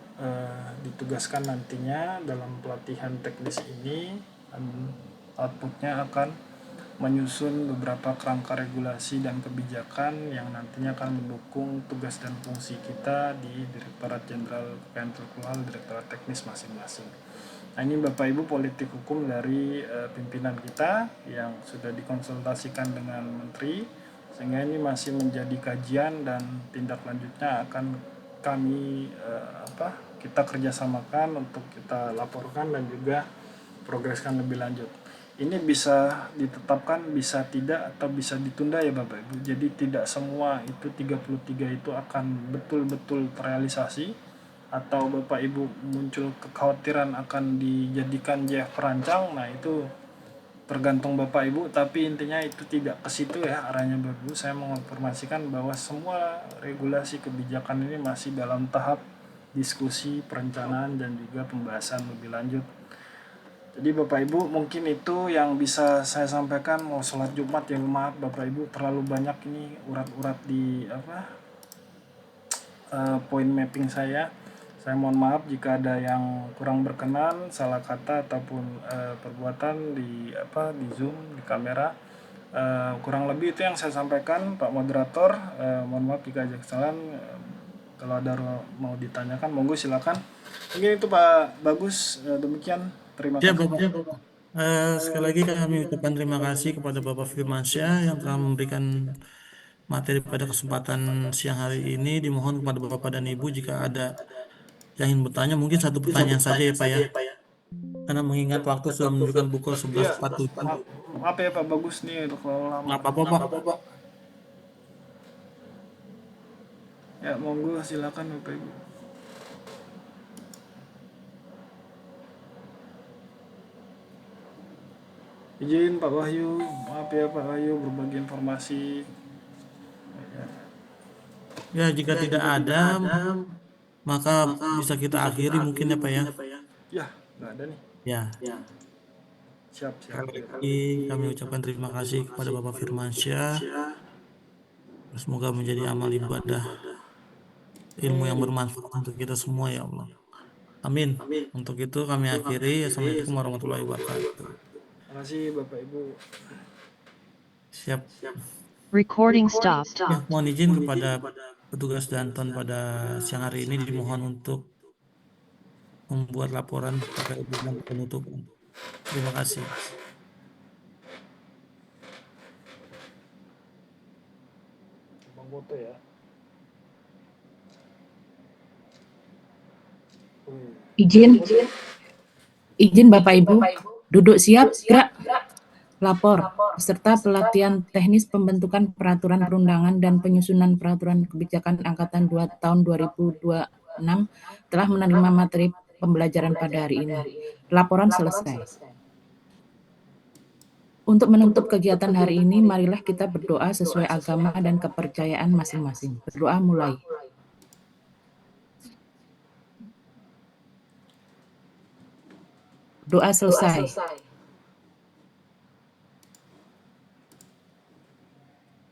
ditugaskan nantinya dalam pelatihan teknis ini, outputnya akan menyusun beberapa kerangka regulasi dan kebijakan yang nantinya akan mendukung tugas dan fungsi kita di Direktorat Jenderal Kekayaan Intelektual, Direktorat Teknis masing-masing. Nah, ini Bapak Ibu politik hukum dari pimpinan kita yang sudah dikonsultasikan dengan Menteri, sehingga ini masih menjadi kajian dan tindak lanjutnya akan kami kita kerjasamakan untuk kita laporkan dan juga progreskan lebih lanjut. Ini bisa ditetapkan, bisa tidak, atau bisa ditunda ya Bapak Ibu. Jadi tidak semua itu 33 itu akan betul-betul terrealisasi, atau Bapak Ibu muncul kekhawatiran akan dijadikan JF perancang. Nah itu tergantung Bapak Ibu, tapi intinya itu tidak ke situ ya arahnya Bapak Ibu. Saya menginformasikan bahwa semua regulasi kebijakan ini masih dalam tahap diskusi, perencanaan, dan juga pembahasan lebih lanjut. Jadi Bapak Ibu mungkin itu yang bisa saya sampaikan. Mau sholat Jumat ya, maaf Bapak Ibu terlalu banyak ini urat-urat di point mapping saya. Saya mohon maaf jika ada yang kurang berkenan, salah kata ataupun perbuatan di Zoom, di kamera. Kurang lebih itu yang saya sampaikan Pak Moderator. Mohon maaf jika ada kesalahan. Kalau ada mau ditanyakan monggo silakan. Mungkin itu Pak Bagus, demikian. Terima Ya, kasih. Bapak. Sekali lagi kami ucapkan terima kasih kepada Bapak Firmansyah yang telah memberikan materi pada kesempatan siang hari ini. Dimohon kepada Bapak dan Ibu jika ada yang ingin bertanya, mungkin 1 pertanyaan saja ya Pak ya. Karena mengingat waktu sudah menunjukkan pukul 11.47. Maaf ya Pak Bagus nih kalau lama. Nggak apa-apa Pak. Ya monggo silakan Bapak Ibu. Izin Pak Wahyu, maaf ya Pak Wahyu berbagi informasi. Ya, jika tidak ada, maka bisa kita akhiri mungkin ya Pak ya. Ya, nggak ada nih. Ya, Siap. sekali lagi kami ucapkan terima kasih kepada Bapak Firmansyah. Semoga menjadi amal ibadah ilmu yang bermanfaat untuk kita semua ya Allah. Amin. Untuk itu kami akhiri. Assalamualaikum warahmatullahi wabarakatuh. Terima kasih Bapak Ibu. Siap. Recording stopped. Ya, mohon izin kepada petugas Danton pada siang hari ini dimohon untuk membuat laporan terkait dengan penutupan. Terima kasih. Bang foto ya. Izin Bapak Ibu, duduk siap, gerak. Lapor, peserta pelatihan teknis pembentukan peraturan perundangan dan penyusunan peraturan kebijakan Angkatan 2 tahun 2026 telah menerima materi pembelajaran pada hari ini. Laporan selesai. Untuk menutup kegiatan hari ini, marilah kita berdoa sesuai agama dan kepercayaan masing-masing. Berdoa mulai. Doa selesai.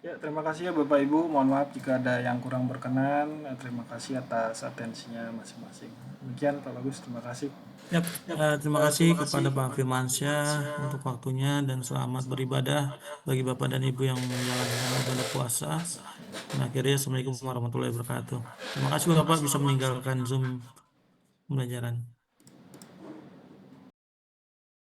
Ya, terima kasih ya Bapak Ibu. Mohon maaf jika ada yang kurang berkenan. Terima kasih atas atensinya masing-masing. Demikian Pak Bagus, terima kasih. Ya, terima kasih kepada Pak Firmansyah untuk waktunya dan selamat beribadah bagi Bapak dan Ibu yang menjalankan ibadah puasa. Dan akhirnya Assalamualaikum warahmatullahi wabarakatuh. Terima kasih Bapak bisa meninggalkan Zoom pembelajaran.